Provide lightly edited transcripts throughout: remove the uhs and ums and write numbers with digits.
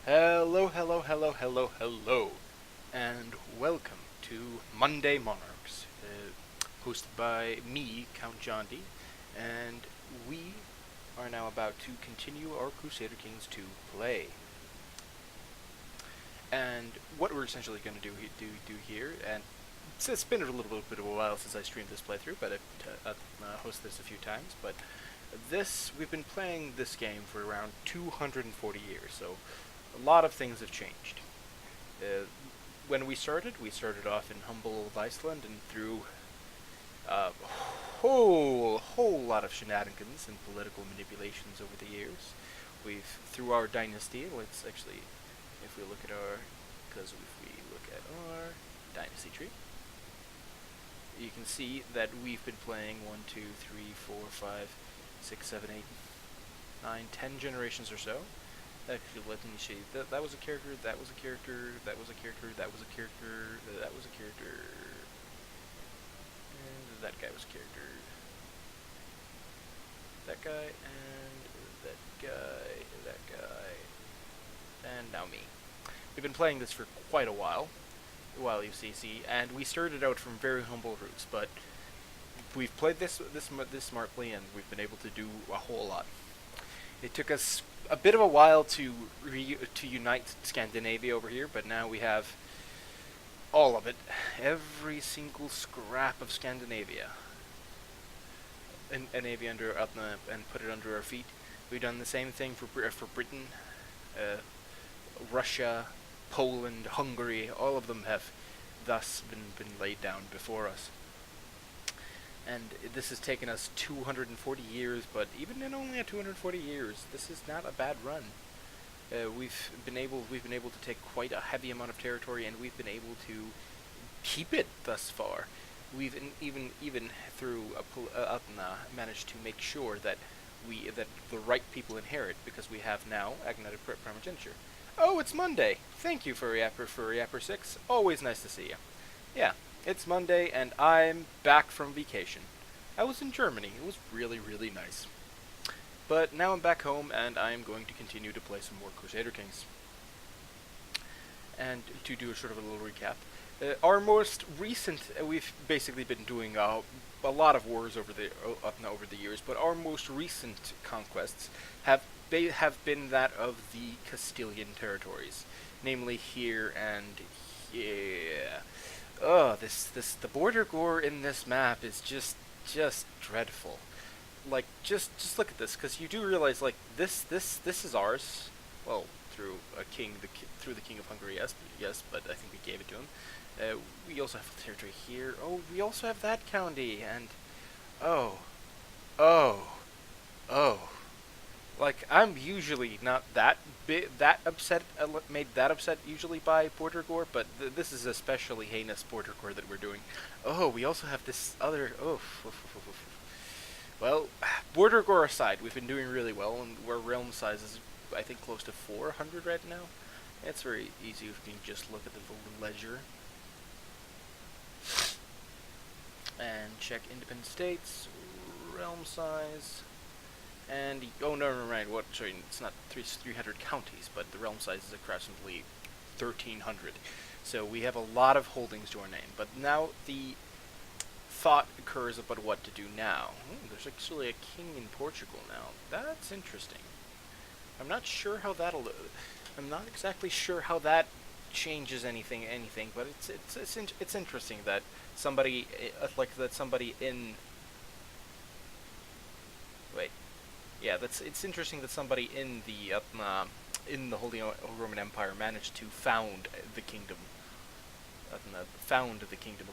Hello, hello, hello, hello, hello, and welcome to Monday Monarchs, hosted by me, Count John D, and we are now about to continue our Crusader Kings 2 play. And what we're essentially going to do here, and it's been a little bit of a while since I streamed this playthrough, but I've hosted this a few times, but we've been playing this game for around 240 years, so a lot of things have changed. Uh, when we started off in humble old Iceland, and through a whole lot of shenanigans and political manipulations over the years, through our dynasty. Let's actually, if we look at our, because if we look at our dynasty tree, you can see that we've been playing 1, 2, 3, 4, 5, 6, 7, 8, 9, 10 generations or so. Actually, let me see. That was a character, that was a character, that was a character, that was a character, that was a character, and that guy was a character. That guy, and that guy, and now me. We've been playing this for quite a while UCC, and we started out from very humble roots, but we've played this smartly, and we've been able to do a whole lot. It took us a bit of a while to unite Scandinavia over here, but now we have all of it, every single scrap of Scandinavia, and put it under our feet. We've done the same thing for Britain, Russia, Poland, Hungary. All of them have thus been laid down before us. And this has taken us 240 years, but even in only 240 years, this is not a bad run. We've been able to take quite a heavy amount of territory, and we've been able to keep it thus far. We've even through managed to make sure that the right people inherit, because we have now agnatic primogeniture. Oh, it's Monday. Thank you, Furry Yapper 6. Always nice to see you. Yeah. It's Monday, and I'm back from vacation. I was in Germany. It was really, really nice. But now I'm back home, and I'm going to continue to play some more Crusader Kings. And to do a sort of a little recap, our most recent, we've basically been doing a lot of wars over the years, but our most recent conquests have been that of the Castilian territories, namely here and here. Oh, the border gore in this map is just dreadful. Like, just look at this, because you do realize, like, this is ours. Well, through through the King of Hungary, yes, but I think we gave it to him. We also have territory here. Oh, we also have that county, and oh, oh, oh. Like, I'm usually not made that upset usually by border gore, but this is especially heinous border gore that we're doing. Oh, we also have this other. Oh, well, border gore aside, we've been doing really well, and our realm size is, I think, close to 400 right now. It's very easy if you can just look at the ledger and check independent states, realm size. And, oh, no, right, sorry, it's not 300 counties, but the realm size is approximately 1,300. So we have a lot of holdings to our name. But now the thought occurs about what to do now. There's actually a king in Portugal now. That's interesting. I'm not exactly sure how that changes anything, but it's interesting that somebody, yeah, it's interesting that somebody in the Holy Roman Empire managed to found the kingdom of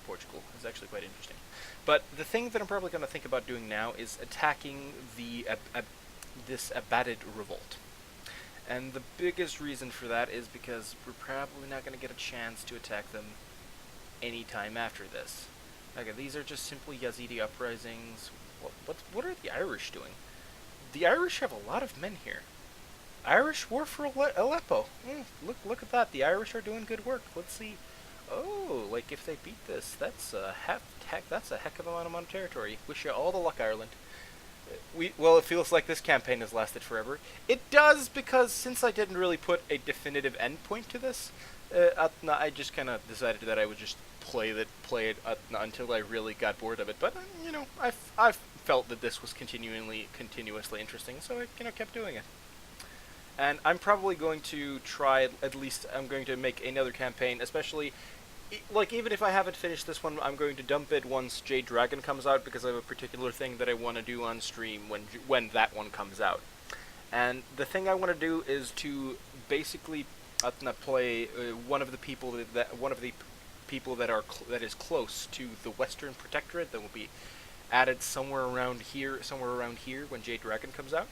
Portugal. It's actually quite interesting. But the thing that I'm probably going to think about doing now is attacking this abated revolt. And the biggest reason for that is because we're probably not going to get a chance to attack them anytime after this. Okay, these are just simple Yazidi uprisings. What are the Irish doing? The Irish have a lot of men here. Irish war for Aleppo. Look at that. The Irish are doing good work. Let's see. Oh, like if they beat this, that's a heck of a amount of territory. Wish you all the luck, Ireland. Well, it feels like this campaign has lasted forever. It does because since I didn't really put a definitive endpoint to this, I just kind of decided that I would just play it until I really got bored of it. But I've felt that this was continuously interesting, so I kept doing it. And I'm probably going to try at least. I'm going to make another campaign, especially like even if I haven't finished this one, I'm going to dump it once Jade Dragon comes out because I have a particular thing that I want to do on stream when that one comes out. And the thing I want to do is to basically play one of the people that is close to the Western Protectorate that will be added somewhere around here when Jade Dragon comes out.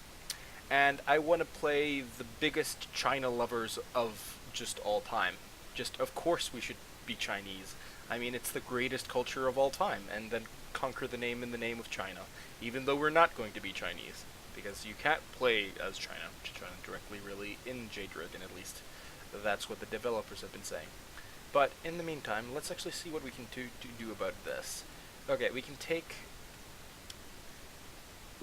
And I want to play the biggest China lovers of just all time. Just of course we should be Chinese. I mean, it's the greatest culture of all time, and then conquer the name in the name of China, even though we're not going to be Chinese, because you can't play as China directly, really, in Jade Dragon at least. That's what the developers have been saying. But in the meantime, let's actually see what we can do about this. Okay, we can take...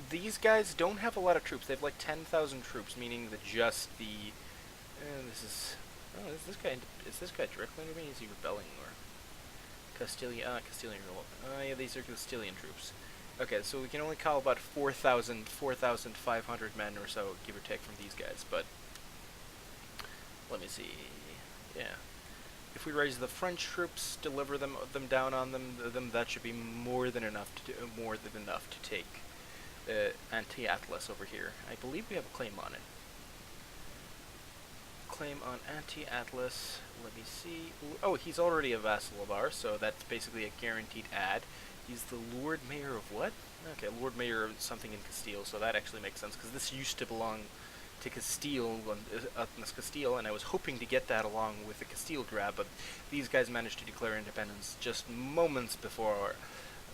These guys don't have a lot of troops. They have like 10,000 troops, meaning that just the... this is... Oh, is this guy directly under me? Is he rebelling or Castilian revolt? Oh yeah, these are Castilian troops. Okay, so we can only call about 4,500 men or so, give or take, from these guys. But let me see. Yeah, if we raise the French troops, deliver them down on them, that should be more than enough to take Anti-Atlas over here. I believe we have a claim on it. Claim on Anti-Atlas. Let me see. Oh, he's already a vassal of ours, so that's basically a guaranteed add. He's the Lord Mayor of what? Okay, Lord Mayor of something in Castile, so that actually makes sense, because this used to belong to Castile, and I was hoping to get that along with the Castile grab, but these guys managed to declare independence just moments before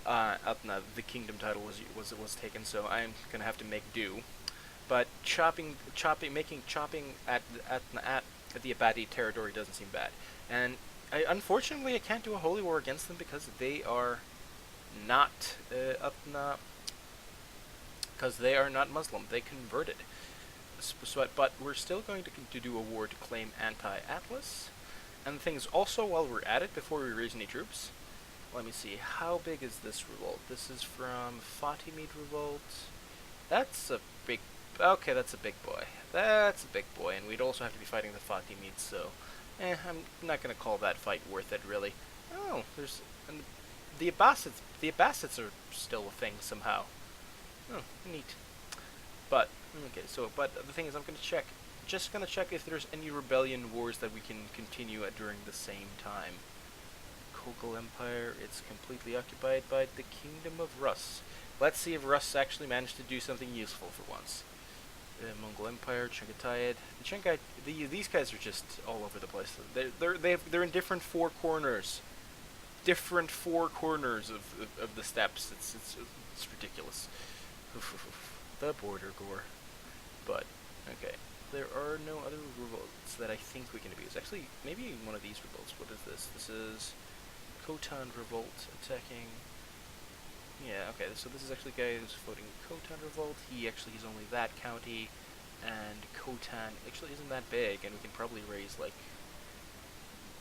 the kingdom title was taken, so I'm gonna have to make do. But chopping at the Abadi territory doesn't seem bad. And unfortunately, I can't do a holy war against them because they are not Muslim. They converted. But we're still going to do a war to claim Anti-Atlas. And the thing is, also while we're at it, before we raise any troops, let me see. How big is this revolt? This is from Fatimid revolt. That's a big. Okay, that's a big boy. That's a big boy, and we'd also have to be fighting the Fatimids, so... I'm not gonna call that fight worth it, really. Oh, there's... And the Abbasids... The Abbasids are still a thing, somehow. Oh, neat. But, okay, so... But the thing is, I'm gonna check... Just gonna check if there's any rebellion wars that we can continue at during the same time. Kogel Empire, it's completely occupied by the Kingdom of Rus. Let's see if Rus actually managed to do something useful for once. Mongol Empire, Chagatai. These guys are just all over the place. They're in different four corners of the steppes. It's ridiculous. The border gore. But okay, there are no other revolts that I think we can abuse. Actually, maybe one of these revolts. What is this? This is Khotan revolt attacking. Yeah, okay, so this is actually a guy who's floating Khotan revolt. He's only that county, and Khotan actually isn't that big, and we can probably raise, like,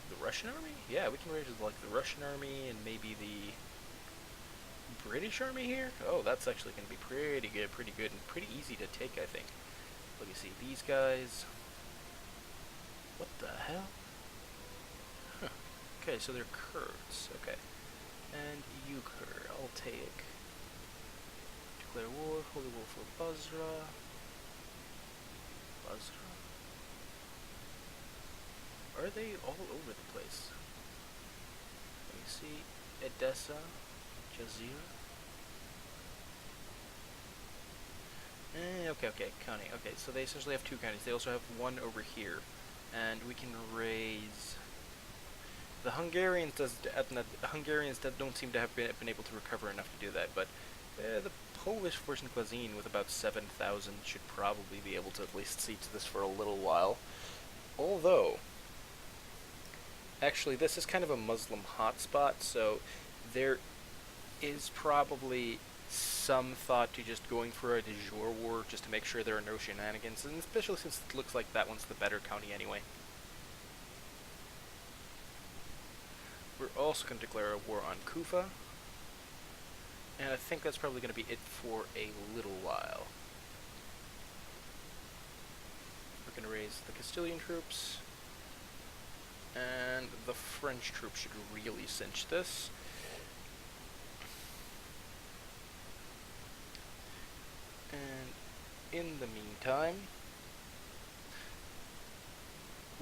the Russian army? Yeah, we can raise, like, the Russian army, and maybe the British army here? Oh, that's actually going to be pretty good, and pretty easy to take, I think. Let me see, these guys... What the hell? Huh. Okay, so they're Kurds, okay. And Uyghur, I'll take. Declare war, holy war for Basra. Are they all over the place? Let me see. Edessa, Jazeera. Okay, county. Okay, so they essentially have two counties. They also have one over here. And we can raise... The Hungarians don't seem to have been able to recover enough to do that, but the Polish bourgeoisie with about 7,000 should probably be able to at least see to this for a little while. Although, actually, this is kind of a Muslim hotspot, so there is probably some thought to just going for a de jure war just to make sure there are no shenanigans, and especially since it looks like that one's the better county anyway. We're also going to declare a war on Kufa, and I think that's probably going to be it for a little while. We're going to raise the Castilian troops, and the French troops should really cinch this. And in the meantime,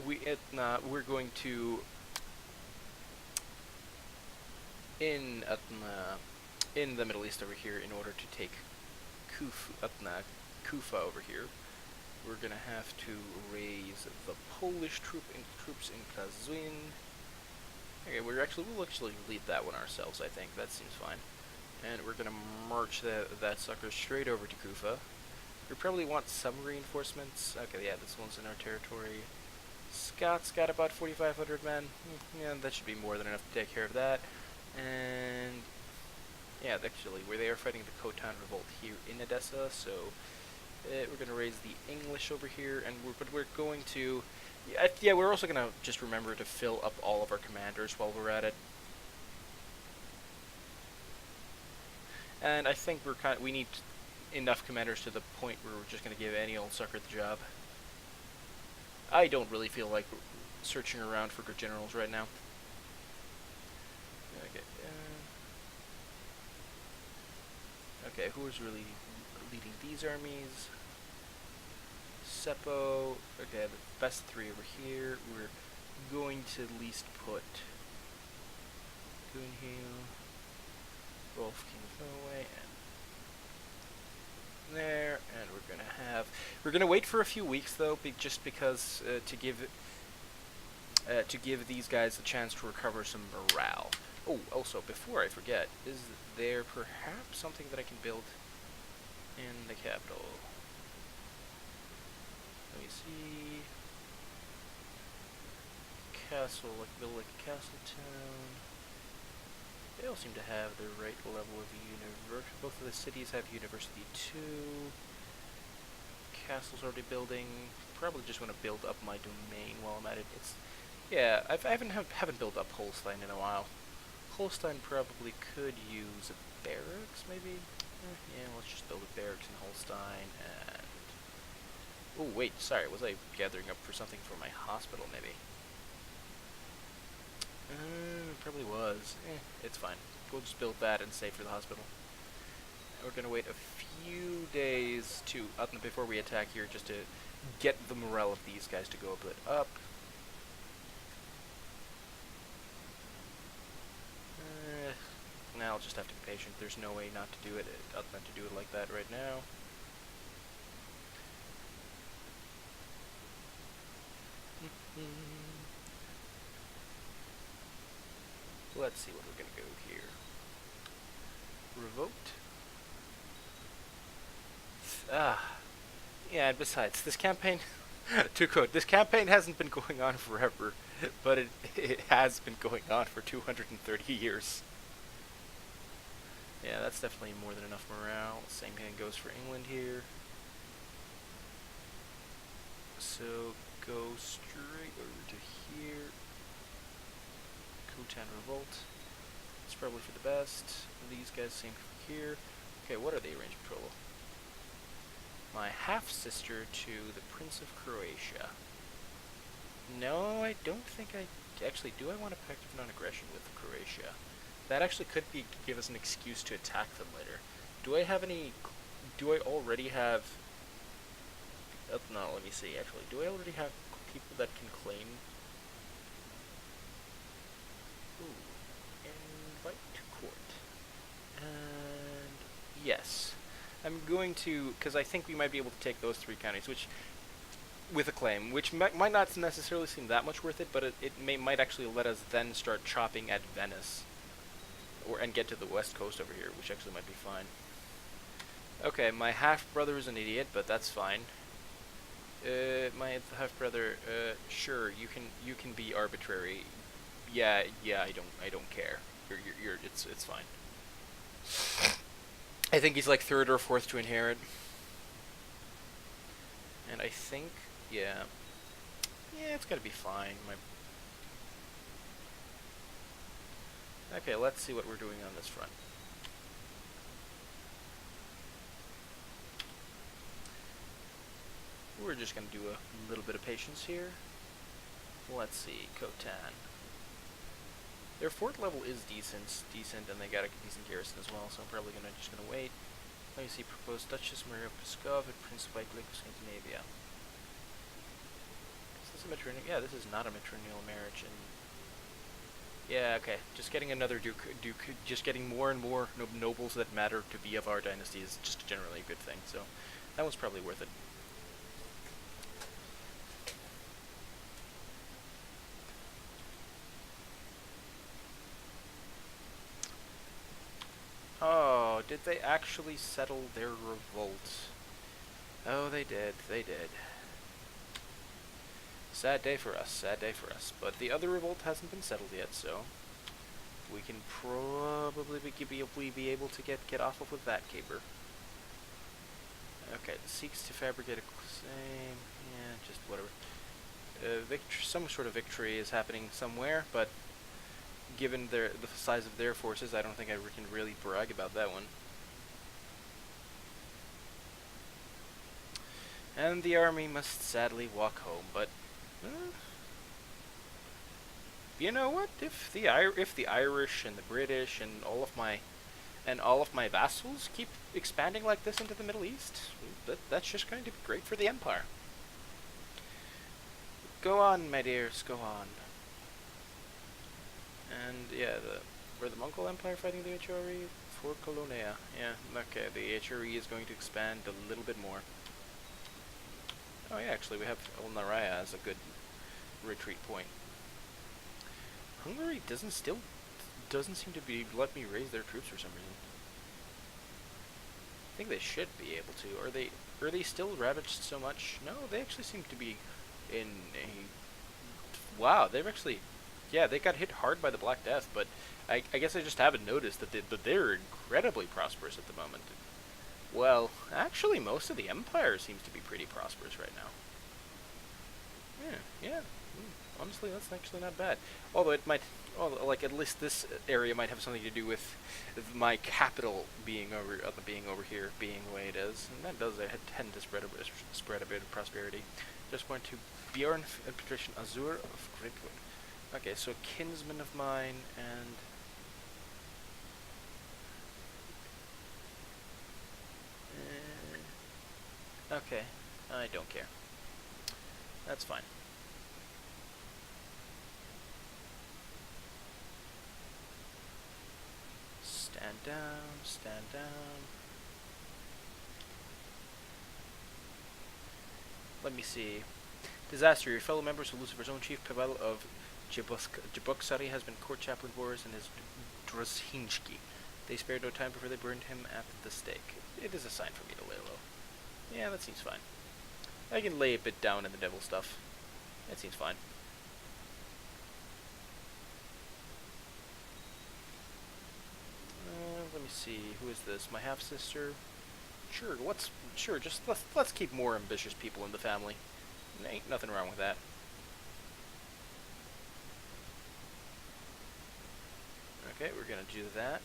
we're going to in the Middle East over here, in order to take Kufa over here, we're gonna have to raise the Polish troops in Kazwin. Okay, we'll actually lead that one ourselves. I think that seems fine. And we're gonna march that sucker straight over to Kufa. We probably want some reinforcements. Okay, yeah, this one's in our territory. Scots got about 4,500 men. Yeah, that should be more than enough to take care of that. And yeah, actually, they are fighting the Khotan revolt here in Edessa, so we're going to raise the English over here, and we're going to, yeah, we're also going to just remember to fill up all of our commanders while we're at it. And I think we need enough commanders to the point where we're just going to give any old sucker the job. I don't really feel like searching around for good generals right now. Okay, who is really leading these armies? Seppo. Okay, the best three over here. We're going to at least put Gunhild, Rolf King of Norway, and there. And we're gonna wait for a few weeks though, just because to give these guys a chance to recover some morale. Oh, also, before I forget, is there perhaps something that I can build in the capital? Let me see. Castle, build like a castle town. They all seem to have the right level of university. Both of the cities have university too. Castle's already building. Probably just want to build up my domain while I'm at it. Yeah, I haven't built up Holstein in a while. Holstein probably could use a barracks, maybe? Yeah, let's just build a barracks in Holstein, and... Oh, wait, sorry, was I gathering up for something for my hospital, maybe? Probably was. It's fine. We'll just build that and save for the hospital. And we're gonna wait a few days before we attack here, just to get the morale of these guys to go a bit up. Now I'll just have to be patient. There's no way not to do it, other than to do it like that right now. Let's see what we're gonna go here. Revoked. Yeah, and besides, this campaign, to quote, this campaign hasn't been going on forever, but it has been going on for 230 years. Yeah, that's definitely more than enough morale. Same thing goes for England here. So, go straight over to here. Khotan revolt. It's probably for the best. These guys, same for here. Okay, what are they range patrol? My half-sister to the Prince of Croatia. No, I don't think I... Actually, do I want a pact of non-aggression with Croatia? That actually could give us an excuse to attack them later. Do I already have... no, let me see, actually. Do I already have people that can claim... Ooh. Invite to court. And... yes. I'm going to... because I think we might be able to take those 3 counties, which... with a claim, which might not necessarily seem that much worth it, but it might actually let us then start chopping at Venice. And get to the west coast over here, which actually might be fine. Okay, my half-brother is an idiot, but that's fine. My half-brother, sure, you can be arbitrary. Yeah, I don't care. It's fine. I think he's like third or fourth to inherit. And I think, yeah. Yeah, it's gotta be fine. Okay, let's see what we're doing on this front. We're just gonna do a little bit of patience here. Let's see, Khotan. Their fort level is decent, and they got a decent garrison as well, so I'm probably just gonna wait. Let me see, proposed Duchess Maria Pskov and Prince Viglic of Scandinavia. Is this a matrilineal? Yeah, this is not a matrilineal marriage, and yeah, okay. Just getting another duke, just getting more and more nobles that matter to be of our dynasty is just generally a good thing. So that one's probably worth it. Oh, did they actually settle their revolt? Oh, they did. They did. Sad day for us. Sad day for us. But the other revolt hasn't been settled yet, so we can probably be able to get off of with that caper. Okay, seeks to fabricate a claim. Yeah, just whatever. Some sort of victory is happening somewhere, but given the size of their forces, I don't think I can really brag about that one. And the army must sadly walk home, but you know what? If the Irish and the British and all of my vassals keep expanding like this into the Middle East, that's just going to be great for the empire. Go on, my dears, go on. And yeah, were the Mongol Empire fighting the HRE? For Colonia. Yeah, okay, the HRE is going to expand a little bit more. Oh yeah, actually we have El Naraya as a good retreat point. Hungary doesn't seem to be let me raise their troops for some reason. I think they should be able to. Are they still ravaged so much? No, they actually seem to be in a wow, they've actually yeah, they got hit hard by the Black Death, but I guess I just haven't noticed that they're incredibly prosperous at the moment. Well, actually most of the empire seems to be pretty prosperous right now. Yeah. Honestly, that's actually not bad. Although it might, like at least this area might have something to do with my capital being over here, being the way it is, and that does tend to spread a bit of prosperity. Just going to Bjorn and Patrician Azur of Greatwood. Okay, so kinsman of mine and okay, I don't care. That's fine. Stand down, stand down. Let me see. Disaster. Your fellow members of Lucifer's own chief, Pavel of Jabuksari, has been court chaplain wars and is Drozhinski. They spared no time before they burned him at the stake. It is a sign for me to lay low. Yeah, that seems fine. I can lay a bit down in the devil stuff. That seems fine. Let me see. Who is this? My half sister. Sure. Just let's keep more ambitious people in the family. Ain't nothing wrong with that. Okay, we're gonna do that.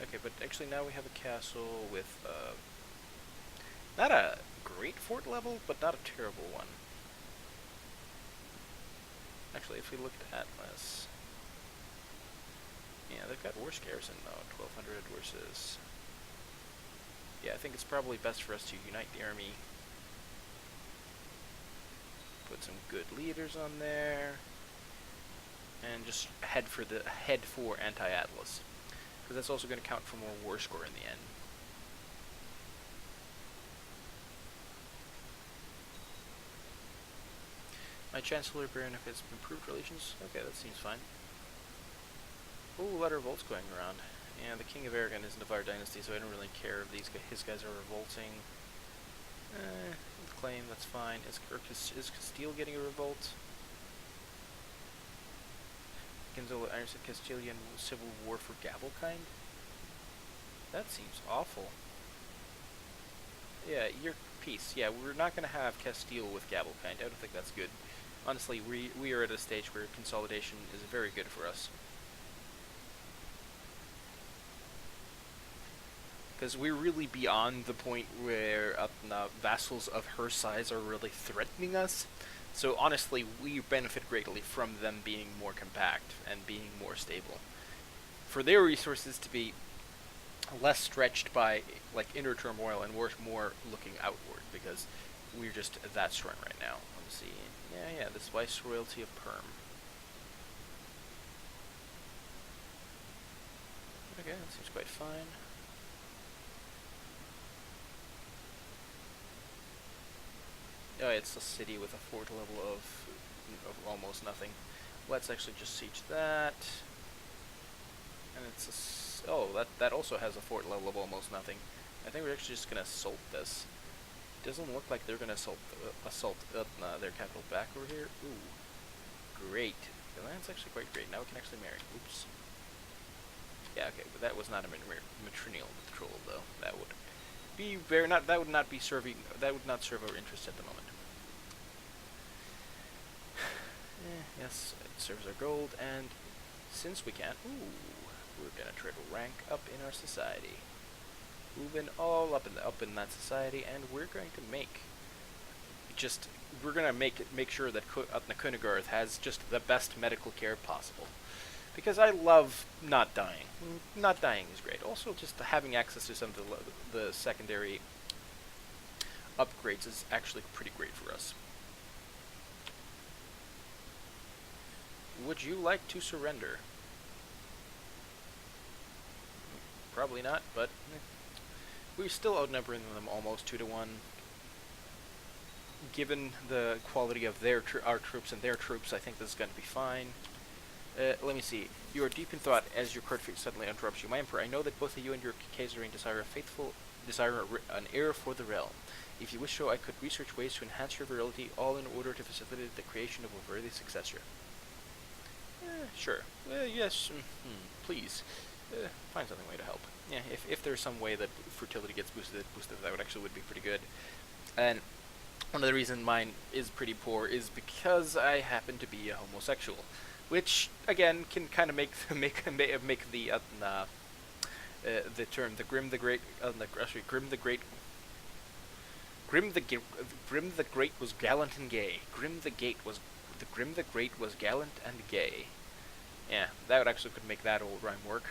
Okay, but actually now we have a castle with not a great fort level, but not a terrible one. Actually, if we look at Atlas, yeah, they've got worse garrison though, 1200 versus. Yeah, I think it's probably best for us to unite the army. Put some good leaders on there, and just head for anti-Atlas, because that's also going to count for more war score in the end. My Chancellor Baron has improved relations. Okay, that seems fine. Ooh, a lot of revolts going around. Yeah, the King of Aragon isn't of our dynasty, so I don't really care if his guys are revolting. Claim, that's fine. Is Castile getting a revolt? Gonzalo Ironson Castilian Civil War for Gavelkind? That seems awful. Yeah, your peace. Yeah, we're not going to have Castile with Gavelkind. I don't think that's good. Honestly, we are at a stage where consolidation is very good for us. Because we're really beyond the point where vassals of her size are really threatening us. So honestly, we benefit greatly from them being more compact and being more stable. For their resources to be less stretched by like inner turmoil and more looking outward, because we're just that strong right now. Let's see. Yeah, this Viceroyalty of Perm. Okay, that seems quite fine. Oh, it's a city with a fort level of almost nothing. Let's actually just siege that. And it's a that also has a fort level of almost nothing. I think we're actually just gonna assault this. It doesn't look like they're gonna assault their capital back over here. Ooh, great. The land's actually quite great. Now we can actually marry. Oops. Yeah, okay, but that was not a matrilineal troll, though. That would be very not. That would not be serving. That would not serve our interest at the moment. Yes, it serves our gold, and since we can't, we're gonna try to rank up in our society. Moving all up in that society, and we're going to make sure that Kunagarth has just the best medical care possible. Because I love not dying. Not dying is great. Also, just having access to some of the secondary upgrades is actually pretty great for us. Would you like to surrender? Probably not, but we're still outnumbering them almost 2-1. Given the quality of our troops and their troops, I think this is going to be fine. Let me see. You are deep in thought as your court fate suddenly interrupts you. My emperor, I know that both of you and your Kaiserin desire an heir for the realm. If you wish so, I could research ways to enhance your virility, all in order to facilitate the creation of a worthy successor. Sure. Yes. Please. Find something way to help. Yeah, if there's some way that fertility gets boosted, that would actually be pretty good. And one of the reasons mine is pretty poor is because I happen to be a homosexual, which again can kind of make the term the Grim the Great Grim the Great was gallant and gay. Grim the Great was gallant and gay. Yeah, that would actually could make that old rhyme work,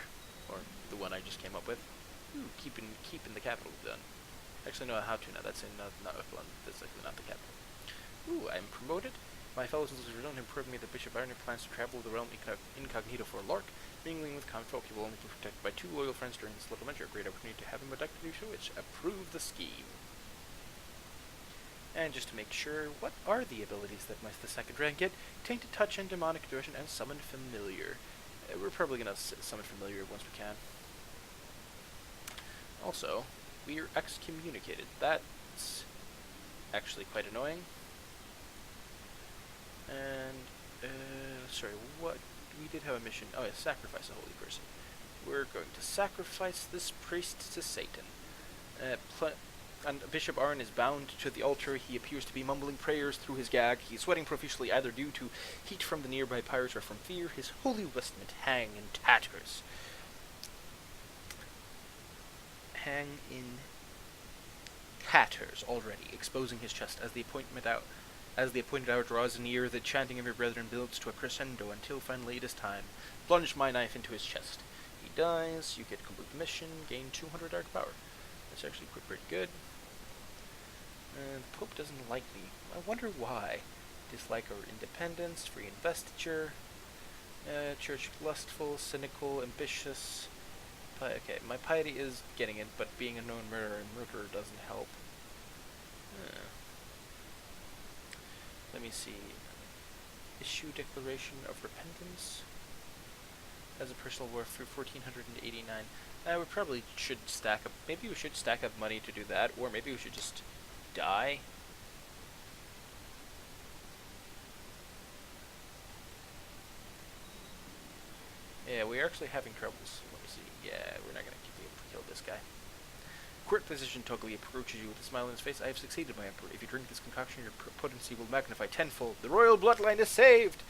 or the one I just came up with. Keeping the capital done. Actually, no, how to now. That's in not Upland. That's actually not the capital. I'm promoted. My fellow citizens don't improve me that Bishop Iron plans to travel the realm incognito for Lark, mingling with common folk. He will only be protected by 2 loyal friends during this little venture. A great opportunity to have him abducted, which approve the scheme. And just to make sure, what are the abilities that the second rank get? Tainted Touch and Demonic Direction and Summon Familiar. We're probably going to summon Familiar once we can. Also, we are excommunicated. That's actually quite annoying. And, sorry, what? We did have a mission. Oh, yeah, sacrifice a holy person. We're going to sacrifice this priest to Satan. And Bishop Arn is bound to the altar. He appears to be mumbling prayers through his gag. He's sweating profusely, either due to heat from the nearby pyres or from fear. His holy vestment hang in tatters. Hang in tatters already, exposing his chest as the appointed hour draws near. The chanting of your brethren builds to a crescendo until finally it is time. Plunge my knife into his chest. He dies. You get complete the mission. Gain 200 dark power. That's actually pretty good. The Pope doesn't like me. I wonder why. Dislike our independence, free investiture. Church lustful, cynical, ambitious. Okay, my piety is getting it, but being a known murderer doesn't help. Let me see. Issue Declaration of Repentance. As a personal war through 1489. We probably should stack up. Maybe we should stack up money to do that, or maybe we should just die. Yeah, we're actually having troubles. Let me see. Yeah, we're not gonna keep kill this guy. Court physician Togli approaches you with a smile on his face. I have succeeded, my emperor. If you drink this concoction, your potency will magnify tenfold. The royal bloodline is saved!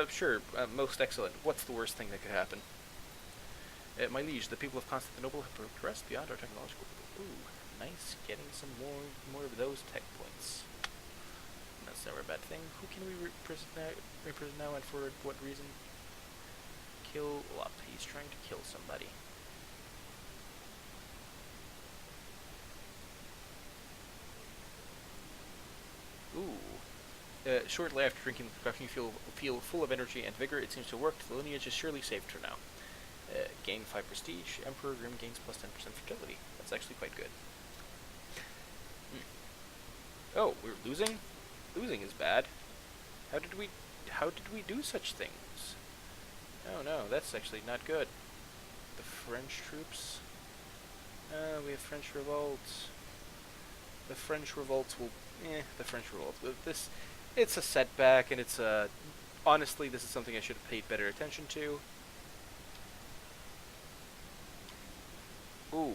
Sure, most excellent. What's the worst thing that could happen? My liege, the people of Constantinople have progressed beyond our technological... Ooh, nice. Getting some more of those tech points. That's never a bad thing. Who can we reprison now, and for what reason? Kill Lop. He's trying to kill somebody. Ooh. Shortly after drinking the concoction, you feel full of energy and vigor. It seems to work. The lineage is surely saved for now. Gain 5 prestige. Emperor Grim gains plus 10% fertility. That's actually quite good. Oh, we're losing? Losing is bad. How did we do such things? Oh no, that's actually not good. The French troops. We have French revolts. The French revolts will... the French revolts. It's a setback, and it's a... Honestly, this is something I should have paid better attention to. Ooh.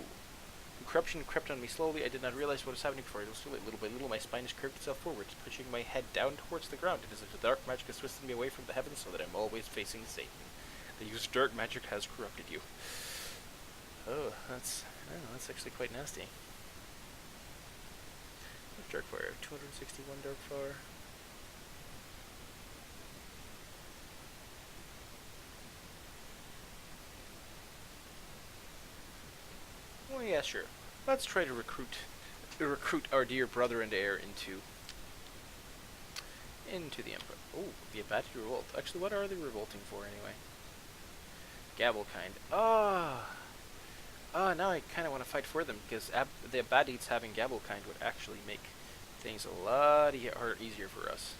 Corruption crept on me slowly. I did not realize what was happening before. It was too late. Little by little, my spine has curved itself forwards, pushing my head down towards the ground. It is as if the dark magic has twisted me away from the heavens so that I'm always facing Satan. The use of dark magic has corrupted you. Oh, that's actually quite nasty. Dark fire, 261 dark fire. Well, yeah, sure. Let's try to recruit our dear brother and heir into the Empire. Oh, the Abati revolt. Actually, what are they revolting for anyway? Gavelkind. Now I kind of want to fight for them, because the Abadites having Gavelkind would actually make things a lot easier for us.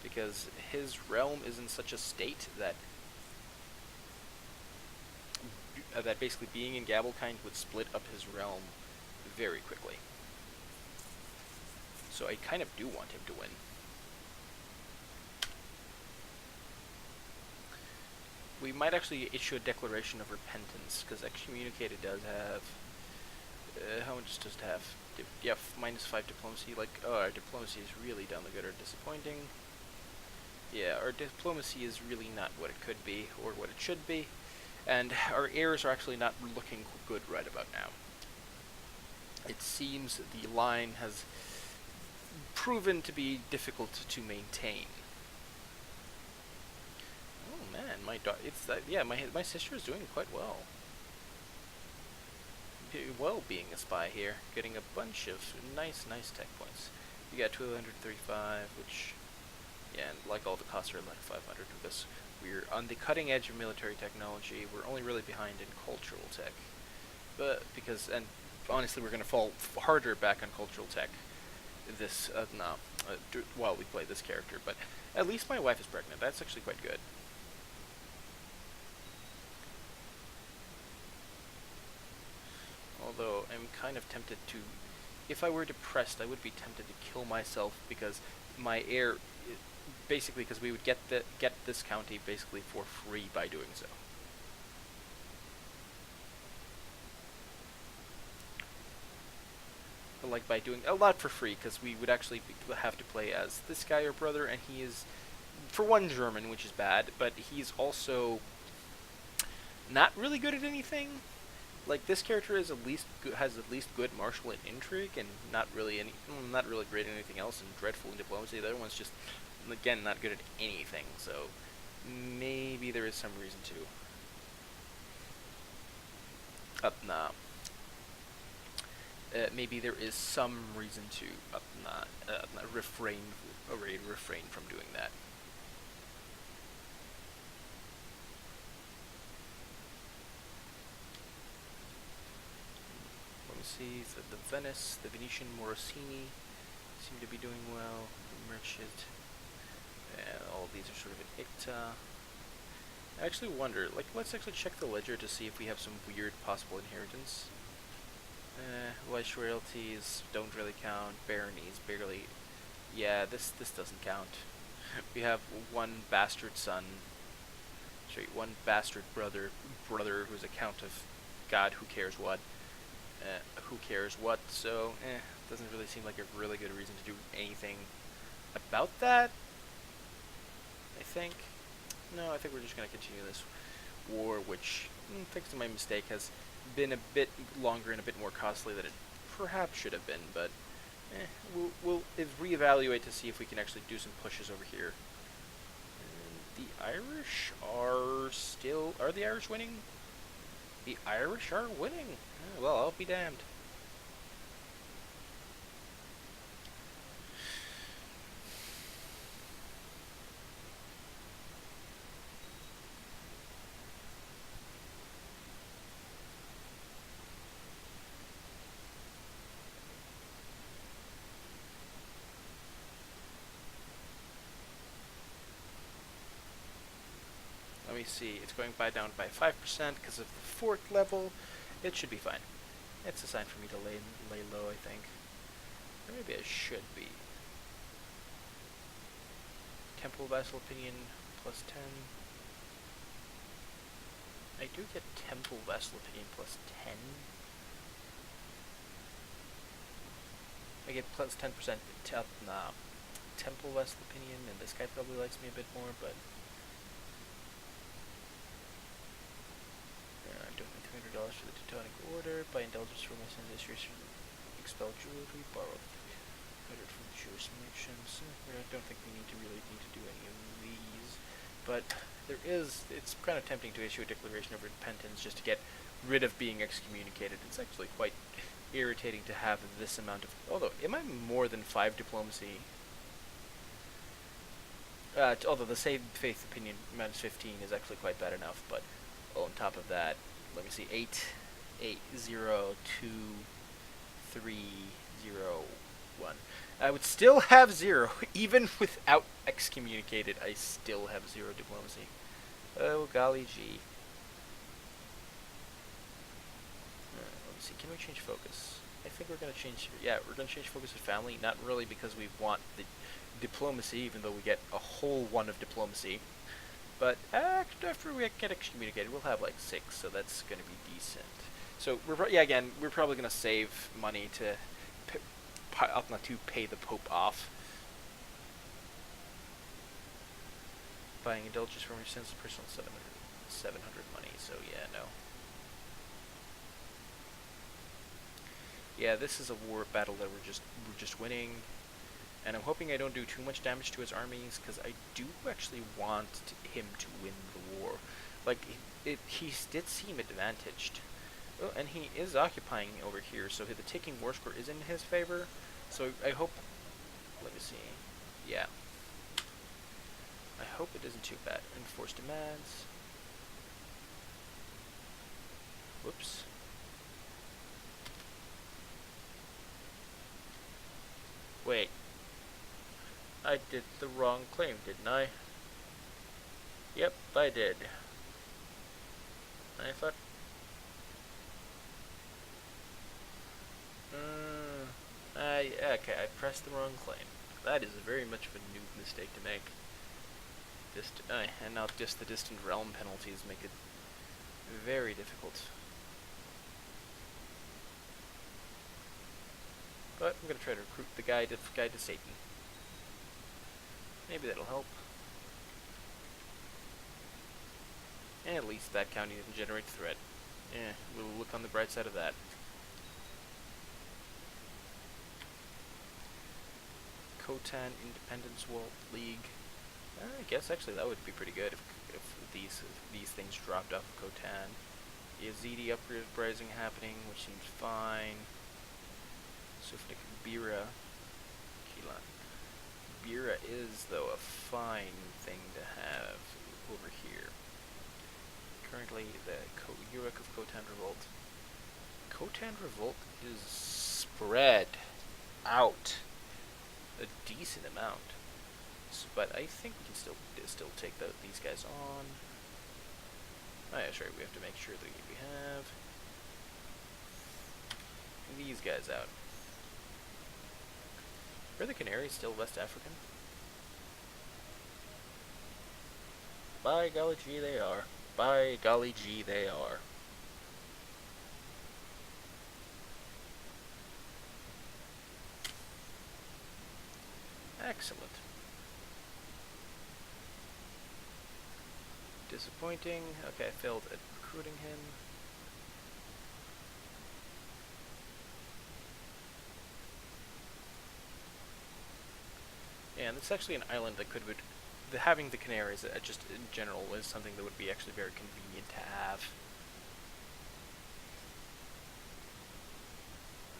Because his realm is in such a state that basically being in Gavelkind would split up his realm very quickly. So I kind of do want him to win. We might actually issue a declaration of repentance, because Excommunicated does have... how much does it have? Yeah, -5 diplomacy. Like, oh, our diplomacy is really down the gutter, disappointing. Yeah, our diplomacy is really not what it could be, or what it should be. And our heirs are actually not looking good right about now. It seems the line has proven to be difficult to maintain. Oh man, my sister is doing quite well. Being a spy here, getting a bunch of nice tech points. You got 235, which, yeah, and like all the costs are like 500 because we're on the cutting edge of military technology. We're only really behind in cultural tech, and honestly, we're gonna fall harder back on cultural tech while we play this character. But at least my wife is pregnant. That's actually quite good. Although I'm kind of tempted to, if I were depressed, I would be tempted to kill myself because my heir, basically, because we would get this county basically for free by doing so. But like by doing a lot for free, because we would actually have to play as this guy, our brother, and he is, for one, German, which is bad, but he's also not really good at anything. Like, this character is has at least good martial and intrigue, and not really great at anything else, and dreadful in diplomacy. The other one's just, again, not good at anything. So maybe there is some reason to maybe there is some reason to refrain from doing that. See, the Venice, the Venetian Morosini seem to be doing well. The Merchant, all of these are sort of an Icta. I actually wonder, like, let's actually check the ledger to see if we have some weird possible inheritance. Welsh royalties don't really count. Baronies barely. Yeah, this doesn't count. We have one bastard son. Sorry, one bastard brother who's a count of God, who cares what? Who cares what? So, doesn't really seem like a really good reason to do anything about that. I think. No, I think we're just going to continue this war, which, thanks to my mistake, has been a bit longer and a bit more costly than it perhaps should have been, but we'll reevaluate to see if we can actually do some pushes over here. And the Irish are still... Are the Irish winning? The Irish are winning. Well, I'll be damned. Let me see. It's going down by 5% because of the fort level. It should be fine. It's a sign for me to lay low, I think. Or maybe I should be. Temple Vassal Opinion plus 10. I do get Temple Vassal Opinion plus 10. I get plus 10% Temple Vassal Opinion, and this guy probably likes me a bit more, but... $200 for the Teutonic Order. Buy indulgence for my son's illustration. Expel jewelry. Borrow 100 from the Jewish merchants. I don't think we really need to do any of these. But there is... It's kind of tempting to issue a declaration of repentance just to get rid of being excommunicated. It's actually quite irritating to have this amount of... Although, am I more than 5 diplomacy? Although the same faith opinion minus 15 is actually quite bad enough, but on top of that, let me see, 8, 0, 2, 3, 0, 1. I would still have 0, even without excommunicated, I still have 0 diplomacy. Oh, golly gee. Let me see, can we change focus? I think we're going to change, yeah, we're going to change focus to family, not really because we want the diplomacy, even though we get a whole 1 of diplomacy. But after we get excommunicated, we'll have like 6, so that's going to be decent. So again, we're probably going to save money to pay the Pope off. Buying indulgence from your sins, personal 700 money. So yeah, no. Yeah, this is a war battle that we're just winning. And I'm hoping I don't do too much damage to his armies, because I do actually want him to win the war. Like, he did seem advantaged. Oh, and he is occupying over here, so the taking war score is in his favor. So I hope... Let me see. Yeah. I hope it isn't too bad. Enforced demands. Whoops. Wait. I did the wrong claim, didn't I? Yep, I did. I thought... okay, I pressed the wrong claim. That is very much of a noob mistake to make. And now just the distant realm penalties make it very difficult. But I'm going to try to recruit the guide to Satan. Maybe that'll help. And at least that county didn't generate threat. We'll look on the bright side of that. Khotan Independence World League. I guess actually that would be pretty good if these things dropped off of Khotan. Yazidi uprising happening, which seems fine. Sufnik Bira. Kilan. Bira is, though, a fine thing to have over here. Currently, the Uruk of Khotan Revolt. Khotan Revolt is spread out a decent amount. But I think we can still take these guys on. Oh, yeah, sure, we have to make sure that we have these guys out. Are the Canaries still West African? By golly gee, they are. By golly gee, they are. Excellent. Disappointing. Okay, I failed at recruiting him. Yeah, and it's actually an island that could having the Canaries just in general was something that would be actually very convenient to have.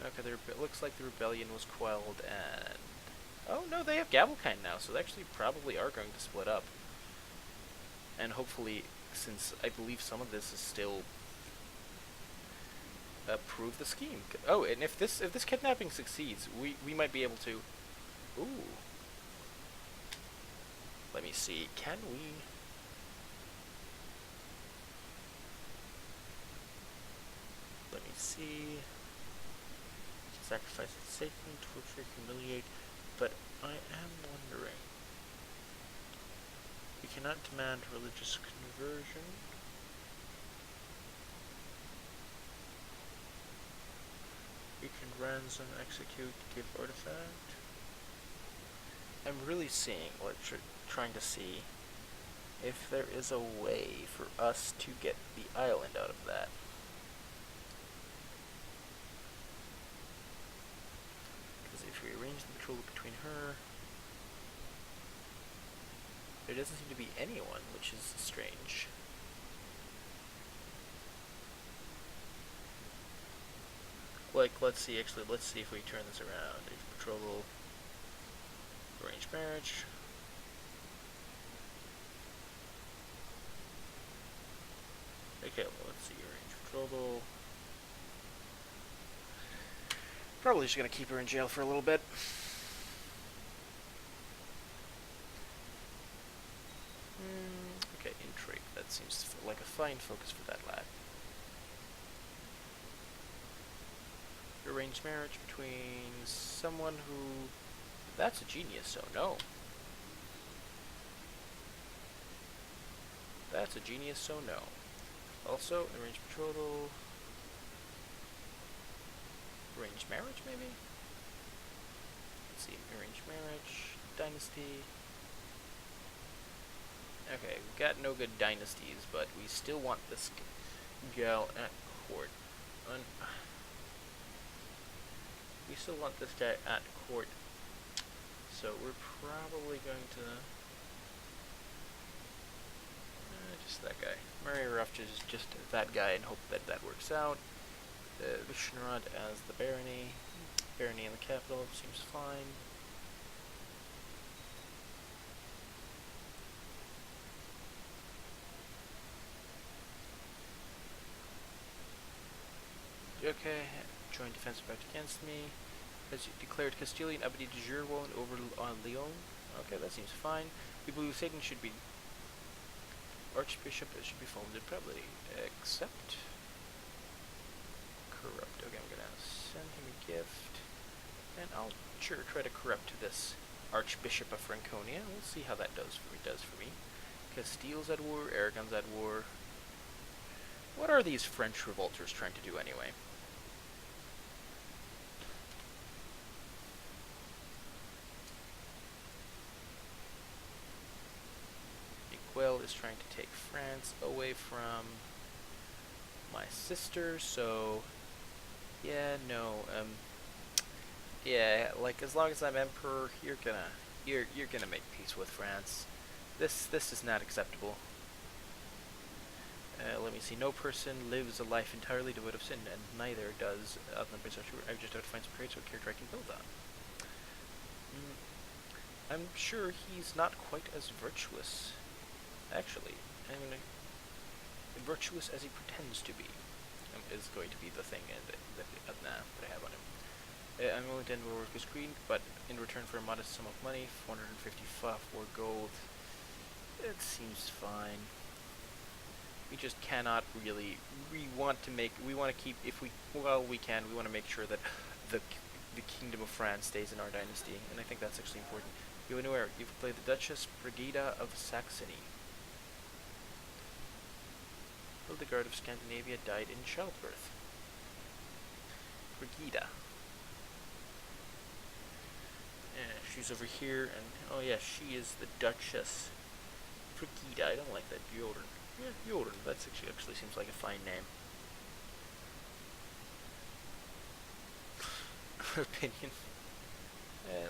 Okay, it looks like the rebellion was quelled, and oh no, they have Gavelkind now, so they actually probably are going to split up. And hopefully, since I believe some of this is still approve the scheme. Oh, and if this kidnapping succeeds, we might be able to. Ooh. Let me see. Can we? Let me see. Sacrifice Satan, torture, humiliate. But I am wondering. We cannot demand religious conversion. We can ransom, execute, give artifact. I'm really seeing, trying to see if there is a way for us to get the island out of that. Because if we arrange the patrol between her, there doesn't seem to be anyone, which is strange. Like, let's see if we turn this around. Patrol, arrange marriage. Okay, well, let's see, arrange betrothal. Probably just gonna keep her in jail for a little bit. Okay, intrigue. That seems like a fine focus for that lad. Arranged marriage between someone who... That's a genius, so no. That's a genius, so no. Also, arranged betrothal. Arranged marriage, maybe? Let's see, arranged marriage, dynasty. Okay, we've got no good dynasties, but we still want this gal at court. We still want this guy at court. So we're probably going to... just that guy. Marry her off to just that guy and hope that that works out. Vishnarad as the barony. Barony in the capital seems fine. Okay, joint defensive act against me. Has declared Castilian Abbey de Girwon over on Lyon. Okay, that seems fine. We believe Satan should be Archbishop. It should be founded probably, except corrupt. Okay, I'm gonna send him a gift, and I'll sure try to corrupt this Archbishop of Franconia. We'll see how that does for me. Castile's at war. Aragon's at war. What are these French revolters trying to do anyway? Well is trying to take France away from my sister, so yeah, no, yeah, like as long as I'm emperor, you're gonna make peace with France. This is not acceptable. Let me see. No person lives a life entirely devoid of sin, and neither does other than I just have to find some traits or character I can build on. I'm sure he's not quite as virtuous. Actually, I'm gonna... virtuous as he pretends to be is going to be the thing that I have on him. I'm willing to end war with his queen, but in return for a modest sum of money, 454 gold, it seems fine. We just cannot really... We want to keep... If we... Well, we can. We want to make sure that the Kingdom of France stays in our dynasty, and I think that's actually important. You know where you've played the Duchess Brigida of Saxony. Hildegard of Scandinavia died in childbirth. Brigida. she's over here, and oh yeah, she is the Duchess Brigida. I don't like that Jordan. Yeah, Jordan. That actually seems like a fine name. Opinion.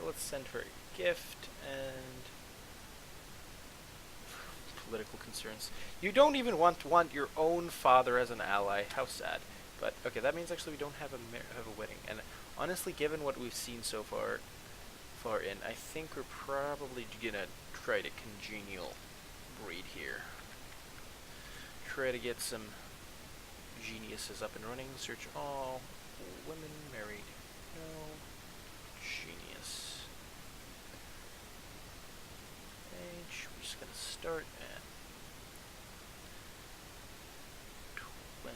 Let's send her a gift and political concerns. You don't even want your own father as an ally. How sad. But okay, that means actually we don't have a wedding. And honestly, given what we've seen so far in, I think we're probably gonna try to congenial breed here. Try to get some geniuses up and running. Search all women married. No. Genius. Age. We're just gonna start at 20.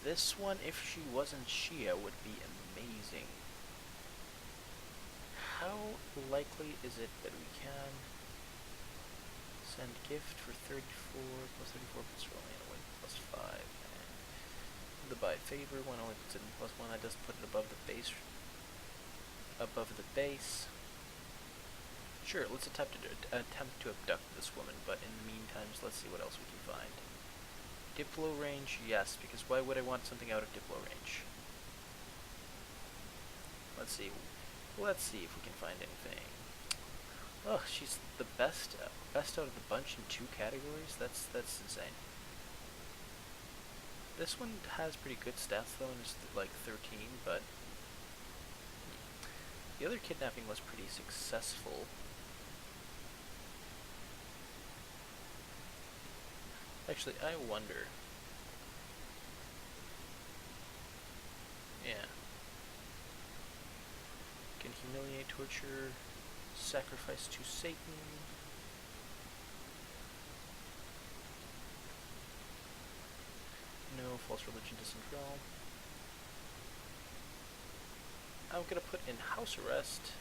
This one, if she wasn't Shia, would be amazing. How likely is it that we can send gift for 34 plus 34 plus rolling and a win plus 5? And the buy favor one only puts it in plus 1. I just put it above the base. Sure, let's attempt to abduct this woman, but in the meantime, let's see what else we can find. Diplo range, yes, because why would I want something out of Diplo range? Let's see if we can find anything. Oh, she's the best out of the bunch in 2 categories? That's insane. This one has pretty good stats though, and it's like 13, but the other kidnapping was pretty successful. Actually, I wonder. Yeah. Can humiliate, torture, sacrifice to Satan. No, false religion doesn't realm. I'm gonna put in house arrest,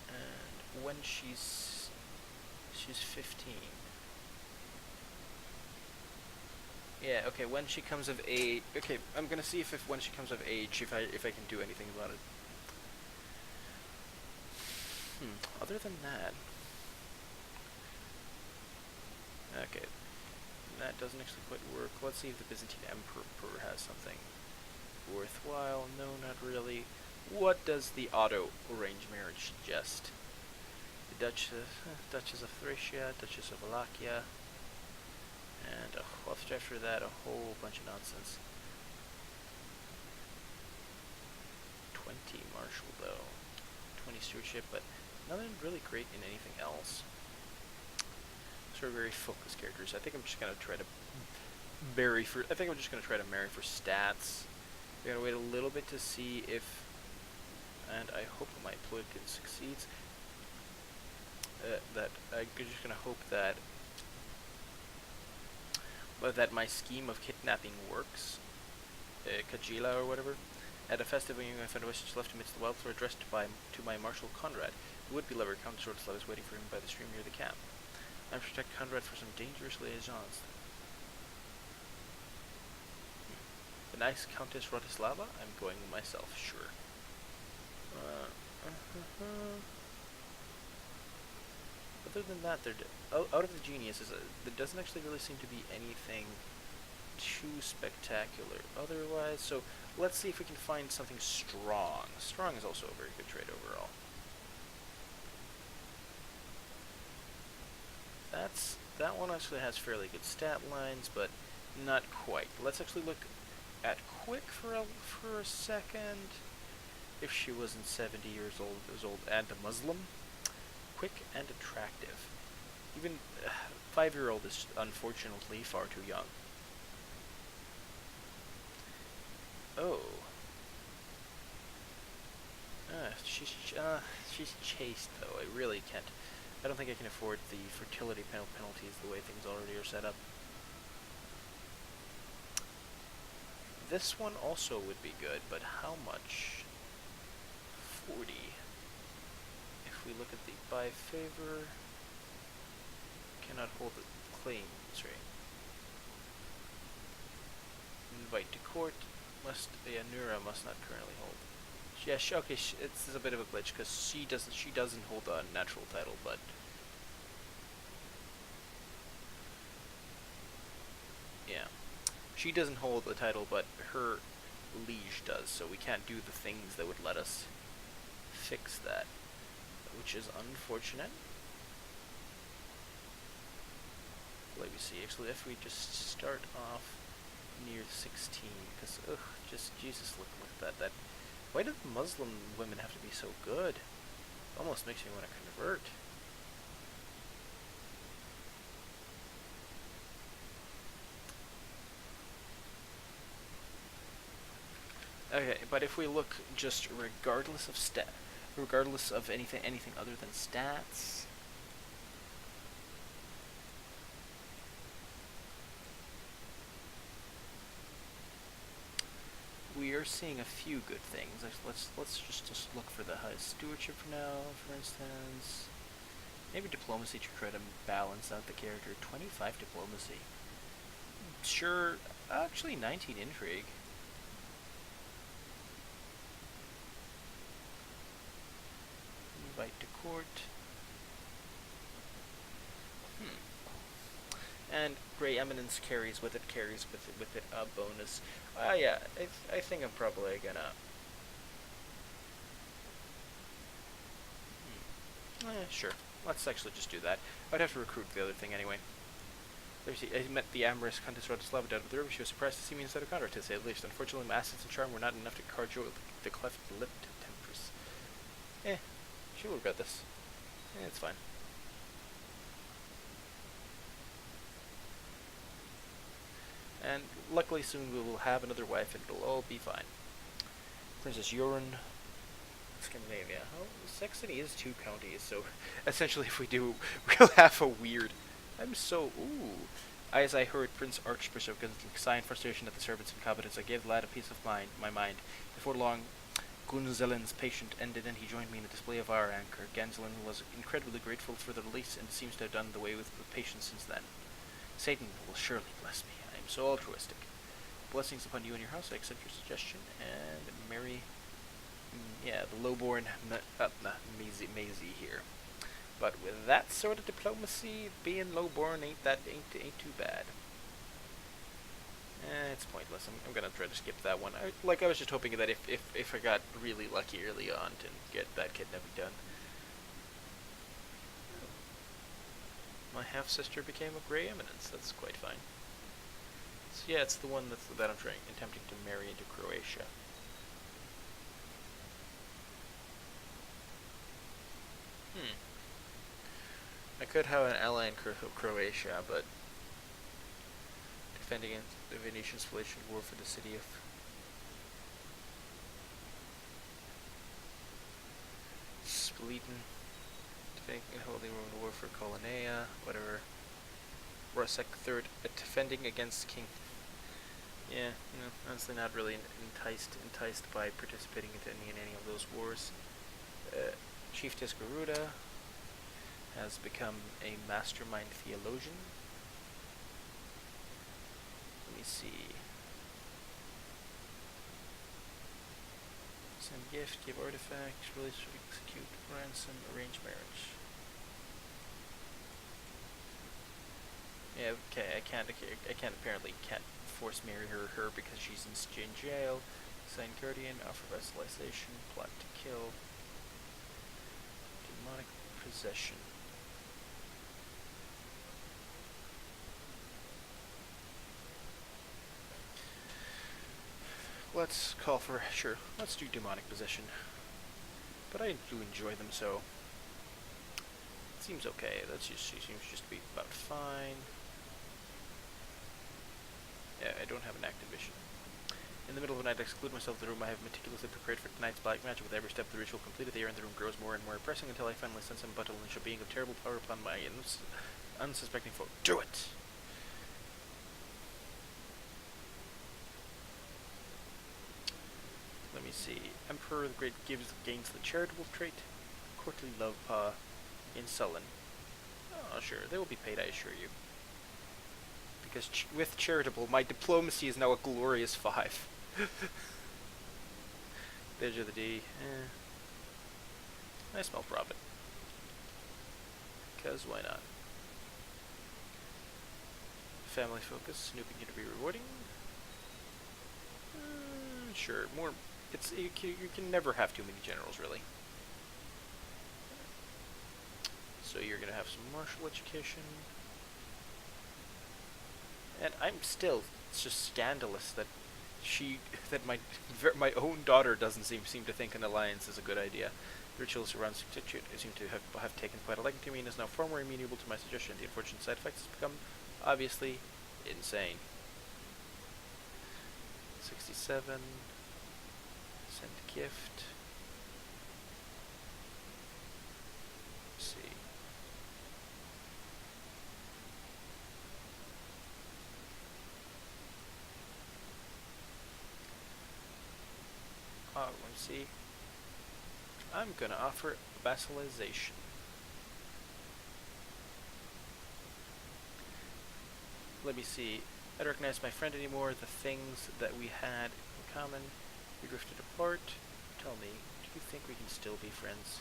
and when she's 15. Yeah, okay, when she comes of age. Okay, I'm gonna see if when she comes of age, if I can do anything about it. Other than that. Okay, that doesn't actually quite work. Let's see if the Byzantine Emperor has something worthwhile. No, not really. What does the auto arranged marriage suggest? The Duchess of Thracia, Duchess of Wallachia, and after that, a whole bunch of nonsense. 20 martial though, 20 stewardship, but nothing really great in anything else. Sort of very focused characters. I think I'm just gonna try to marry for. I think I'm just gonna try to marry for stats. We're gonna wait a little bit to see if, and I hope my political succeeds. That I'm just gonna hope that. That my scheme of kidnapping works. Kajila or whatever. At a festival, I found a message left amidst the wildflower addressed to my Marshal Conrad. The would-be lover, Count Swordslav, is waiting for him by the stream near the camp. I must protect Conrad for some dangerous liaisons. The nice Countess Rotislava? I'm going myself, sure. Other than that, out of the geniuses, there doesn't actually really seem to be anything too spectacular otherwise, so let's see if we can find something strong. Strong is also a very good trade overall. That one actually has fairly good stat lines, but not quite. Let's actually look at quick for a second. If she wasn't 70 years old and a Muslim, quick and attractive. Even 5-year-old is unfortunately far too young. Oh. She's chaste though. I really can't. I don't think I can afford the fertility penalties the way things already are set up. This one also would be good, but how much? 40. If we look at the by favor, cannot hold the claims rate. Invite to court. Nura must not currently hold. Yeah, okay, it's a bit of a glitch because she doesn't hold a natural title, but yeah, she doesn't hold the title, but her liege does. So we can't do the things that would let us fix that, which is unfortunate. Let me see. Actually, if we just start off near 16, because ugh, just Jesus, look at that. Why do the Muslim women have to be so good? Almost makes me want to convert. Okay, but if we look just regardless of anything other than stats, we are seeing a few good things. Let's just look for the highest stewardship for now, for instance. Maybe diplomacy to try to balance out the character. 25 diplomacy. Sure, actually 19 intrigue. Invite to court. And Grey Eminence carries with it a bonus. Yeah, I think I'm probably gonna. Sure. Let's actually just do that. I'd have to recruit the other thing anyway. I met the amorous Countess Rodislava out of the river. She was surprised to see me instead of Conrad, to say the least. Unfortunately, my assets and charm were not enough to cajole the cleft-lipped temptress. She will regret this. It's fine. And luckily soon we will have another wife and it'll all be fine. Princess Yoren, Scandinavia. Oh, Saxony is 2 counties, so essentially if we do, we'll have a weird... ooh. As I heard Prince Archbishop sigh in frustration at the servant's incompetence, I gave the lad a piece of my mind. Before long, Gunzelin's patient ended and he joined me in the display of our anchor. Ganzelin was incredibly grateful for the release and seems to have done away with patience since then. Satan will surely bless me. I am so altruistic. Blessings upon you and your house. I accept your suggestion and marry, the lowborn Maisie here. But with that sort of diplomacy, being lowborn ain't too bad. It's pointless. I'm gonna try to skip that one. I was just hoping that if I got really lucky early on to get that kidnapping done. My half-sister became a Grey Eminence. That's quite fine. So yeah, it's the one that I'm attempting to marry into Croatia. I could have an ally in Croatia, but defending against the Venetian Spallation war for the city of Spleten, defending and holding Roman war for Colonnea, whatever. Rosek III, defending against King. Yeah, honestly not really enticed by participating in any of those wars. Chiefess Garuda has become a mastermind theologian. Let me see. Send gift, give artifact, release, execute, ransom, arrange marriage. Yeah, okay, I can't force marry her because she's in jail. Sign guardian, offer vassalization, plot to kill. Demonic possession. Let's call for, sure, let's do demonic possession. But I do enjoy them, so it seems okay. She seems just to be about fine. Yeah, I don't have an active mission. In the middle of the night, I exclude myself in the room I have meticulously prepared for tonight's black magic. With every step of the ritual completed, the air in the room grows more and more pressing until I finally sense some unleash a being of terrible power upon my unsuspecting foe. Do it! Let me see. Emperor the Great gains the charitable trait. Courtly love in sullen. Oh, sure. They will be paid, I assure you. Because with charitable, my diplomacy is now a glorious 5. There's the D. I smell profit. Because why not? Family focus. Snooping here to be rewarding. Sure. More. You can never have too many generals, really. So you're gonna have some martial education. And it's just scandalous that my own daughter doesn't seem to think an alliance is a good idea. The rituals around substitute seem to have taken quite a liking to me and is now far more amenable to my suggestion. The unfortunate side effects has become obviously insane. 67. Send gift. Let's see. Let me see. I'm gonna offer vassalization. Let me see. I don't recognize my friend anymore. The things that we had in common, we drifted apart. Tell me, do you think we can still be friends?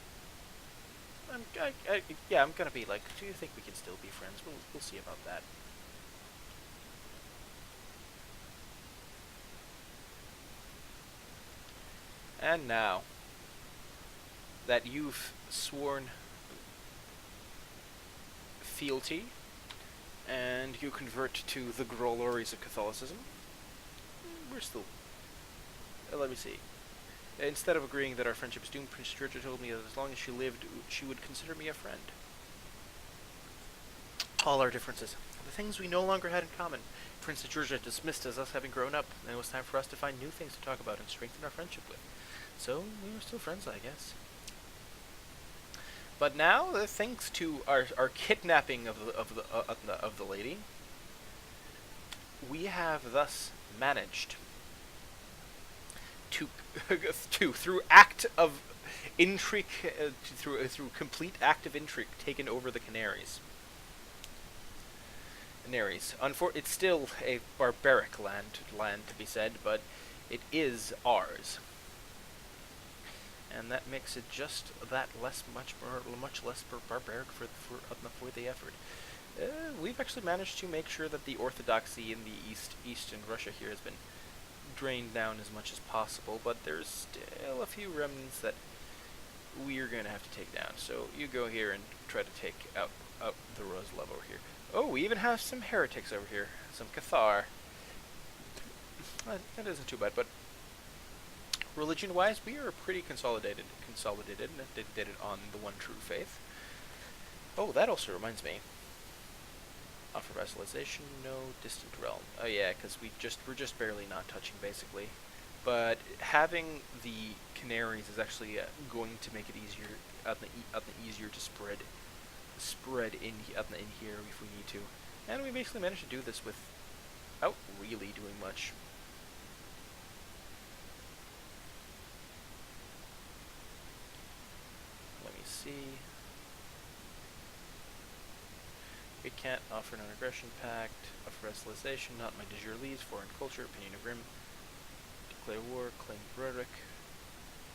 Yeah, I'm gonna be like, do you think we can still be friends? We'll see about that. And now that you've sworn fealty and you convert to the glories of Catholicism, we're still... let me see. Instead of agreeing that our friendship is doomed, Princess Georgia told me that as long as she lived, she would consider me a friend. All our differences, the things we no longer had in common, Princess Georgia dismissed as us having grown up, and it was time for us to find new things to talk about and strengthen our friendship with. So, we were still friends, I guess. But now, thanks to our kidnapping of the lady, we have thus managed to through act of intrigue, through complete act of intrigue, taken over the Canaries. It's still a barbaric land to be said, but it is ours. And that makes it just that much less barbaric for the effort. We've actually managed to make sure that the orthodoxy in the eastern Russia here has been drained down as much as possible, but there's still a few remnants that we're going to have to take down. So you go here and try to take out the Roslav over here. Oh, we even have some heretics over here, some Cathar. That isn't too bad, but religion-wise, we are pretty consolidated on the one true faith. Oh, that also reminds me. Offer vassalization, no distant realm. Oh yeah, because we're just barely not touching, basically. But having the Canaries is actually going to make it easier, easier to spread in here if we need to. And we basically managed to do this without really doing much. Let me see. We can't offer non-aggression pact, offer vassalization, not my de jure leads, foreign culture, opinion of Rim, declare war, claim rhetoric,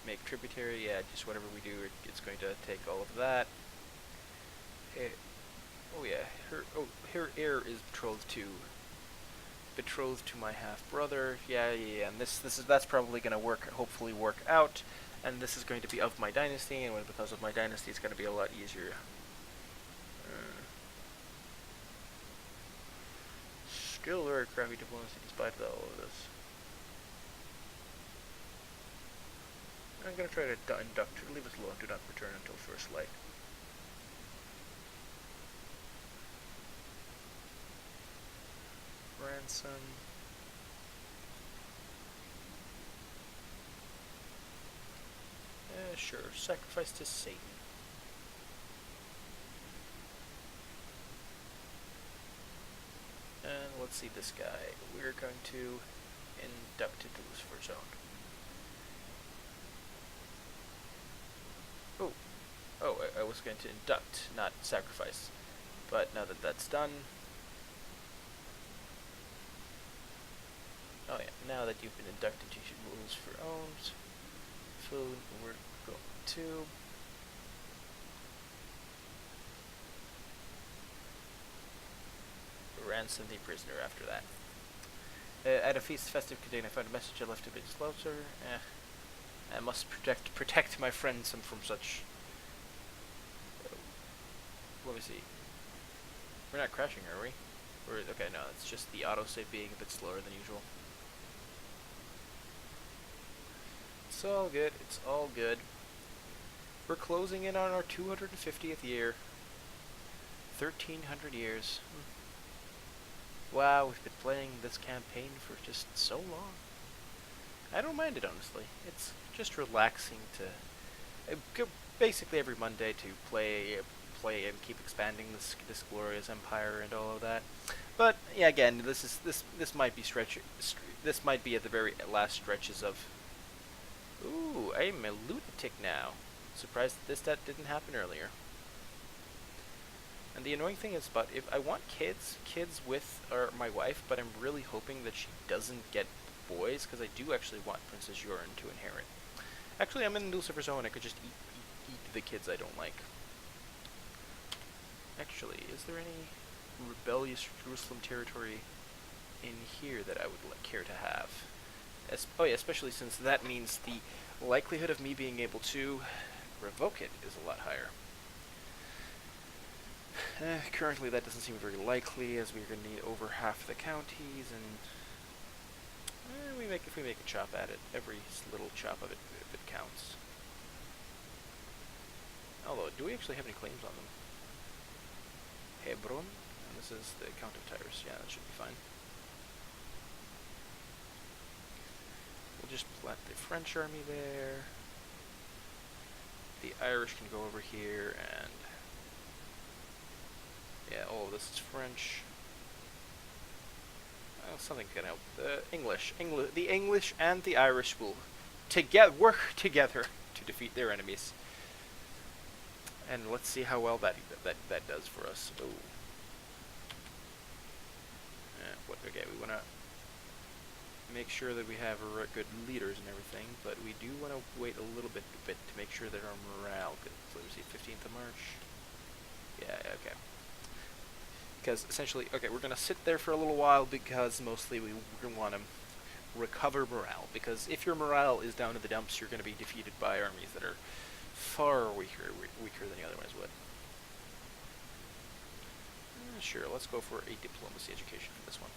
make tributary, yeah, just whatever we do, it's going to take all of that. Oh yeah, her heir is betrothed to my half-brother, yeah, and that's probably going to hopefully work out, and this is going to be of my dynasty, and when it becomes of my dynasty, it's going to be a lot easier. Still very crappy diplomacy despite all of this. I'm going to try to induct her. Leave us alone. Do not return until first light. Ransom. Sure. Sacrifice to Satan. And let's see this guy. We're going to induct into Lucifer Zone. Oh, I was going to induct, not sacrifice. But now that that's done... Oh yeah, now that you've been inducted, you should rules for owns. successful. We're going to ransom the prisoner after that. At a feast festive container, I found a message I left a bit closer. I must protect my friends from such. Let me see. We're not crashing, are we? Okay, no, it's just the autosave being a bit slower than usual. It's all good. It's all good. We're closing in on our 250th year. 1,300 years. Wow, we've been playing this campaign for just so long. I don't mind it, honestly. It's just relaxing to basically every Monday to play and keep expanding this glorious empire and all of that. But yeah, again, this might be this might be at the very last stretches of. Ooh, I'm a lunatic now. Surprised that didn't happen earlier. And the annoying thing is, but if I want kids with my wife, but I'm really hoping that she doesn't get boys, because I do actually want Princess Yoren to inherit. Actually, I'm in the Lucifer Zone. I could just eat the kids I don't like. Actually, is there any rebellious Jerusalem territory in here that I would care to have? Oh yeah, especially since that means the likelihood of me being able to revoke it is a lot higher. Currently, that doesn't seem very likely, as we're going to need over half the counties, and if we make a chop at it, every little chop of it, if it counts. Although, do we actually have any claims on them? Hebron, and this is the Count of Tyrus. Yeah, that should be fine. We'll just plant the French army there. The Irish can go over here, and yeah, all of this is French. Well, something can help. The English and the Irish will work together to defeat their enemies. And let's see how well that does for us. Oh. Okay, we want to make sure that we have good leaders and everything, but we do want to wait a little bit to make sure that our morale could. Let me see, 15th of March. Yeah, okay. Because essentially, okay, we're going to sit there for a little while because mostly we want to recover morale. Because if your morale is down in the dumps, you're going to be defeated by armies that are far weaker than you otherwise would. Sure, let's go for a diplomacy education for this one.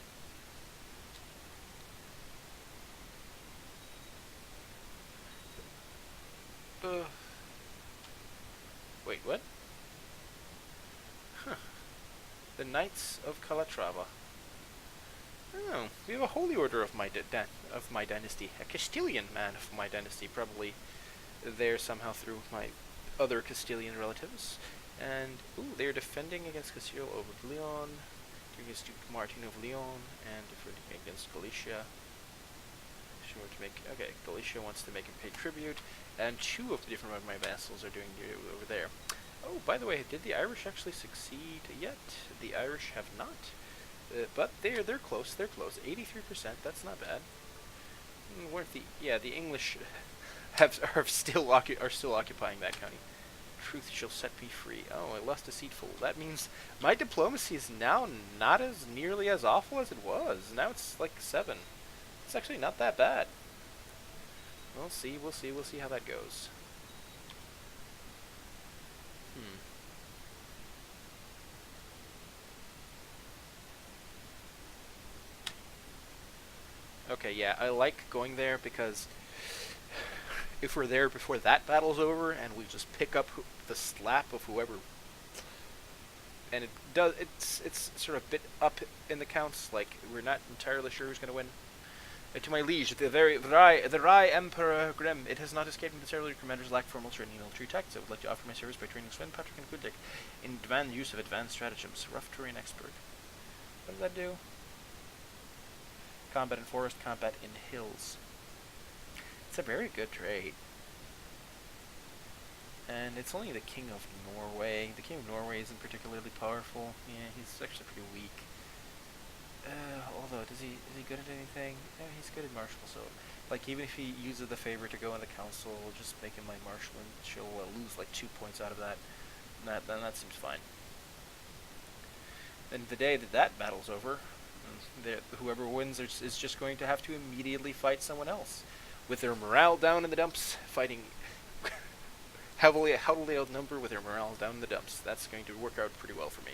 Wait, what? Huh. The Knights of Calatrava. Oh, we have a holy order of my dynasty. A Castilian man of my dynasty, probably there somehow through my other Castilian relatives. And, ooh, they're defending against Castile over Leon, against Duke Martin of Leon, and defending against Galicia. Sure to make, okay, Galicia wants to make him pay tribute, and two of the different of my vassals are doing over there. Oh, by the way, did the Irish actually succeed yet? The Irish have not, but they're close. They're close. 83%. That's not bad. Weren't the English are still occupying that county. Truth shall set me free. Oh, I lost deceitful. That means my diplomacy is now not as nearly as awful as it was. Now it's like 7. It's actually not that bad. We'll see how that goes. Okay, yeah, I like going there because if we're there before that battle's over and we just pick up the slap of whoever, and it's sort of a bit up in the counts, like we're not entirely sure who's going to win. To my liege, the Rye Emperor Grim, it has not escaped me that several of your commanders lack formal training in military tactics. I would like to offer my service by training Sven, Patrick, and Gudek in use of advanced stratagems. Rough terrain expert. What does that do? Combat in forest, combat in hills. It's a very good trade. And it's only the King of Norway. The King of Norway isn't particularly powerful. Yeah, he's actually pretty weak. Although, is he good at anything? Yeah, he's good at martial, so Like, even if he uses the favor to go in the council, just make him my marshal, and she'll lose like 2 points out of that. Then that seems fine. And the day that that battle's over, whoever wins is just going to have to immediately fight someone else, with their morale down in the dumps, fighting heavily outnumbered with their morale down in the dumps. That's going to work out pretty well for me.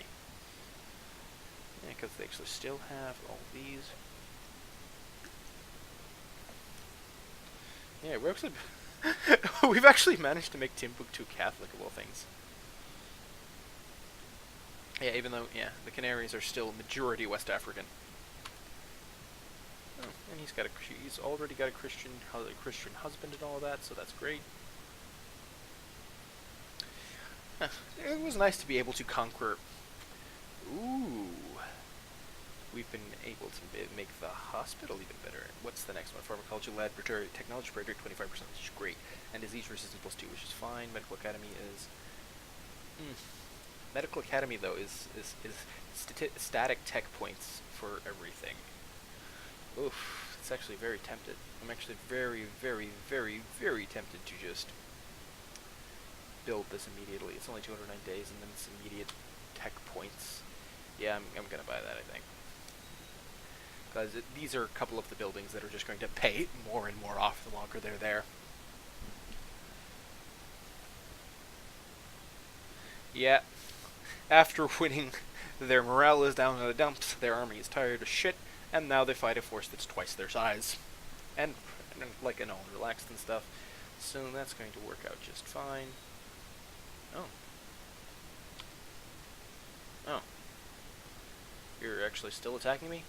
Yeah, because they actually still have all these. Yeah, we're actually we've actually managed to make Timbuktu Catholic of all things. Yeah, even though the Canaries are still majority West African. Oh, and he's already got a Christian husband and all that, so that's great. It was nice to be able to conquer. Ooh. We've been able to make the hospital even better. What's the next one? Pharmacology laboratory, technology operator, 25%, which is great. And disease resistance +2, which is fine. Medical academy is... Medical academy, though, is static tech points for everything. Oof, it's actually very tempted. I'm actually very, very, very, very tempted to just build this immediately. It's only 209 days, and then it's immediate tech points. Yeah, I'm gonna buy that, I think. Because these are a couple of the buildings that are just going to pay more and more off the longer they're there. Yeah. After winning, their morale is down in the dumps, their army is tired as shit, and now they fight a force that's twice their size. And all relaxed and stuff. So that's going to work out just fine. Oh. Oh. You're actually still attacking me?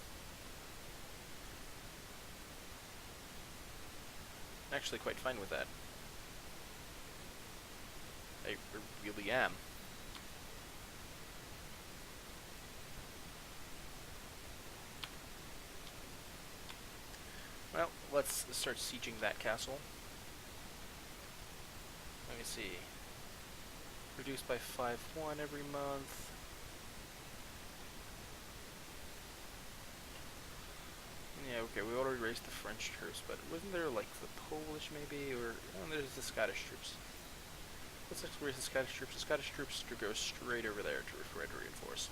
I'm actually quite fine with that. I really am. Well, let's start sieging that castle. Let me see. Reduced by 5-1 every month. Yeah, okay, we already raised the French troops, but wasn't there, like, the Polish, maybe? Or, oh, there's the Scottish troops. Let's raise the Scottish troops. The Scottish troops to go straight over there to reinforce.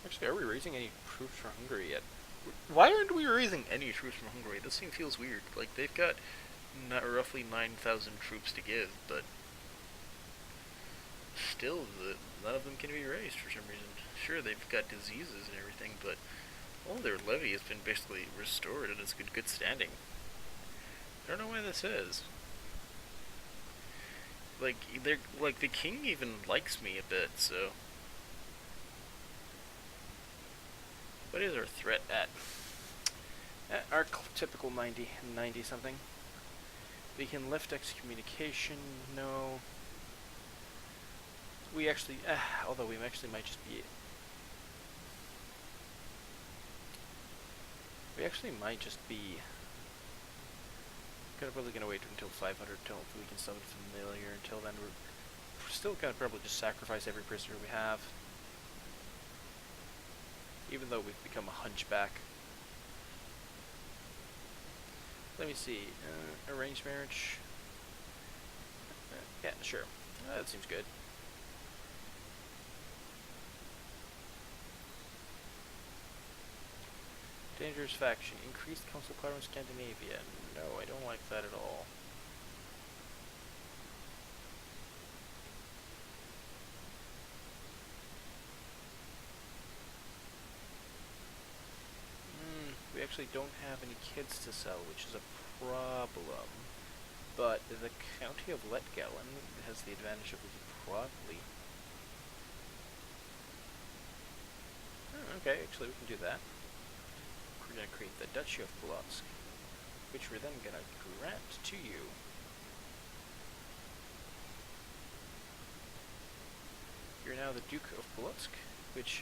Actually, are we raising any troops from Hungary yet? Why aren't we raising any troops from Hungary? This thing feels weird. Like, they've got roughly 9,000 troops to give, but still, none of them can be raised for some reason. Sure, they've got diseases and everything, but all their levy has been basically restored and it's good standing. I don't know why this is. Like, the king even likes me a bit, so... What is our threat at? Our typical 90 something. We can lift excommunication, no. We actually, although we actually might just be... We actually might just be... Probably gonna wait until 500 until we can summon familiar. Until then, we're still gonna probably just sacrifice every prisoner we have. Even though we've become a hunchback. Let me see. Arranged marriage. Yeah, sure. That seems good. Dangerous faction. Increased council power in Scandinavia. No, I don't like that at all. We actually don't have any kids to sell, which is a problem. But the county of Letgalen has the advantage of losing probably. Okay, actually we can do that. We're going to create the Duchy of Polotsk, which we're then going to grant to you. You're now the Duke of Polotsk, which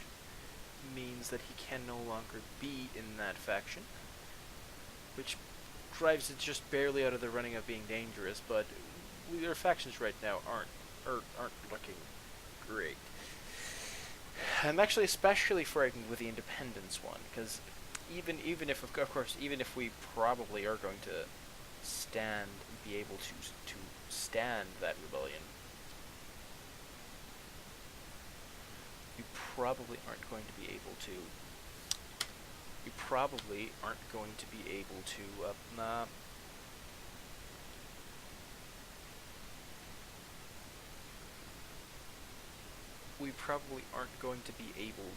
means that he can no longer be in that faction, which drives it just barely out of the running of being dangerous, but their factions right now aren't looking great. I'm actually especially frightened with the independence one, because even if of course even if we probably are going to be able to stand that rebellion, we probably aren't going to be able to. We probably aren't going to be able to. We probably aren't going to be able.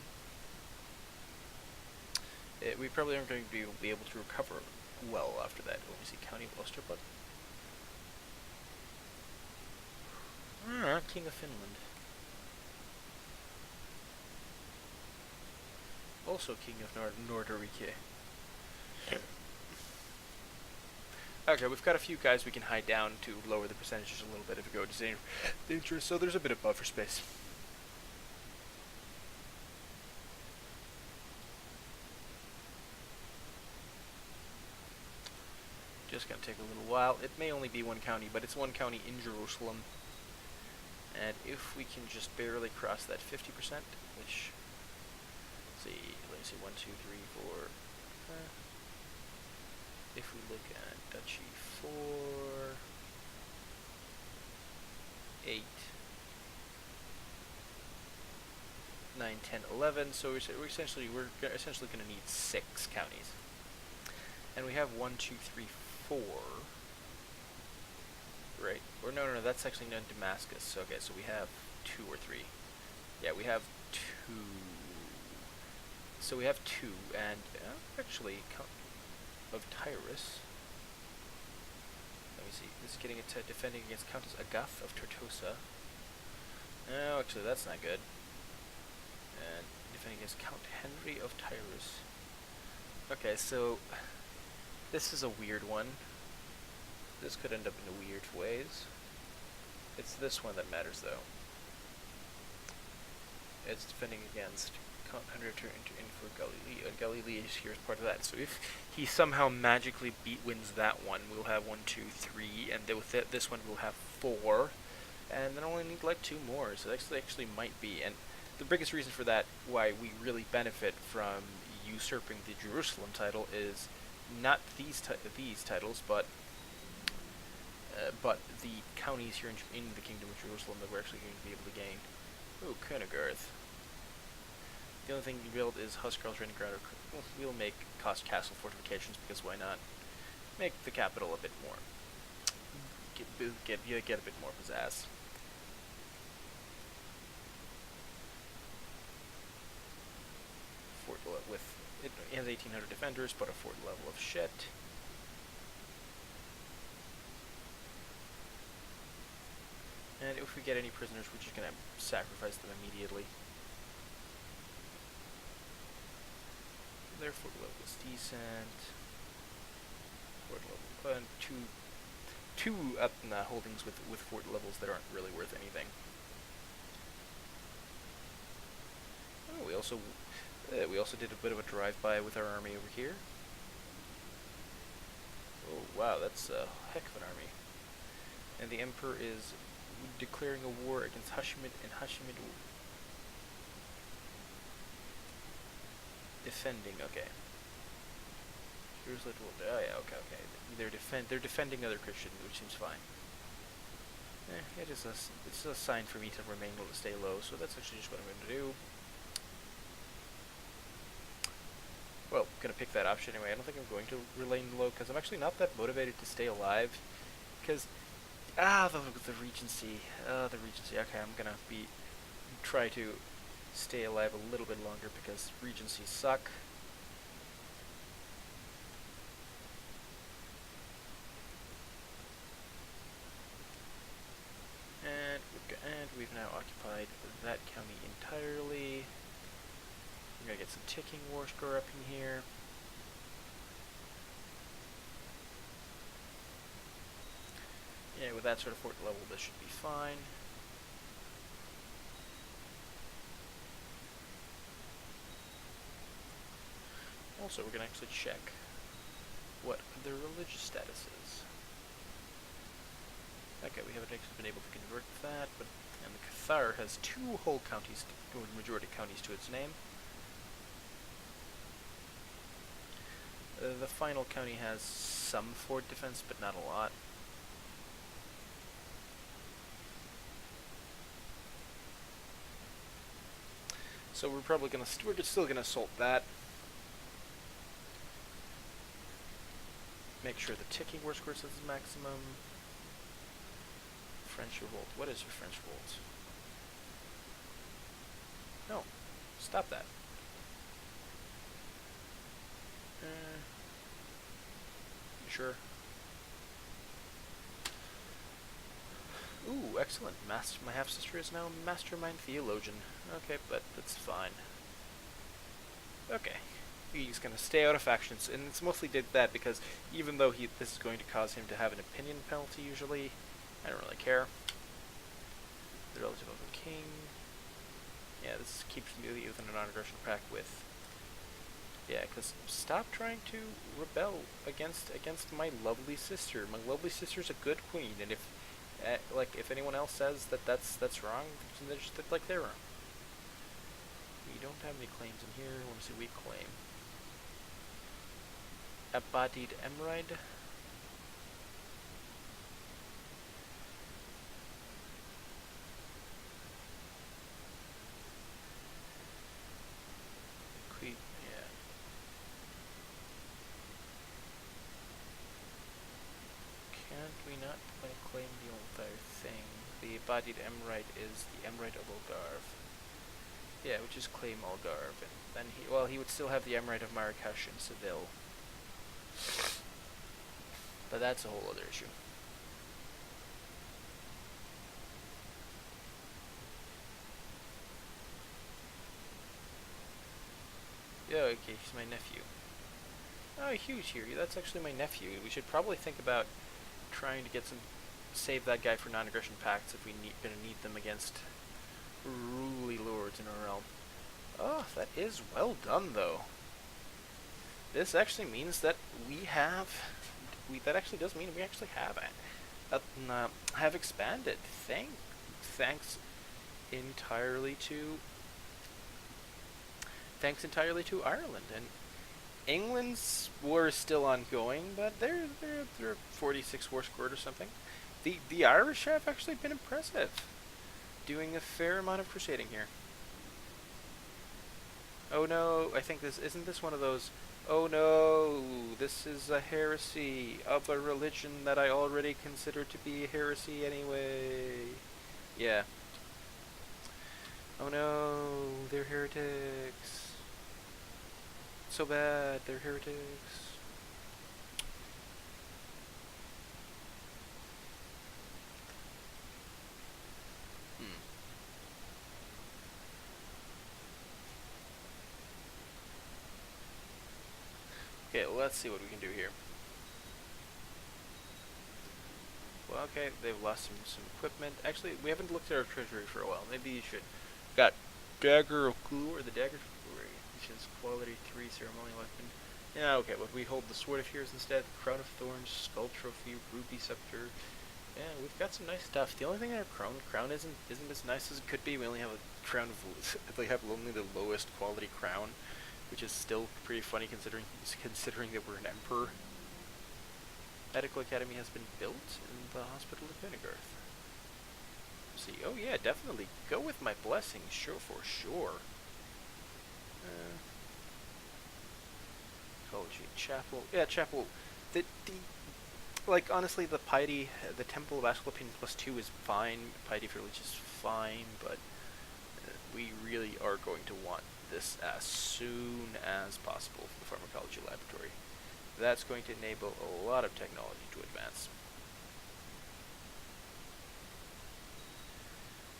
We probably aren't going to be able to recover well after that. Let me see, County of Osterbot. King of Finland. Also King of Norderike. Okay, we've got a few guys we can hide down to lower the percentages a little bit if we go to dangerous, so there's a bit of buffer space. Just gonna take a little while. It may only be one county, but it's one county in Jerusalem. And if we can just barely cross that 50%, which, let's see, 1, 2, 3, 4. If we look at Duchy 4, 8, 9, 10, 11. So we're essentially going to need 6 counties, and we have 1, 2, 3, 4. Right? Or no, that's actually not Damascus. Okay, so we have 2 or 3. Yeah, we have 2. So we have 2, and actually, of Tyrus. Let me see. This is getting into defending against Countess Agath of Tortosa. Oh, actually, that's not good. And defending against Count Henry of Tyrus. Okay, so this is a weird one. This could end up in weird ways. It's this one that matters, though. It's defending against Count Henry in for Galilee, and Galilee is here as part of that. So if he somehow magically wins that one, we'll have 1, 2, 3, and then with this one we'll have 4, and then only need like 2 more. So that actually might be, and the biggest reason for that, why we really benefit from usurping the Jerusalem title, is not these titles, but the counties here in the Kingdom of Jerusalem that we're actually going to be able to gain. Oh, Königarth. The only thing you build is Huskarls, Renigrad. We'll make cost castle fortifications, because why not? Make the capital a bit more. Get a bit more pizzazz. Fort with it has 1,800 defenders, but a fort level of shit. And if we get any prisoners, we're just gonna sacrifice them immediately. Their fort level is decent. Fort level, and two holdings with fort levels that aren't really worth anything. Oh, we also did a bit of a drive-by with our army over here. Oh wow, that's a heck of an army. And the Emperor is declaring a war against Hashemid, and Hashemid defending. Okay. Here's little. Oh yeah. Okay. They're defending other Christians, which seems fine. It's a sign for me to stay low. So that's actually just what I'm going to do. Well, I'm gonna pick that option anyway. I don't think I'm going to remain low, because I'm actually not that motivated to stay alive. Because the Regency. The Regency. Okay, I'm gonna try to stay alive a little bit longer, because Regencies suck. And we've now occupied that county entirely. We're gonna get some ticking war score up in here. Yeah, with that sort of fort level, this should be fine. Also, we're gonna actually check what their religious status is. Okay, we haven't actually been able to convert that, but and the Cathar has 2 whole counties, majority counties to its name. The final county has some fort defense, but not a lot. So we're probably gonna we're still gonna assault that. Make sure the ticking war score says maximum. French revolt. What is a French revolt? No, stop that. Sure. Ooh, excellent. My half-sister is now a mastermind theologian. Okay, but that's fine. Okay. He's going to stay out of factions, and it's mostly did that because even though this is going to cause him to have an opinion penalty usually, I don't really care. The relative of the king. Yeah, this keeps me within a non-aggression pact with. Yeah, because stop trying to rebel against my lovely sister. My lovely sister's a good queen, and if if anyone else says that that's wrong, then they're just like they're wrong. We don't have any claims in here. I want to see weak claim. Abadid Emride. Yeah. Can't we not claim the entire thing? The Abadid Emride is the Emride of Algarve. Yeah, which is claim Algarve, and then he would still have the Emirate of Marrakesh and Seville. But that's a whole other issue. Yeah, okay, he's my nephew. Oh, Hugh's here. That's actually my nephew. We should probably think about trying to save that guy for non-aggression pacts if we're gonna need them against ruly lords in our realm. Oh, that is well done, though. This actually means that that actually does mean we actually have expanded. Thanks entirely to Ireland, and England's war is still ongoing, but they're 46 war scored or something. The Irish have actually been impressive, doing a fair amount of crusading here. Oh no, I think isn't this one of those, oh no, this is a heresy of a religion that I already consider to be a heresy anyway. Yeah. Oh no, they're heretics. So bad, they're heretics. Okay, well, let's see what we can do here. Well, okay, they've lost some equipment. Actually, we haven't looked at our treasury for a while. Maybe you should. Got Dagger of Glory, the Dagger of Glory, which is quality 3 ceremonial weapon. Yeah, okay, but we hold the Sword of Heroes instead, Crown of Thorns, Skull Trophy, Ruby Scepter. Yeah, we've got some nice stuff. The only thing in our crown isn't as nice as it could be. We only have a crown of they have only the lowest quality crown, which is still pretty funny considering that we're an emperor. Medical Academy has been built in the Hospital of Vinegarth. See, oh yeah, definitely go with my blessing, sure for sure. College Chapel, yeah, Chapel. Like honestly, the piety, the Temple of Asclepius +2 is fine. Piety for Lich is fine, but we really are going to want this as soon as possible for the Pharmacology Laboratory. That's going to enable a lot of technology to advance.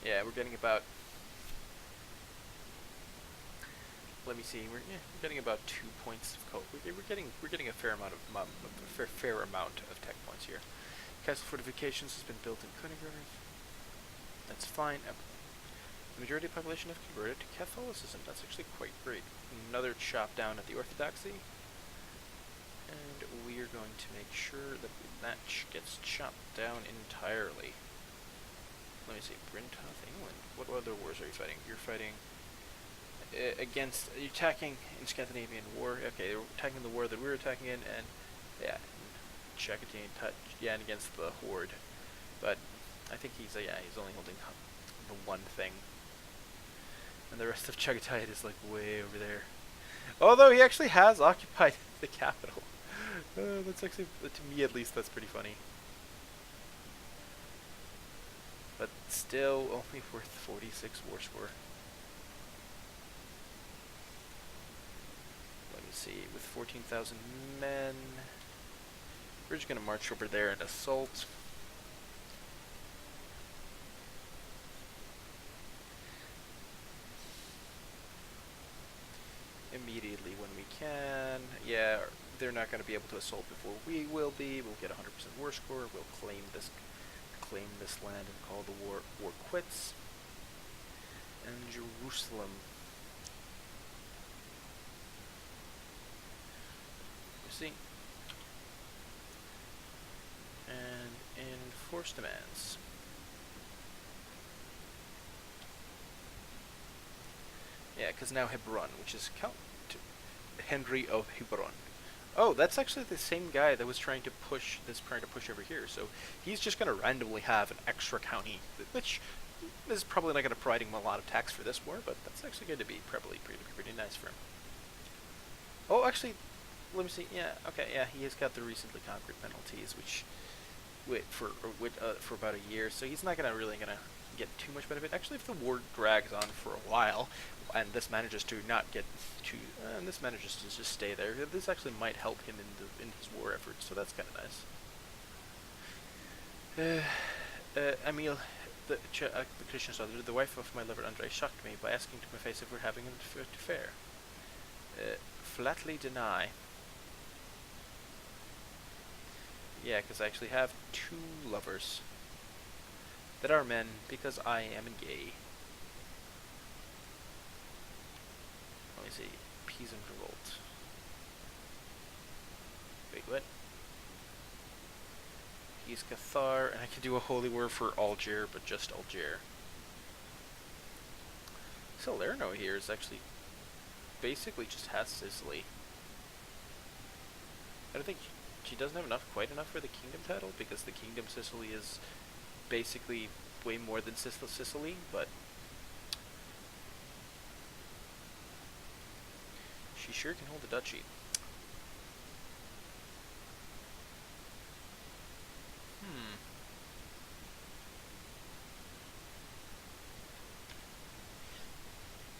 Yeah, we're getting about. Let me see. We're getting about 2 points of code. We're getting a fair amount of tech points here. Castle fortifications has been built in Königsberg. That's fine. The majority of the population have converted to Catholicism. That's actually quite great. Another chop down at the Orthodoxy. And we are going to make sure that that gets chopped down entirely. let me see, Brintoth, England. What other wars are you fighting? You're fighting against, you're attacking in Scandinavian war. Okay, they're attacking the war that we were attacking in, and yeah, Czechotine touch, yeah, and against the Horde. But I think he's he's only holding the one thing, and the rest of Czechotide is like way over there. Although he actually has occupied the capital. That's actually, to me at least, that's pretty funny. But still only worth 46 war score. Let me see, with 14,000 men, we're just going to march over there and assault. Immediately when we can. Yeah, they're not going to be able to assault before we will be. We'll get 100% war score. We'll claim this land and call the war quits. And Jerusalem. You see. And enforce demands. Yeah, because now Hebron, which is Count Henry of Hebron. Oh, that's actually the same guy that was trying to push over here. So he's just going to randomly have an extra county, which is probably not going to provide him a lot of tax for this war, but that's actually going to be probably pretty nice for him. Oh, actually, let me see. Yeah, okay, yeah, he has got the recently conquered penalties, which for about a year, so he's not really gonna get too much benefit. Actually, if the war drags on for a while, and this manages to just stay there, this actually might help him in his war efforts. So that's kind of nice. Emil, the Christian soldier, the wife of my lover Andrei, shocked me by asking to my face if we're having an affair. Flatly deny. Yeah, because I actually have 2 lovers that are men, because I am gay. Let me see. Peasant revolt. Wait, what? He's Cathar, and I can do a holy war for Algier, but just Algier. Salerno here is actually basically just has Sicily. I don't think she doesn't have quite enough for the kingdom title, because the kingdom Sicily is basically way more than Sicily, but she sure can hold the duchy.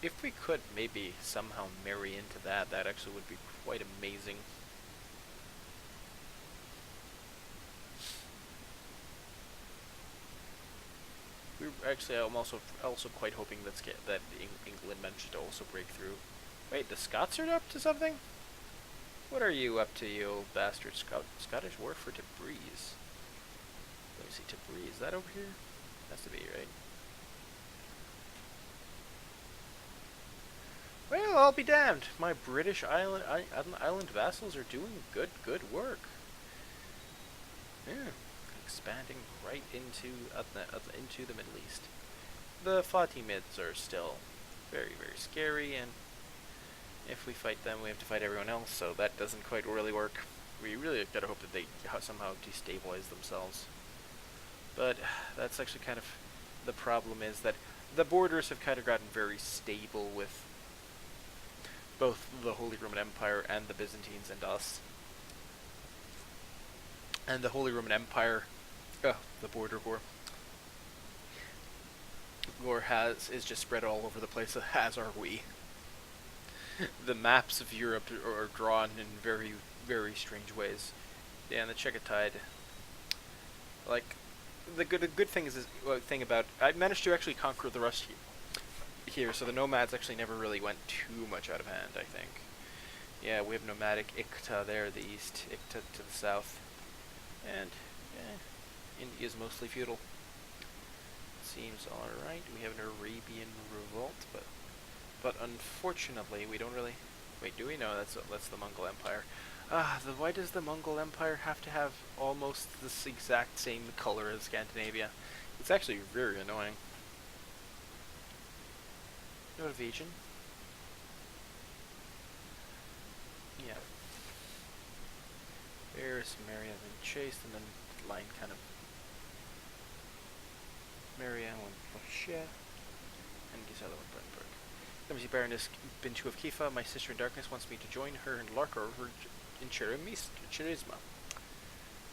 If we could maybe somehow marry into that actually would be quite amazing. I'm also quite hoping that England managed to also break through. Wait, the Scots are up to something? What are you up to, you old bastard? Scottish war for Tabriz. Let me see, Tabriz. Is that over here? Has to be, right? Well, I'll be damned. My British island vassals are doing good work. Yeah, expanding right into the Middle East. The Fatimids are still very scary, and if we fight them, we have to fight everyone else. So that doesn't quite really work. We really gotta hope that they somehow destabilize themselves. But that's actually kind of the problem, is that the borders have kind of gotten very stable with both the Holy Roman Empire and the Byzantines and us. And the Holy Roman Empire, the border war is just spread all over the place, as are we. The maps of Europe are drawn in very strange ways. Yeah, and the Czechotide, like, the good thing is I managed to actually conquer the rest here, so the nomads actually never really went too much out of hand, I think. Yeah, we have nomadic Ikta there, the east, Ikta to the south, and India's mostly feudal. Seems alright. We have an Arabian revolt, but unfortunately we don't really. Wait, do we? No, that's the Mongol Empire. Why does the Mongol Empire have to have almost this exact same color as Scandinavia? It's actually very annoying. Norwegian? Yeah. There's Marianne and Chase, and then line kind of Marianne and Rocher, and Gisela and Brandenburg. Let me see, Baroness Bintu of Kifa, my sister in darkness, wants me to join her and Larkor in Charisma.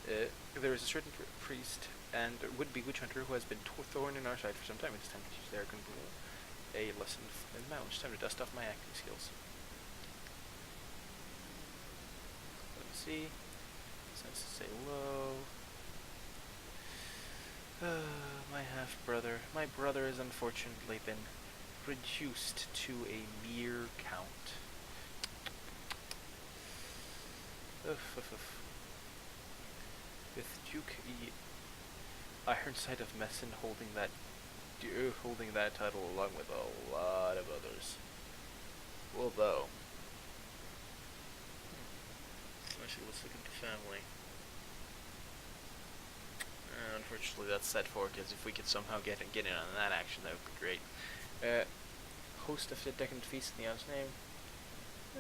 There is a certain priest and would-be witch hunter who has been thorn in our side for some time. It's time to teach their Gunbrul a lesson in knowledge. Time to dust off my acting skills. Let me see. Sense to say low. My half-brother. My brother has unfortunately been reduced to a mere count. With Duke Ironside of Messina holding that title along with a lot of others. Although, actually, let's look into family. Unfortunately, that's set for because if we could somehow get in on that action, that would be great. Host of the decadent feast in the idiot's name.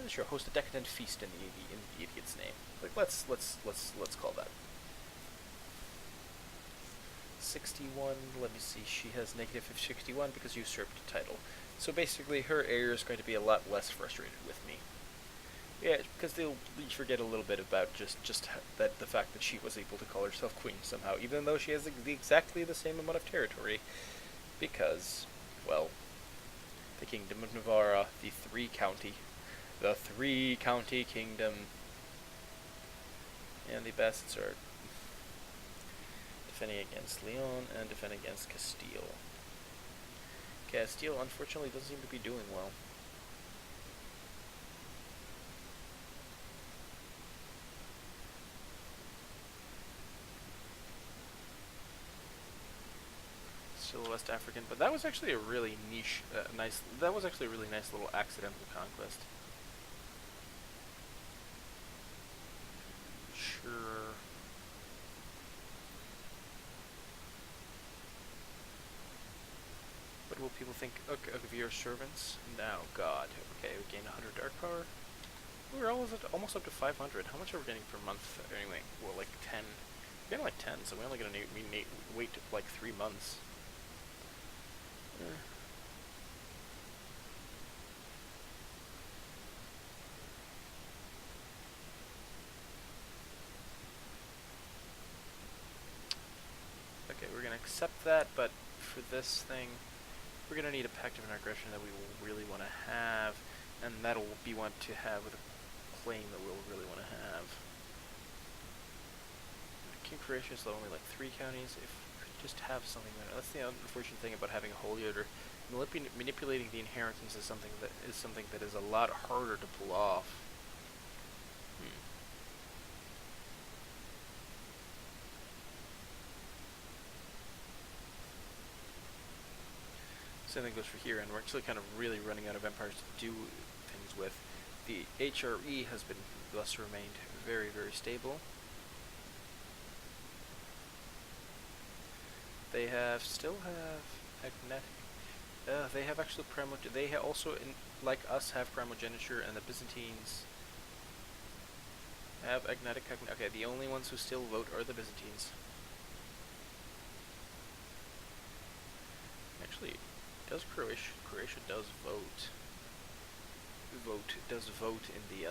Sure, host a decadent feast in the idiot's name. Like let's call that. 61. Let me see. She has negative 61 because you usurped a title. So basically, her heir is going to be a lot less frustrated with me. Yeah, because they'll forget a little bit about just that the fact that she was able to call herself queen somehow, even though she has exactly the same amount of territory. Because, well, the Kingdom of Navarra, the three-county kingdom, and the Bassets are defending against Leon and defending against Castile. Castile, unfortunately, doesn't seem to be doing well. Still West African, but that was actually a really niche, that was actually a really nice little accidental conquest. Sure. What will people think of your servants? Now, God. Okay, we gain 100 dark power. We're almost up to 500. How much are we getting per month? Anyway, well, like 10. We're getting like 10, so we're only gonna wait like 3 months. Okay, we're gonna accept that, but for this thing, we're gonna need a pact of aggression that we will really want to have, and that'll be one to have with a claim that we'll really want to have. King Croatia is only like 3 counties. If we could just have something there, that's the unfortunate thing about having a holy order. Manipulating the inheritance is something that is a lot harder to pull off. Same thing goes for here, and we're actually kind of really running out of empires to do things with. The HRE has been thus remained very, very stable. They still have agnetic. They have actually they also, like us, have primogeniture, and the Byzantines have agnetic. Okay, the only ones who still vote are the Byzantines. Actually, Croatia does vote. Does vote in the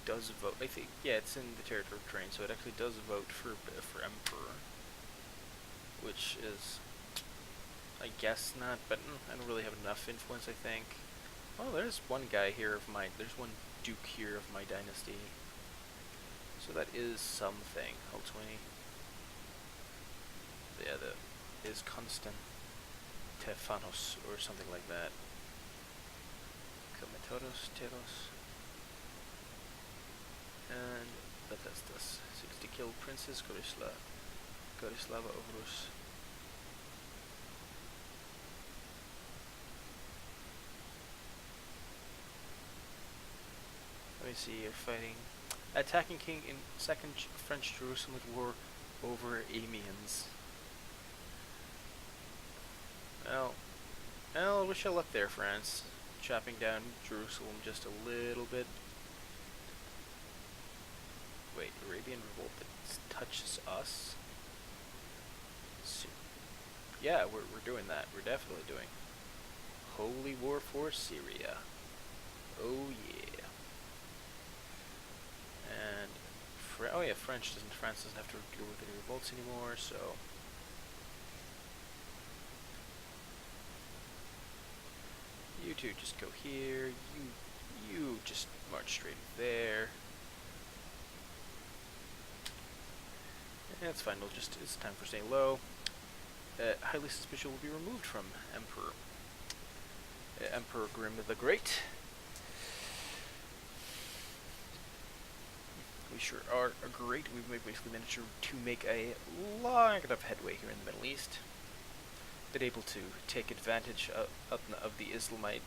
does vote. I think, yeah, it's in the territory of Train, so it actually does vote for emperor, which is, I guess not, but I don't really have enough influence. I think. Oh, there's one guy here of my. There's one duke here of my dynasty. So that is something. Hold 20. Yeah, that is Constant Tefanos or something like that. Kometoros, Teros. And Bethesdas. 60 killed princes, Gorislava Ovrus. me see. You're fighting, attacking king in Second French Jerusalem War over Amiens. Well, I wish you luck there, France. Chopping down Jerusalem just a little bit. Wait, Arabian revolt that touches us? So, yeah, we're doing that. We're definitely doing Holy War for Syria. Oh yeah. And oh yeah, France doesn't have to deal with any revolts anymore, so you two just go here. You just march straight there. That's fine. It's time for staying low. Highly suspicious will be removed from Emperor. Emperor Grim the Great. We sure are great. We've basically managed to make a lot of headway here in the Middle East. Been able to take advantage of the Islamite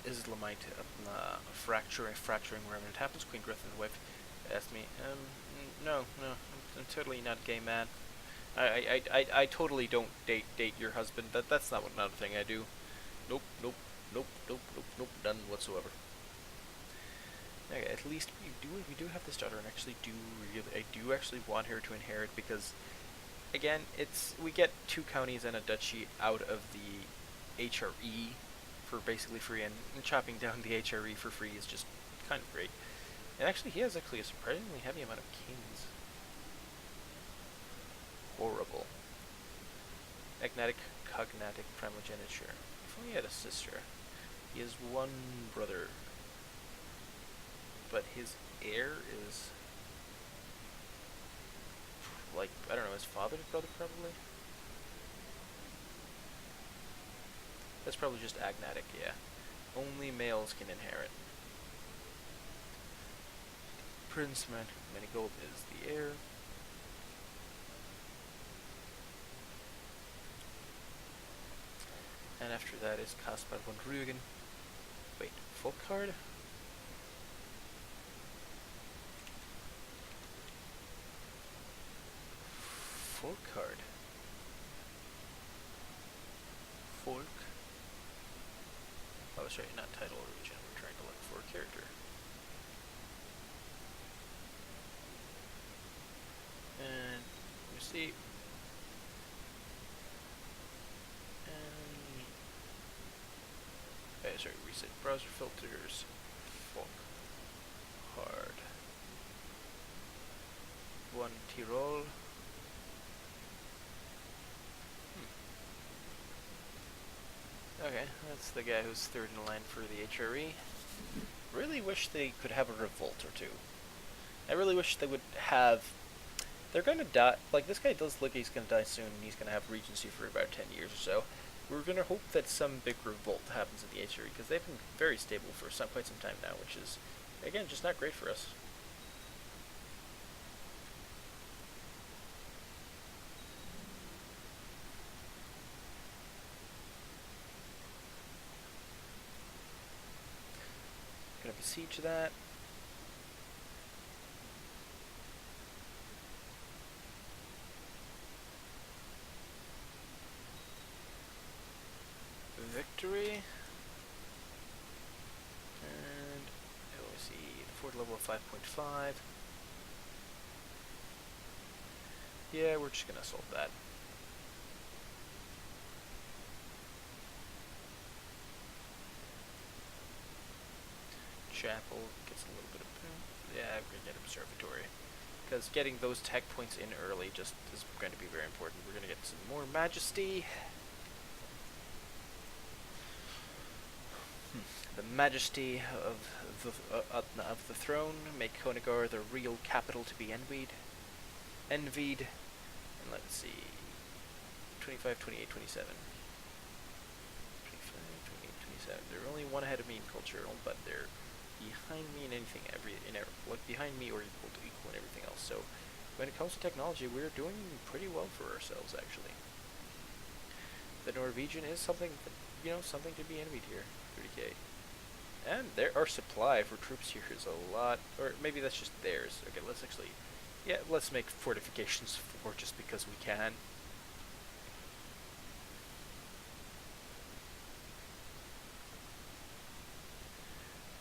Islamite fracturing wherever it happens. Queen Grethen's wife asked me, no, I'm totally not a gay man. I totally don't date your husband. That's not another thing I do. Nope, none whatsoever. Okay, at least we do have this daughter, and I do actually want her to inherit, because again, we get 2 counties and a duchy out of the HRE for basically free, and chopping down the HRE for free is just kind of great. And actually, he has a surprisingly heavy amount of kings. Horrible. Agnatic, cognatic, primogeniture. If only he had a sister. He has 1 brother, but his heir is, like, I don't know, his father's brother, probably? That's probably just agnatic, yeah. Only males can inherit. Prince Manigold is the heir. And after that is Caspar von Rügen. Wait, full card? Full card. Folk? Oh, sorry, not title or region. We're trying to look for a character. And let me see. Sorry, reset browser filters. Folk. Hard. 1 Tyrol. Okay, that's the guy who's 3rd in line for the HRE. Really wish they could have a revolt or 2. I really wish they would have. They're gonna die. Like, this guy does look like he's gonna die soon, and he's gonna have regency for about 10 years or so. We're gonna hope that some big revolt happens in the HRE, because they've been very stable for quite some time now, which is, again, just not great for us. Gonna besiege that. Victory. And let's see, the fort level of 5.5. Yeah, we're just gonna assault that. Chapel gets a little bit of, yeah, we're gonna get observatory, because getting those tech points in early just is going to be very important. We're gonna get some more majesty. The majesty of the throne, make Konigar the real capital to be envied. And let's see, 25, 28, 27. 25, 28, 27. They're only 1 ahead of me in cultural, but they're behind me in behind me or equal in everything else. So when it comes to technology, we're doing pretty well for ourselves, actually. The Norwegian is something that you know, something to be envied here. 30k. And there, our supply for troops here is a lot, or maybe that's just theirs. Okay, let's actually, yeah, let's make fortifications 4 just because we can.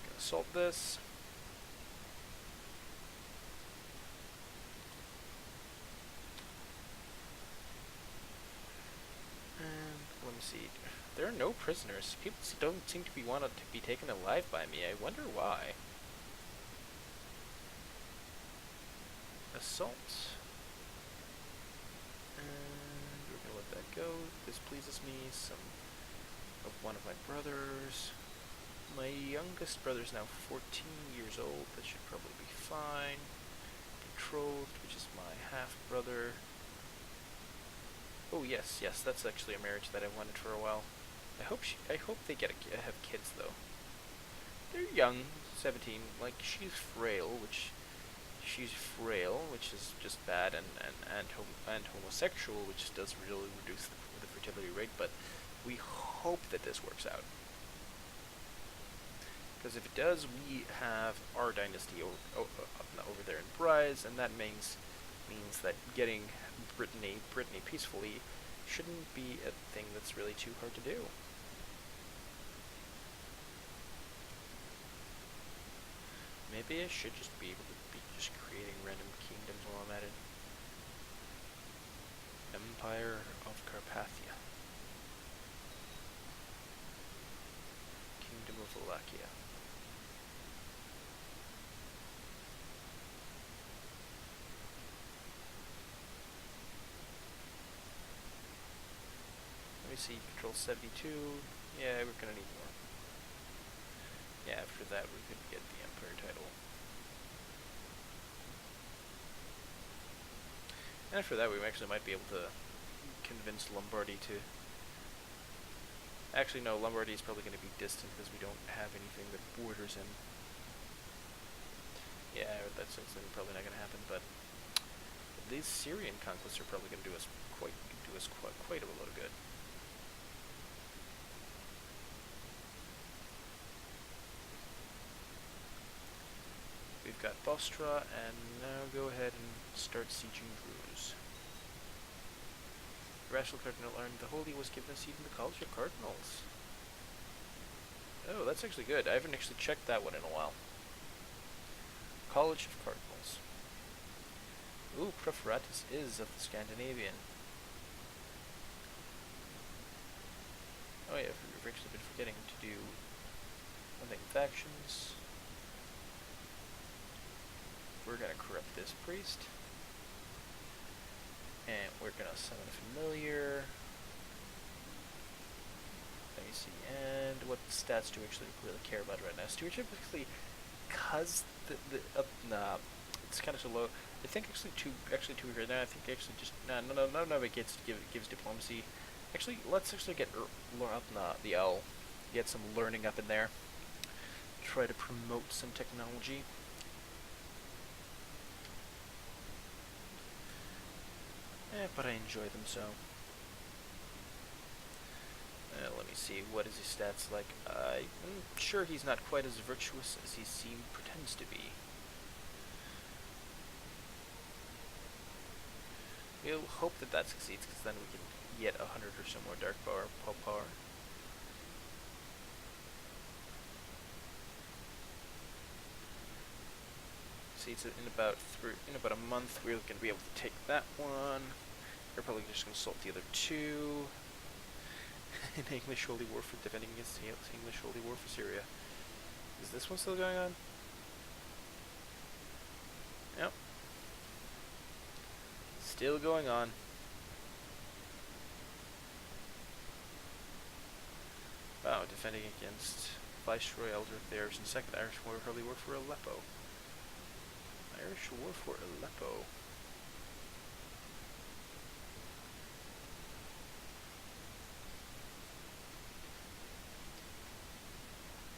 Gonna assault this. And let me see. There are no prisoners. People don't seem to be wanted to be taken alive by me. I wonder why. Assault. And we're gonna let that go. This pleases me. Some of one of my brothers. My youngest brother's now 14 years old. That should probably be fine. Betrothed, which is my half-brother. Oh yes, yes, that's actually a marriage that I wanted for a while. I hope they have kids though. They're young, 17. Like she's frail, which is just bad, and homosexual, which does really reduce the fertility rate. But we hope that this works out, because if it does, we have our dynasty over there in Bryce, and that means that getting Brittany peacefully shouldn't be a thing that's really too hard to do. Maybe I should just be able to be just creating random kingdoms while I'm at it. Empire of Carpathia. Kingdom of Wallachia. Let me see, control 72. Yeah, we're gonna need more. Yeah, after that we could get the Empire title. And after that we actually might be able to convince Lombardy to... Actually no, Lombardy is probably going to be distant because we don't have anything that borders him. Yeah, that's probably not going to happen, but these Syrian conquests are probably going to do us quite a lot of good. We've got Bostra, and now go ahead and start sieging Druze. Rational Cardinal learned the Holy was given a seat in the College of Cardinals. Oh, that's actually good. I haven't actually checked that one in a while. College of Cardinals. Ooh, Preferatus is of the Scandinavian. Oh yeah, we've actually been forgetting to do one thing, factions. We're gonna corrupt this priest. And we're gonna summon a familiar. Let me see, and what stats do we actually really care about right now? Stewardship, actually, cause it's kind of so low. I think actually two right now. I think actually just no. It gives diplomacy. Actually, let's actually get the L, get some learning up in there. Try to promote some technology. But I enjoy them so. Let me see, what is his stats like? I'm sure he's not quite as virtuous as he pretends to be. We'll hope that that succeeds, because then we can get 100 or so more dark power. See, it's in about a month we're going to be able to take that one. We're probably just going to assault the other two. In English Holy War for defending against the English Holy War for Syria. Is this one still going on? Yep. Still going on. Wow, defending against Viceroy Eldrick the Irish and Second Irish Holy War for Aleppo. Irish War for Aleppo.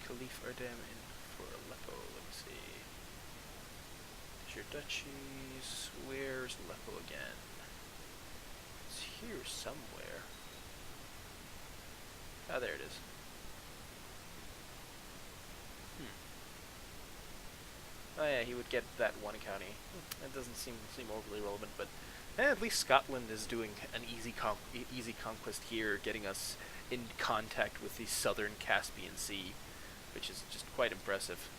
Caliph Ardem in for Aleppo. Let me see. There's your duchies. Where's Aleppo again? It's here somewhere. Ah, there it is. Oh yeah, he would get that one county. That doesn't seem overly relevant, but at least Scotland is doing an easy conquest here, getting us in contact with the southern Caspian Sea, which is just quite impressive.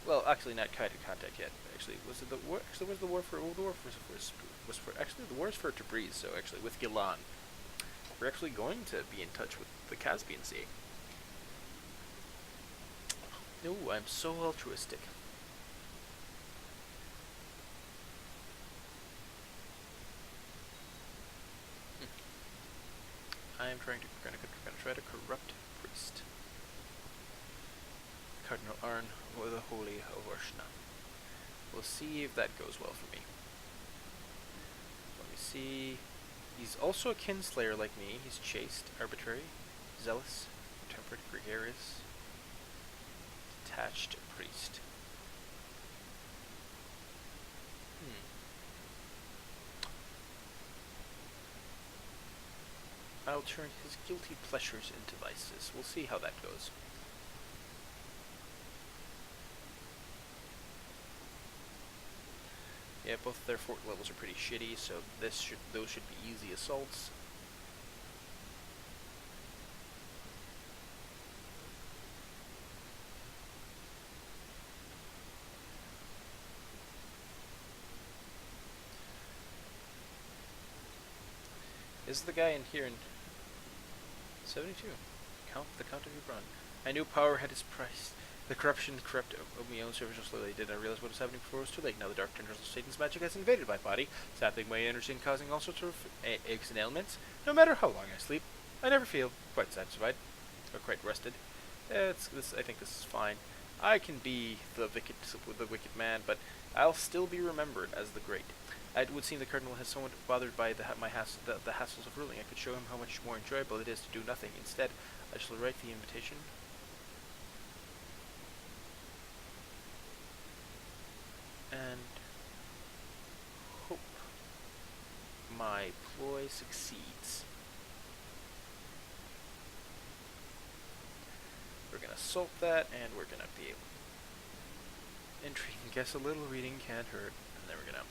Well, actually, not quite in contact yet. Actually, was it the war? Actually, was the war for? Well, the war was for. Actually, the war is for Tabriz. So actually, with Gilan, we're actually going to be in touch with the Caspian Sea. No, I'm so altruistic. I'm gonna try to corrupt priest. Cardinal Arn or the Holy Ovorshna. We'll see if that goes well for me. Let me see. He's also a kinslayer like me. He's chaste, arbitrary, zealous, temperate, gregarious, detached priest. I'll turn his guilty pleasures into vices. We'll see how that goes. Yeah, both their fort levels are pretty shitty, so those should be easy assaults. Is the guy in here in 72? The Count of Hebron. I knew power had its price. The corruption corrupt of my own service slowly. Did not realize what was happening before it was too late. Now the dark tendrils of Satan's magic has invaded my body, sapping my energy and causing all sorts of aches and ailments. No matter how long I sleep, I never feel quite satisfied or quite rested. I think this is fine. I can be the wicked man, but I'll still be remembered as the great. It would seem the cardinal has somewhat bothered by the hassles of ruling. I could show him how much more enjoyable it is to do nothing. Instead, I shall write the invitation. And hope my ploy succeeds. We're gonna assault that, and we're gonna be able. Intrigue. Guess a little reading can't hurt. And then we're gonna.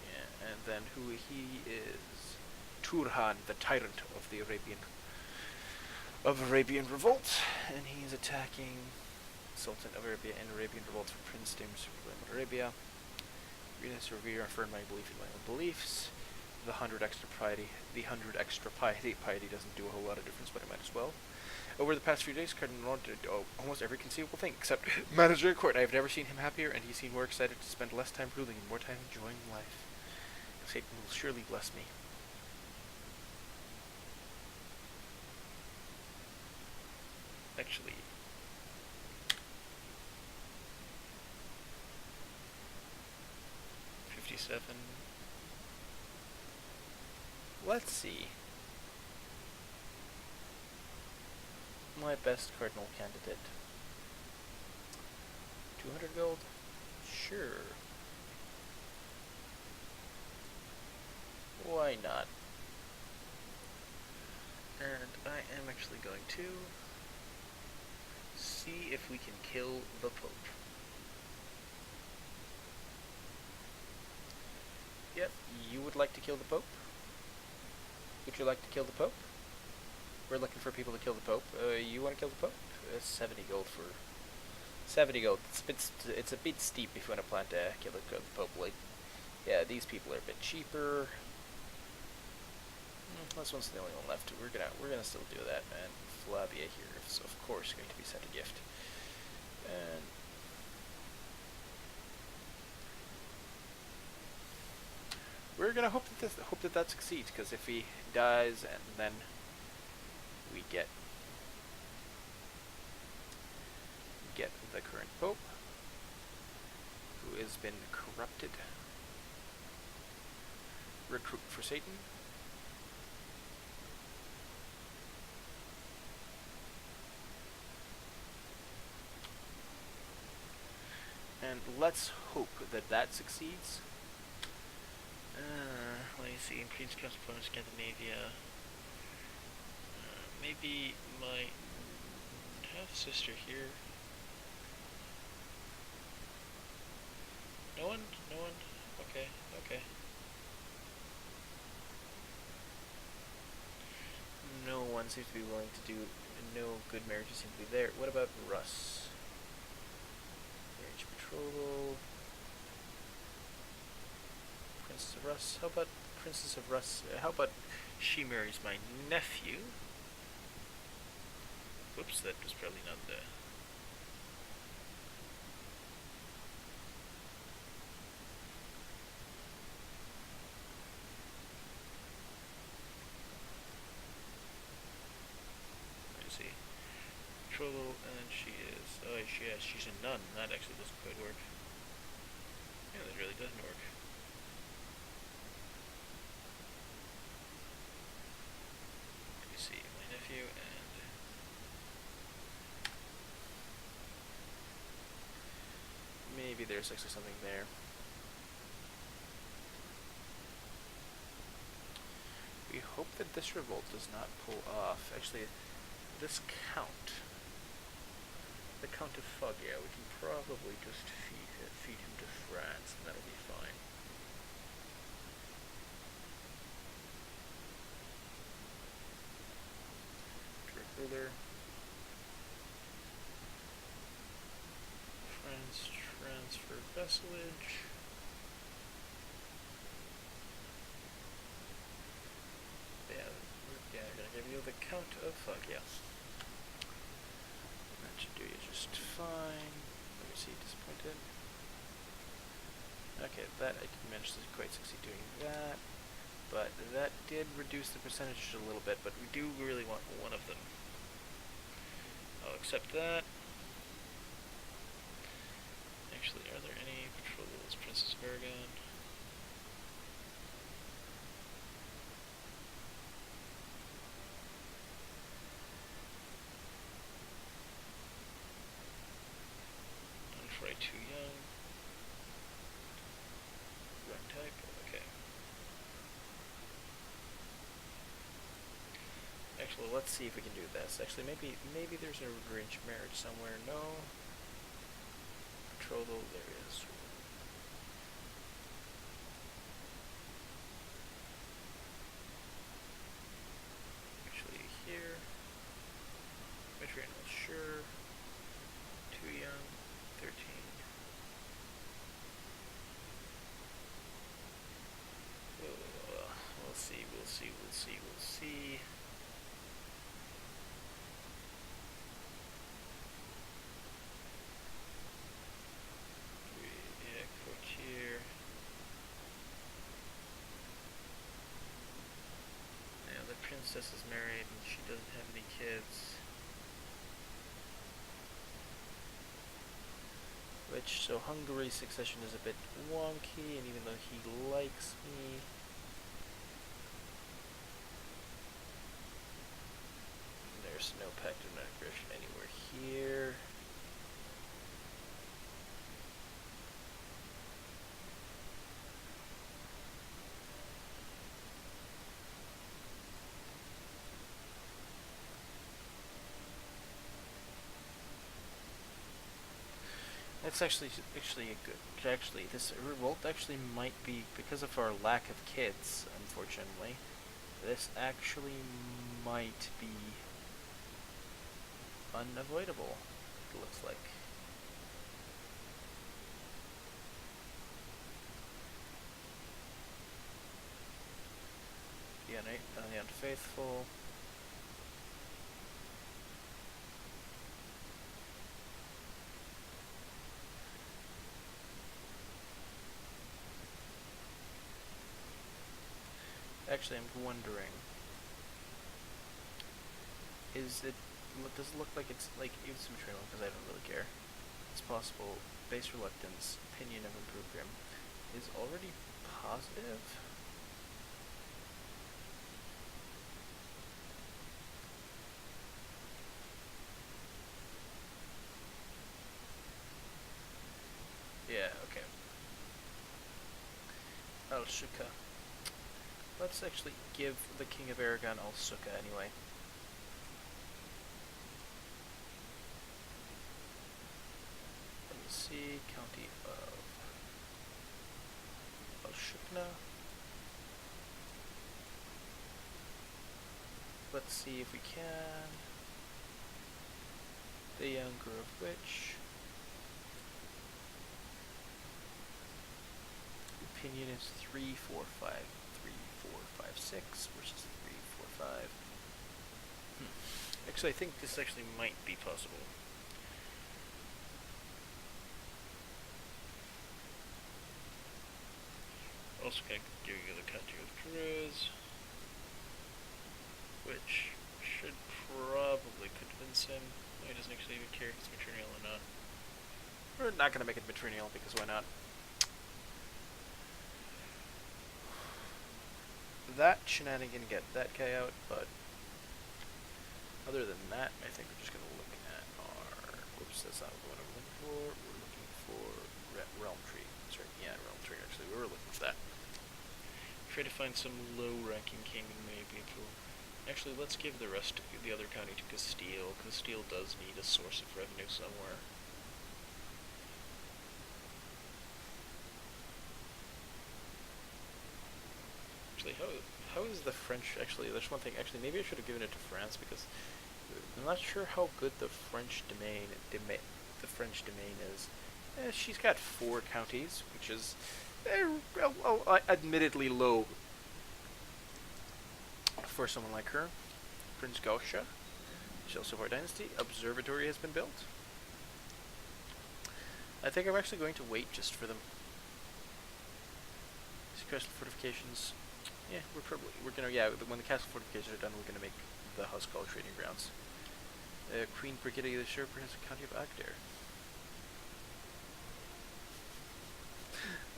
Yeah, and then who he is? Turhan, the tyrant of the Arabian revolt, and he's attacking Sultan of Arabia and Arabian revolt from Prince James of Arabia. Venus revere affirm my belief in my own beliefs. The 100 extra piety. Piety doesn't do a whole lot of difference, but it might as well. Over the past few days, Cardinal did almost every conceivable thing except manage a court. I have never seen him happier, and he seemed more excited to spend less time ruling and more time enjoying life. Satan will surely bless me. Actually, '57. Let's see. My best cardinal candidate. 200 gold? Sure. Why not? And I am actually going to see if we can kill the Pope. Yep, you would like to kill the Pope? Would you like to kill the Pope? We're looking for people to kill the Pope. You want to kill the Pope? 70 gold for 70 gold. It's a bit steep if you want to plan to kill the Pope. Like, yeah, these people are a bit cheaper. This one's the only one left. We're gonna still do that. And Flavia here is of course going to be sent a gift. And we're gonna hope that succeeds, because if he dies and then we get the current Pope, who has been corrupted, recruit for Satan. And let's hope that succeeds. Let me let's see, increased cost from Scandinavia. Maybe my half sister here. No one? No one? Okay, okay. No one seems to be willing to do. No good marriages seem to be there. What about Russ? Marriage betrothal. Princess of Russ. How about Princess of Russ? How about she marries my nephew? Whoops, that was probably not the. Let's see. Betrothal, and she is. Oh, she's a nun. That actually doesn't quite work. Yeah, that really doesn't work. Let me see. My nephew and. Maybe there's actually something there. We hope that this revolt does not pull off. Actually, this count, the Count of Foggia, we can probably just feed him to France, and that'll be fine. Ruler. France transfer vassalage. Yeah, I'm gonna give you the Count of Foggia. That should do you just fine. Let me see, disappointed. Okay, that I didn't manage to quite succeed doing that. But that did reduce the percentage a little bit, but we do really want one of them. I'll accept that. Actually, are there any betrothals? Princess of Aragon. Unfry too young. Wrong type. Okay. Actually, let's see if we can do this. Actually, maybe there's an arranged marriage somewhere. No. Betrothal, there is. Actually, here. Matriarchal, sure. Too young. 13. We'll see, we'll see, we'll see, we'll see. Yeah, courtier. Now the princess is married and she doesn't have any kids. Which, so Hungary's succession is a bit wonky, and even though he likes me, there's no pact of non-aggression anywhere here. It's actually a good. Actually, this revolt actually might be, because of our lack of kids, unfortunately. This actually might be unavoidable. It looks like. The unfaithful. Actually, I'm wondering, does it look like it's like asymmetry because I don't really care. It's possible. Base reluctance, opinion of improvement is already positive. Yeah, okay. Al-Shuka. let's actually give the King of Aragon Al Sukkah anyway. Let me see, County of Al Shukna. Let's see if we can. The younger of which. Opinion is 3, 4, 5, 3, 4, 5, 6 versus 3, 4, 5. Actually, I think this actually might be possible. Also, can give you the country of Perez, which should probably convince him. He doesn't actually even care if it's maternal or not. We're not going to make it maternal because why not? That shenanigan get that guy out, but other than that, I think we're just going to look at our. Whoops, that's not what I'm looking for. We're looking for Realm Tree. Sorry, yeah, Realm Tree. Actually, we were looking for that. Try to find some low-ranking kingdom, maybe. Actually, let's give the rest of the other county to Castile. Castile does need a source of revenue somewhere. Actually, how is the French? Actually, there's one thing. Actually, maybe I should have given it to France because I'm not sure how good the French domain is. She's got 4 counties, which is admittedly low for someone like her. Prince Gausha, she's also of our dynasty. Observatory has been built. I think I'm actually going to wait just for them. These castle fortifications. Yeah, when the castle fortifications are done, we're gonna make the Haukadalur trading grounds. Queen Brigitte the Sherpa has a county of Agder.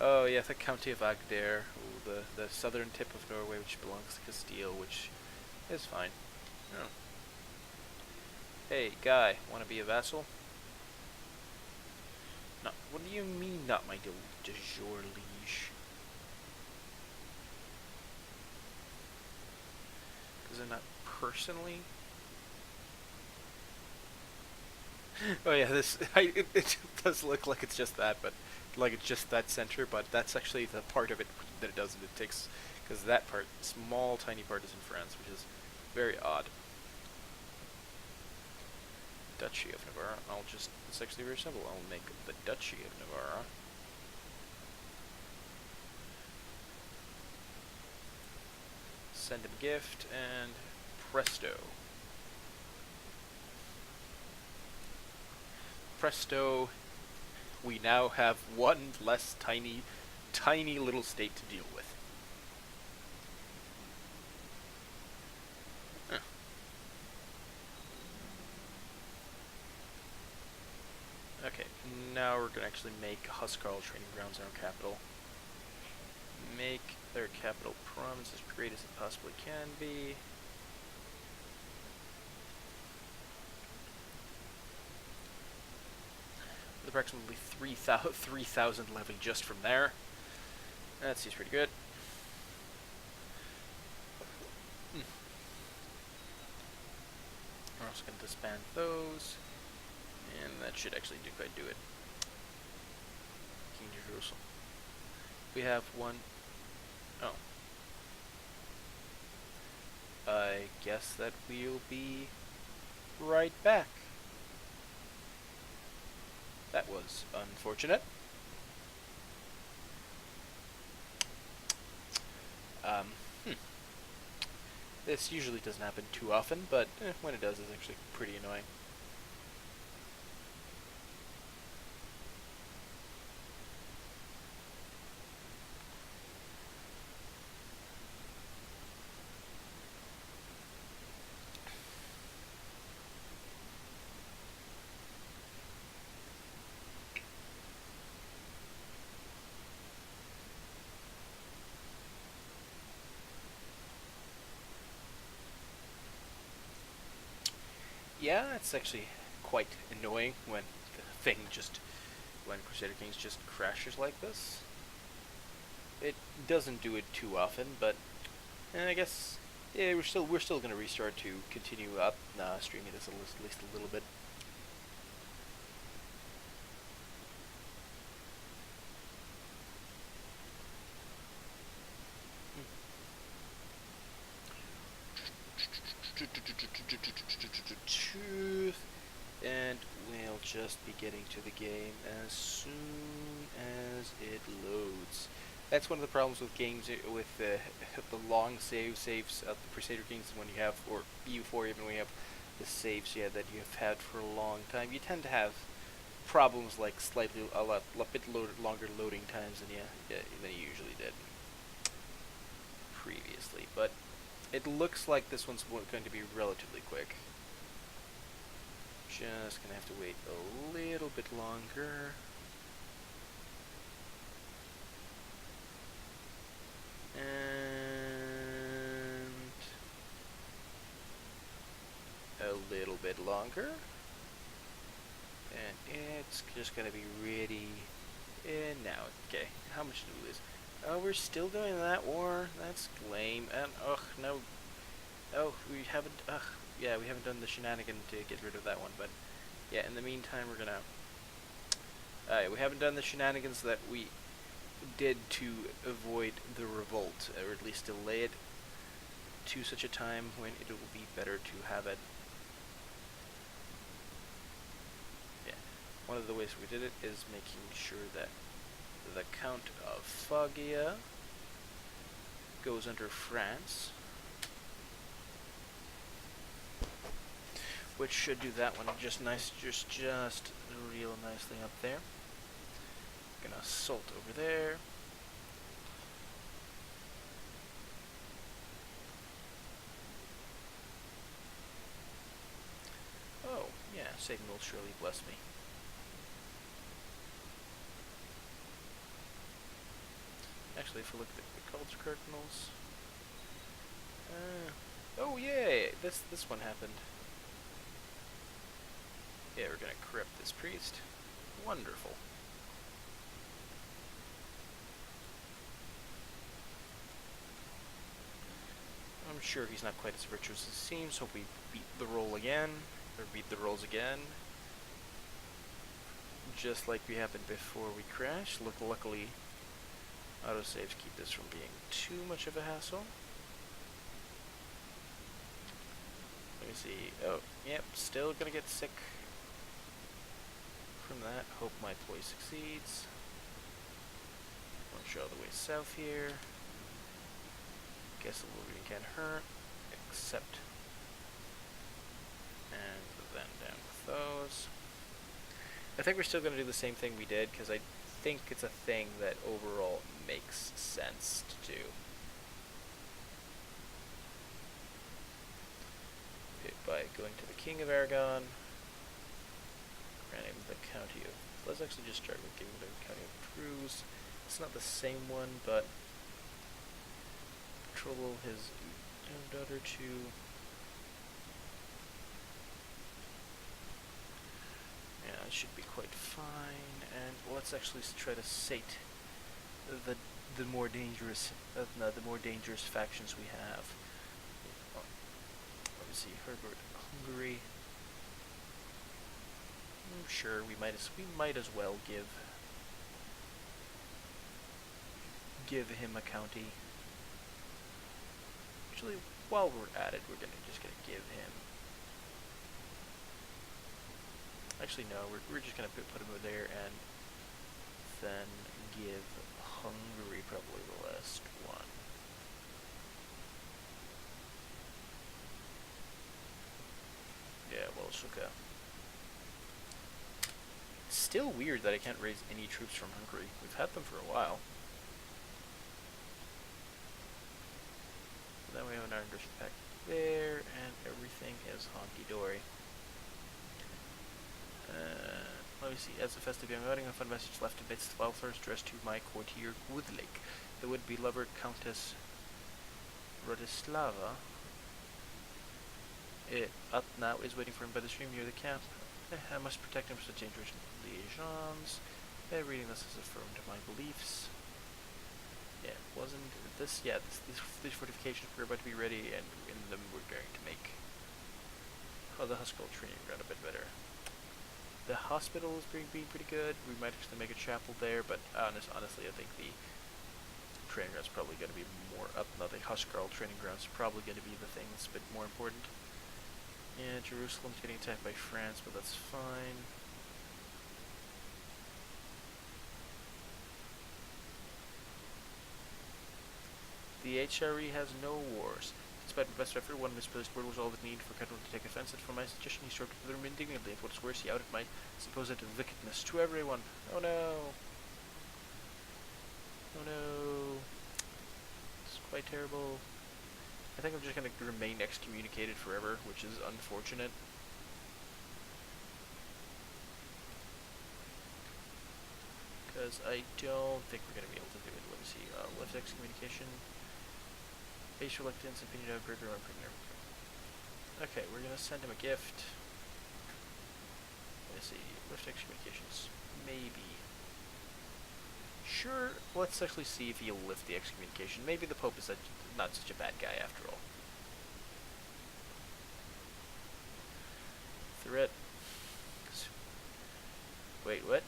Oh yeah, the county of Agder, the southern tip of Norway, which belongs to Castile, which is fine. Oh. Hey, guy, want to be a vassal? No, what do you mean, not my de jure liege? Because I'm not personally. Oh yeah, it does look like it's just that, but like it's just that center, but that's actually the part of it that it doesn't. It takes, because that part, small tiny part, is in France, which is very odd. Duchy of Navarre. It's actually very simple. I'll make the Duchy of Navarre. Send him gift, and presto. Presto, we now have one less tiny little state to deal with. Huh. Okay, now we're gonna actually make Haukadalur training grounds our capital. Make their capital province as great as it possibly can be. With approximately 3,000 levy just from there. That seems pretty good. We're also going to disband those. And that should actually quite do it. King of Jerusalem. We have one. Oh. I guess that we'll be right back. That was unfortunate. This usually doesn't happen too often, but when it does, it's actually pretty annoying. Yeah, it's actually quite annoying when when Crusader Kings just crashes like this. It doesn't do it too often, but And I guess yeah, we're still gonna restart to continue up streaming this at least a little bit. Truth, and we'll just be getting to the game as soon as it loads. That's one of the problems with games with the long saves of the Crusader Kings when you have, or EU4 even when you have the saves that you've had for a long time. You tend to have problems like slightly a bit longer loading times than you usually did previously, but it looks like this one's going to be relatively quick. Just gonna have to wait a little bit longer. And a little bit longer. And it's just gonna be ready. And now, okay, how much did we lose? Oh, we're still doing that war. That's lame. And no. Oh, we haven't. Yeah, we haven't done the shenanigan to get rid of that one. But yeah, in the meantime, we're gonna. We haven't done the shenanigans that we did to avoid the revolt, or at least delay it to such a time when it will be better to have it. Yeah, one of the ways we did it is making sure that the Count of Foggia goes under France, which should do that one just nice, just real nicely up there. Gonna assault over there. Oh, yeah, Satan will surely bless me. Actually, if we look at the culture cardinals. Oh, yay! This one happened. Yeah, we're gonna corrupt this priest. Wonderful. I'm sure he's not quite as virtuous as he seems, so we beat the roll again, or beat the rolls again. Just like we happened before we crashed. Luckily, autosaves keep this from being too much of a hassle. Let me see. Oh, yep, still gonna get sick from that. Hope my ploy succeeds. Launch all the way south here. Guess a little bit can't hurt, except. And then down with those. I think we're still going to do the same thing we did, because I think it's a thing that overall makes sense to do. Okay, by going to the King of Aragon, granting the County of... Let's actually just start with giving the County of Cruz. It's not the same one, but... Control his daughter to... Yeah, it should be quite fine. And let's actually try to sate the more dangerous factions we have. Let me see, Herbert, Hungary. Sure, we might as well give him a county. Actually, while we're at it, we're just gonna give him. Actually, no, we're just gonna put him over there and then give Hungary probably the last one. Yeah, well, Suka. Still weird that I can't raise any troops from Hungary. We've had them for a while. Then we have an Iron Pack there, and everything is honky-dory. Let me see. As a festive young wedding, a fun message left amidst flowers dressed to my courtier Gudlik, the would-be lover Countess Rodislava. Up now is waiting for him by the stream near the camp. I must protect him from such dangerous liaisons. Reading this has affirmed my beliefs. Yeah, wasn't this? Yeah, these fortifications were about to be ready, and in them we're going to make the Huskell training ground a bit better. The hospital is being pretty good. We might actually make a chapel there, but honestly, I think the training ground's probably going to be more up. No, the Huskell training ground's probably going to be the thing that's a bit more important. Yeah, Jerusalem's getting attacked by France, but that's fine. The HRE has no wars. Despite my best effort, one misplaced word was all the need for Kedron to take offense. For my suggestion, he stroked them indignantly. If what's worse, he outed my supposed wickedness to everyone. Oh no. Oh no. It's quite terrible. I think I'm just going to remain excommunicated forever, which is unfortunate. Because I don't think we're going to be able to do it. Let me see. Left excommunication. Base reluctance, opinion of Burger, and Premier. Okay, we're going to send him a gift. Let me see. Lift excommunications. Maybe. Sure, let's actually see if he'll lift the excommunication. Maybe the Pope is not such a bad guy after all. Threat. Wait, what?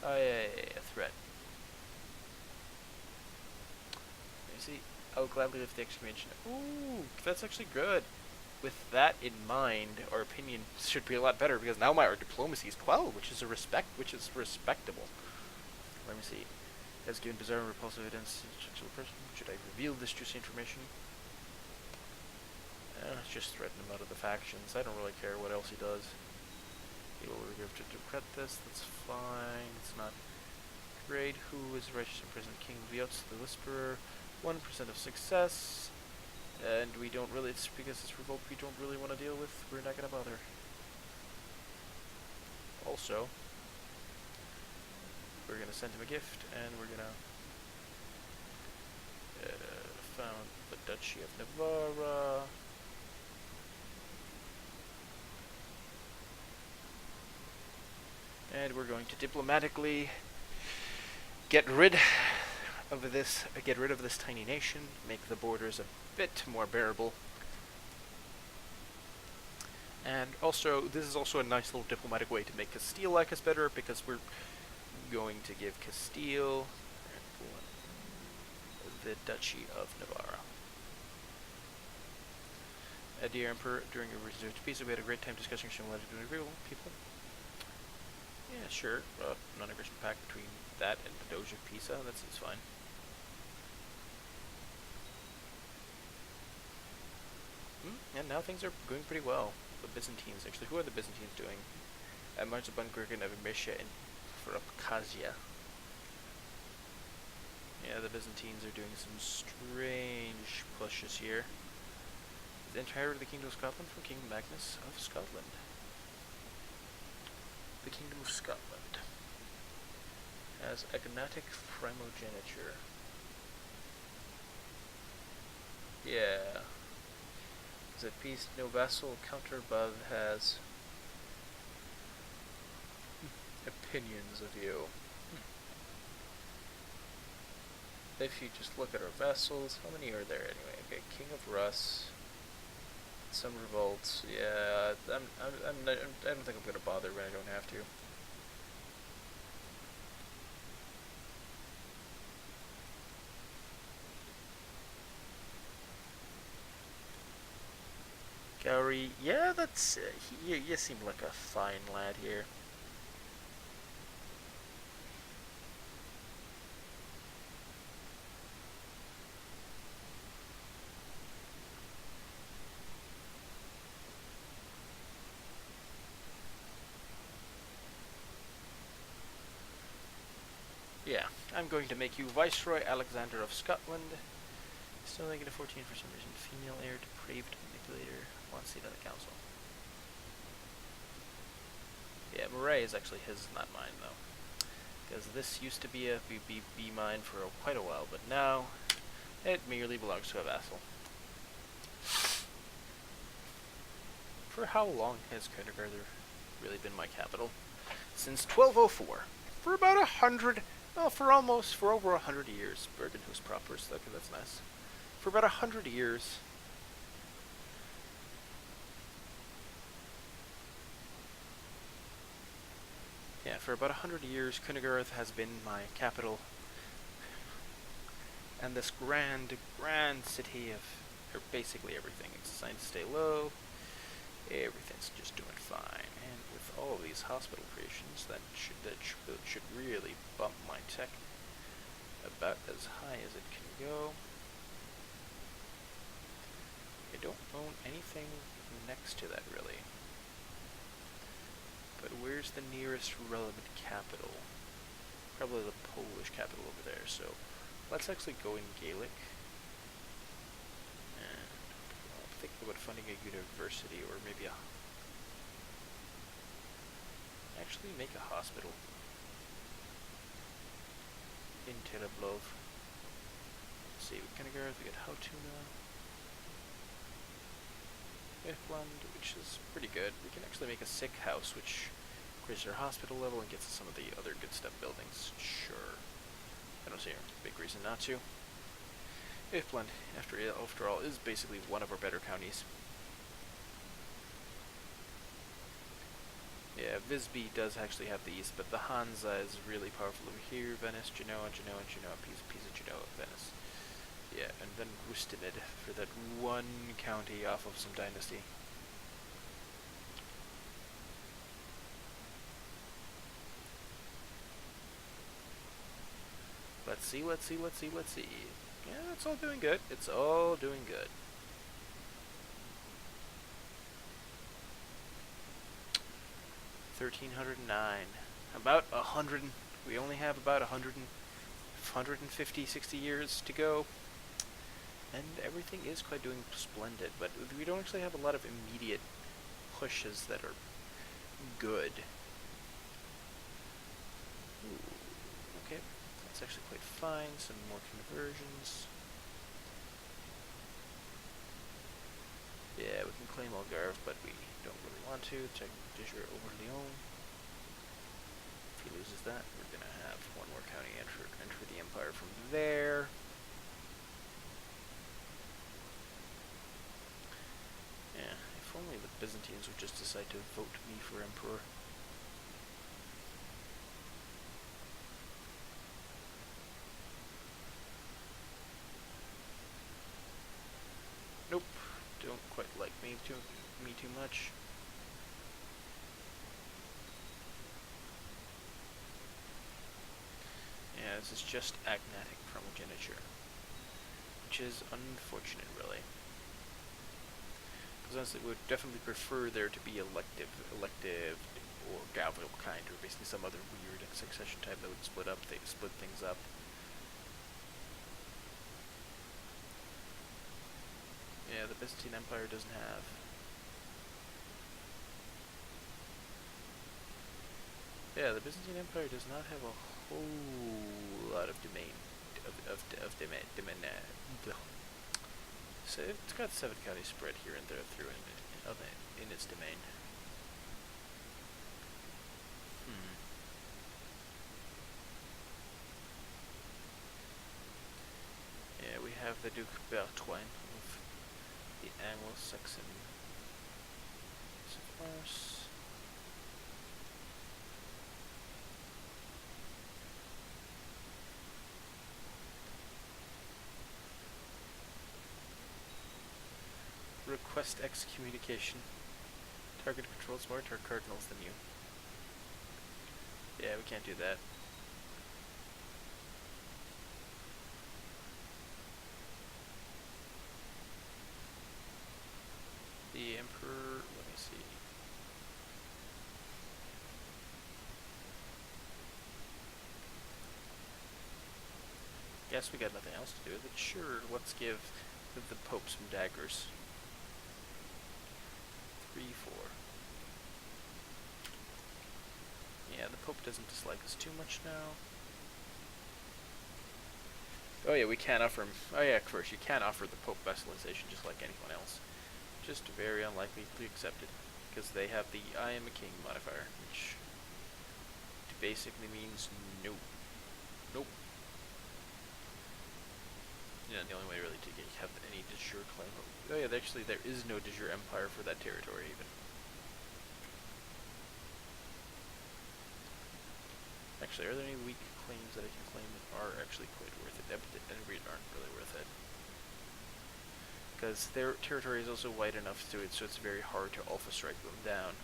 Oh, yeah, threat. Let me see. I'll gladly lift the exclamation. Ooh, that's actually good. With that in mind, our opinion should be a lot better because now our diplomacy is 12, which is respectable. Let me see. Has given bizarre and repulsive evidence to a sexual person. Should I reveal this juicy information? Just threaten him out of the factions. I don't really care what else he does. He will regret to decrete this. That's fine. It's not great. Who is righteous and present? King Viots, the Whisperer. 1% of success. And we don't really, it's because it's revolt we don't really want to deal with. We're not going to bother. Also, we're going to send him a gift, and we're going to found the Duchy of Navarra. And we're going to diplomatically get rid of this tiny nation, make the borders a bit more bearable. And also, this is also a nice little diplomatic way to make Castile like us better, because we're going to give Castile the Duchy of Navarra. Dear Emperor, during your visit to Pisa, we had a great time discussing similarity to agreeable people. Yeah, sure. Non-aggression pact between that and the Doge of Pisa, that seems fine. And now things are going pretty well. The Byzantines, actually, who are the Byzantines doing? Marzaban, Gurgen, Avimesha, and for Abkhazia. Yeah, the Byzantines are doing some strange pushes here. The entire of the Kingdom of Scotland from King Magnus of Scotland. The Kingdom of Scotland has agnatic primogeniture. Yeah. Is it peace? No vassal. Counter above has opinions of you. If you just look at our vassals, how many are there anyway? Okay, King of Rus. Some revolts. Yeah, I don't think I'm gonna bother when I don't have to. Gowrie, yeah, that's you seem like a fine lad here. Yeah, I'm going to make you Viceroy Alexander of Scotland. Still negative 14 for some reason. Female heir, depraved manipulator. Want to see that at the council. Yeah, Moray is actually his, not mine, though. Because this used to be mine for quite a while, but now it merely belongs to a vassal. For how long has Haukadalur really been my capital? Since 1204. For about 100 Well, for over 100 years, Bergenhus proper. So okay, that's nice. For about 100 years. Yeah, for about 100 years, Königsberg has been my capital, and this grand, grand city of basically everything. It's designed to stay low. Everything's just doing fine, and with all of these hospital creations, that should really bump my tech about as high as it can go. I don't own anything next to that really. But where's the nearest relevant capital? Probably the Polish capital over there. So let's actually go in Gaelic. And I'll think about funding a university or maybe actually make a hospital in Teleblov. Let's see, we got Hautuna. Ifland, which is pretty good. We can actually make a sick house, which increases our hospital level and gets us some of the other good stuff buildings. Sure. I don't see a big reason not to. Ifland, after all, is basically one of our better counties. Yeah, Visby does actually have the east, but the Hansa is really powerful over here. Venice, Genoa, Pisa, Genoa, Venice. Yeah, and then Rustimid for that one county off of some dynasty. Let's see. Yeah, it's all doing good. It's all doing good. $1,309. About 100. We only have about 150, 60 years to go. And everything is quite doing splendid, but we don't actually have a lot of immediate pushes that are good. Ooh, okay, that's actually quite fine. Some more conversions. Yeah, we can claim Algarve, but we don't really want to. Check de jure over Lyon. If he loses that, we're gonna have one more county enter the empire from there. Yeah, if only the Byzantines would just decide to vote me for emperor. Nope, don't quite like me too much. Yeah, this is just agnatic primogeniture, which is unfortunate, really. Because honestly, we would definitely prefer there to be elective, or gavel kind, or basically some other weird succession type that would split things up. Yeah, the Byzantine Empire doesn't have. Yeah, the Byzantine Empire does not have a whole lot of domain. So it's got 7 counties spread here and there through in its domain. Yeah, we have the Duke Bertwin of the Anglo-Saxon Horse. Request excommunication. Target controls more cardinals than you. Yeah, we can't do that. The Emperor, let me see. Guess we got nothing else to do with it. Sure, let's give the Pope some daggers. 3, 4. Yeah, the Pope doesn't dislike us too much now. Oh yeah, we can offer him. Oh yeah, of course, you can offer the Pope vassalization just like anyone else. Just very unlikely to be accepted, because they have the I am a king modifier, which basically means no. Nope. Yeah, the only way really to have any de jure claim. Oh yeah, actually there is no de jure empire for that territory even. Actually, are there any weak claims that I can claim that are actually quite worth it? That aren't really worth it. Because their territory is also wide enough to it, so it's very hard to alpha strike them down.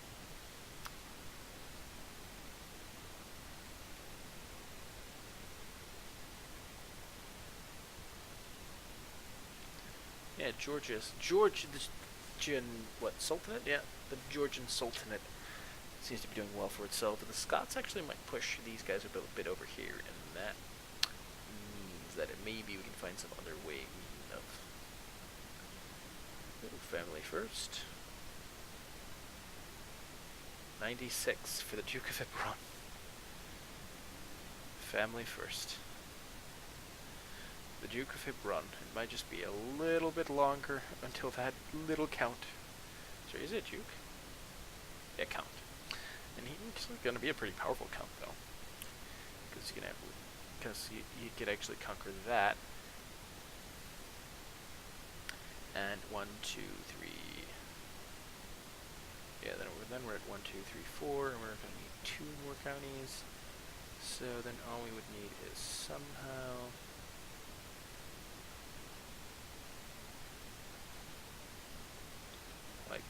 Yeah, Georgian, what, Sultanate? Yeah, the Georgian Sultanate seems to be doing well for itself, but the Scots actually might push these guys a bit over here, and that means that maybe we can find some other way of family first. 96 for the Duke of Eberron. Family first. The Duke of Hebron. It might just be a little bit longer until that little count. So is it Duke? Yeah, count. And he's going to be a pretty powerful count, though, because you could actually conquer that. And 1, 2, 3. Yeah, then we're at 1, 2, 3, 4, and we're going to need 2 more counties. So then all we would need is somehow.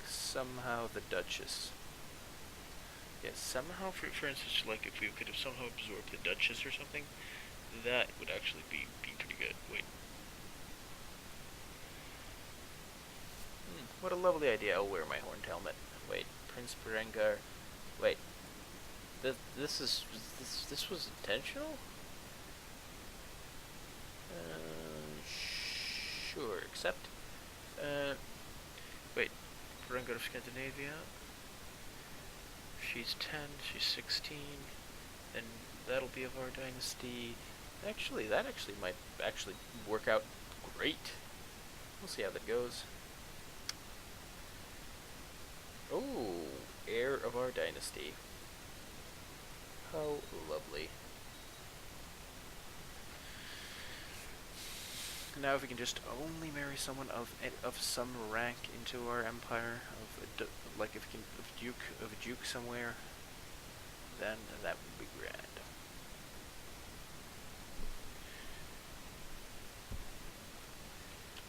Somehow the Duchess. Yes, somehow, for instance, like if we could have somehow absorbed the Duchess or something, that would actually be pretty good. Wait. What a lovely idea. I'll wear my horned helmet. Wait, Prince Berengar. Wait. This was intentional? Sure, except. Wait. Berengar of Scandinavia. She's 10, she's 16, and that'll be of our dynasty. Actually, that might work out great. We'll see how that goes. Oh, heir of our dynasty. How lovely. Now if we can just only marry someone of some rank into our empire, like if we can of a duke somewhere, then that would be grand.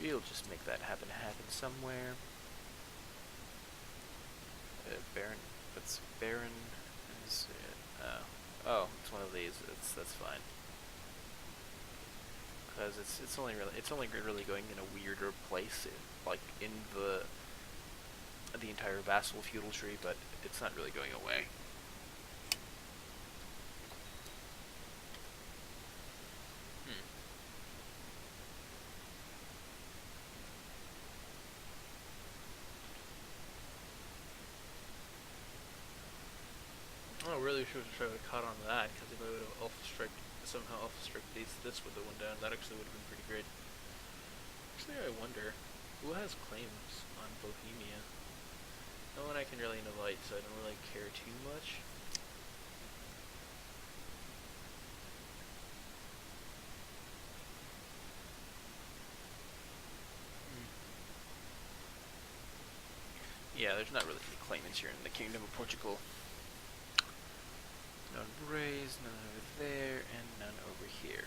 We'll just make that happen somewhere. Baron, that's Baron. Oh, it's one of these. That's fine. Because it's only really going in a weirder place, like in the entire vassal feudal tree, but it's not really going away. Oh, really should have caught on to that, because if I would have somehow alpha strike this with the one down, that actually would have been pretty great. Actually, I wonder, who has claims on Bohemia? No one I can really invite, so I don't really care too much. Yeah, there's not really any claimants here in the Kingdom of Portugal. None raised, none over there, and none over here.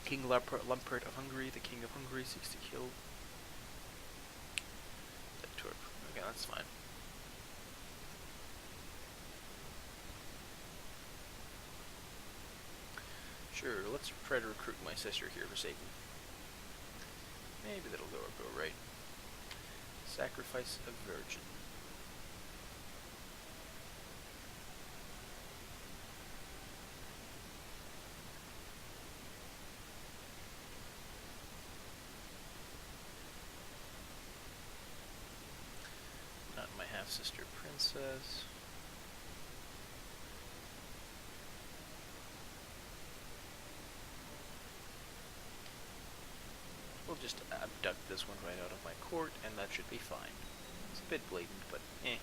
King Lumpert of Hungary, the King of Hungary, seeks to kill the Turk. Okay, that's fine. Sure, let's try to recruit my sister here for Satan. Maybe that'll go right. Sacrifice a virgin. Not my half-sister princess. We'll just abduct this one right out of my court, and that should be fine. It's a bit blatant, but eh.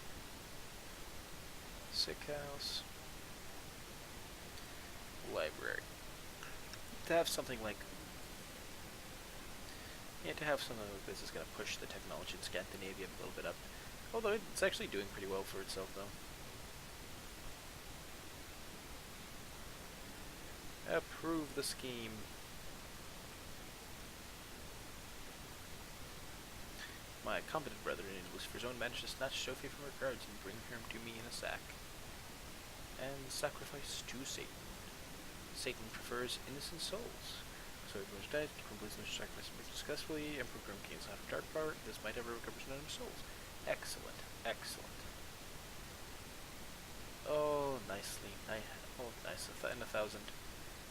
Sick house. Library. To have something like... Yeah, to have something like this is going to push the technology in Scandinavia a little bit up. Although it's actually doing pretty well for itself, though. Approve the scheme. My competent brother in Lucifer's own managed to snatch Sophie from her guards and bring her to me in a sack. And sacrifice to Satan. Satan prefers innocent souls. So everyone's dead, completes the sacrifice successfully, Emperor Grim gains out of dark power, this might ever recover some souls. Excellent, excellent. Oh, nicely, nice, and 1,000.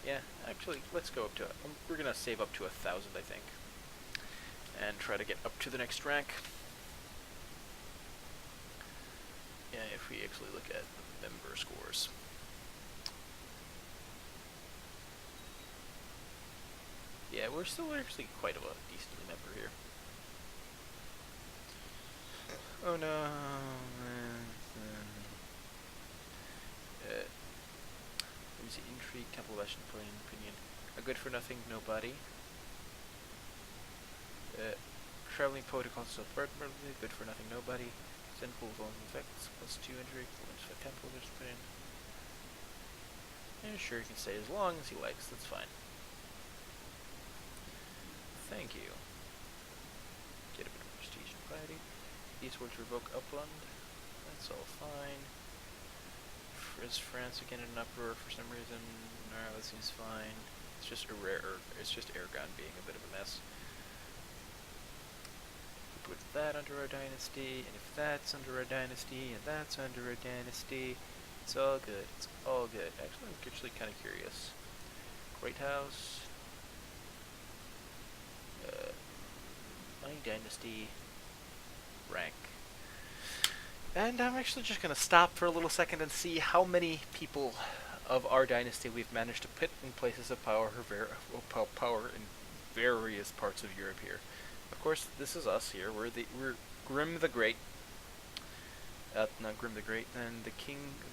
Yeah, actually, let's go up to, we're gonna save up to 1,000, I think. And try to get up to the next rank. Yeah, if we actually look at the member scores. Yeah, we're still actually quite a decent member here. Oh no. Let me see. Intrigue, Temple of Ashen, Plain Opinion. A good for nothing, nobody. Traveling poet calls himself Bertmerley, good for nothing, nobody. Sinful with all effects, +2 intrigue, +5 temple, there's put in. Yeah, sure, he can stay as long as he likes, that's fine. Thank you. Get a bit of prestige and piety. Eastward to revoke Upland. That's all fine. Is France again in an uproar for some reason? No, that seems fine. It's just Aragon being a bit of a mess. We put that under our dynasty, and if that's under our dynasty, and that's under our dynasty, it's all good. It's all good. Actually, I'm actually kind of curious. Great House. My dynasty rank. And I'm actually just going to stop for a little second and see how many people of our dynasty we've managed to put in places of power in various parts of Europe here. Of course, this is us here. We're Grim the Great. Not Grim the Great. Then the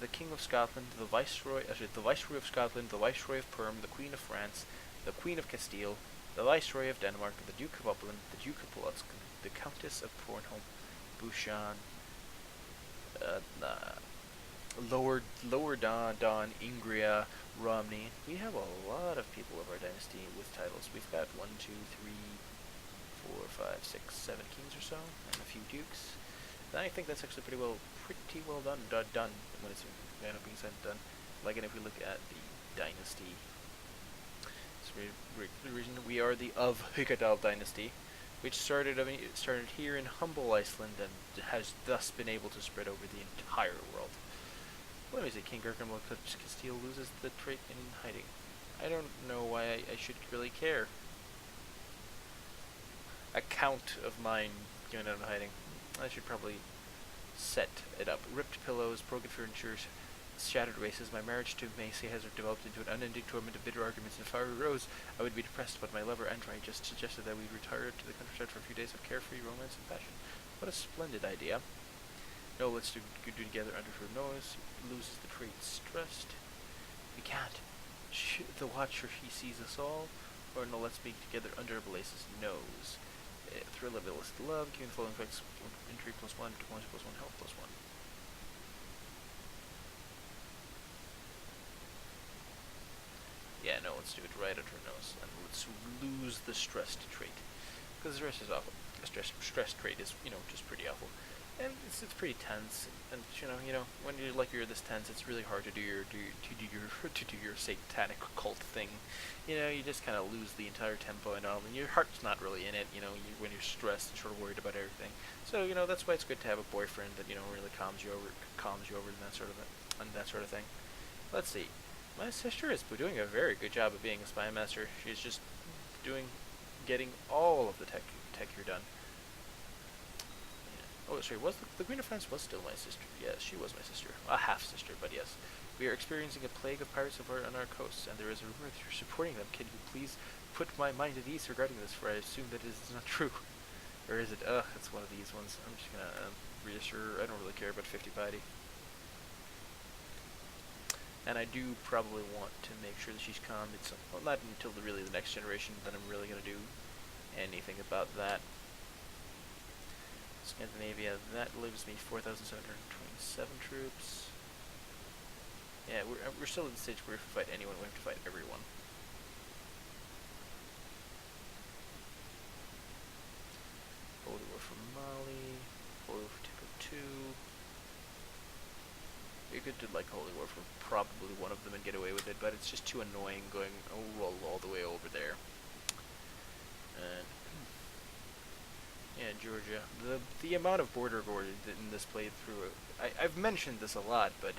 King of Scotland, the Viceroy of Scotland, the Viceroy of Perm, the Queen of France, the Queen of Castile, the Viceroy of Denmark, the Duke of Upland, the Duke of Polotsk, the Countess of Pornholm, Bouchon, Lower Don, Ingria, Romney. We have a lot of people of our dynasty with titles. We've got 1, 2, 3, 4, 5, 6, 7 kings or so, and a few dukes. And I think that's actually pretty well done. Done when it's being said and done. Like, and if we look at the dynasty. The reason we are the of Haukadalur dynasty, which started here in humble Iceland and has thus been able to spread over the entire world. Let me say, King Gurkhan will Castile loses the trait in hiding. I don't know why I should really care. A count of mine going out of hiding. I should probably set it up. Ripped pillows, broken furniture, shattered races. My marriage to Macy has developed into an unending torment of bitter arguments and fiery rows. I would be depressed, but my lover Andrei just suggested that we retire to the countryside for a few days of carefree romance and passion. What a splendid idea. No, let's do together under her nose. Loses the trait stressed. We can't. The watcher, he sees us all. Or no, let's be together under Blaze's nose. Thrill of illicit love, giving the following effects: intrigue +1, diplomacy +1, health +1. Yeah, no, let's do it right under her nose, and let's lose the stressed trait, because the rest is awful. The stress trait is, just pretty awful, and it's pretty tense. And when you're this tense, it's really hard to do your satanic cult thing. You just kind of lose the entire tempo and all, and your heart's not really in it. When you're stressed and sort of worried about everything. So that's why it's good to have a boyfriend that really calms you over, and that sort of thing. Let's see. My sister is doing a very good job of being a spy master. She's just getting all of the tech here done. Yeah. Oh, sorry, the Queen of France was still my sister? Yes, she was my sister. A half-sister, but yes. We are experiencing a plague of pirates on our coasts, and there is a rumor that you're supporting them. Can you please put my mind at ease regarding this, for I assume that it is not true. Or is it? It's one of these ones. I'm just gonna reassure. I don't really care about 50 piety. And I do probably want to make sure that she's calm. It's well, not until really the next generation that I'm really going to do anything about that. Scandinavia, that leaves me 4,727 troops. Yeah, we're still at the stage where if we fight anyone, we have to fight everyone. Holy War for Mali, Holy War for Timbuktu. You could do like Holy War for probably one of them and get away with it, but it's just too annoying going all the way over there. And yeah, Georgia. The amount of border gore in this playthrough, I've mentioned this a lot, but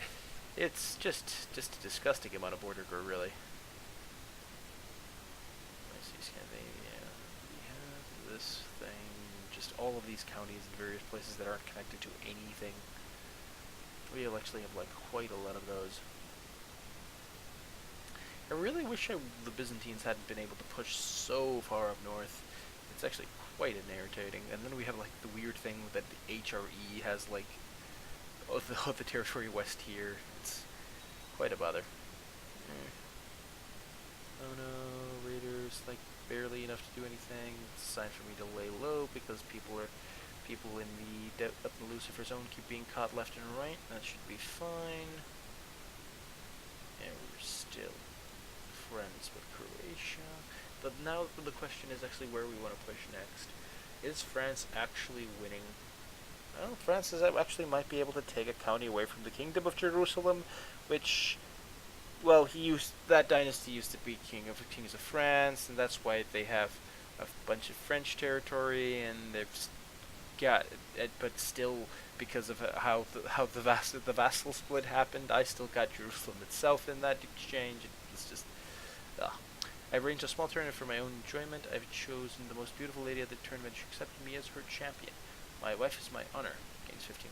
it's just a disgusting amount of border gore, really. I see Scandinavia. We have this thing, just all of these counties in various places that aren't connected to anything. We'll actually have like quite a lot of those. I really wish the Byzantines hadn't been able to push so far up north. It's actually quite irritating. And then we have like the weird thing that the HRE has like all the territory west here. It's quite a bother. Oh no, raiders, like barely enough to do anything. It's time for me to lay low because people in the up in the Lucifer zone keep being caught left and right. That should be fine. And we're still friends with Croatia. But now the question is actually where we want to push next. Is France actually winning? Well, France actually might be able to take a county away from the Kingdom of Jerusalem, which, well, that dynasty used to be kings of France, and that's why they have a bunch of French territory, and they've got it, but still, because of how the vassal split happened, I still got Jerusalem itself in that exchange. It's just, I've arranged a small tournament for my own enjoyment. I've chosen the most beautiful lady at the tournament. She accepted me as her champion. My wife is my honor. Gains 15%.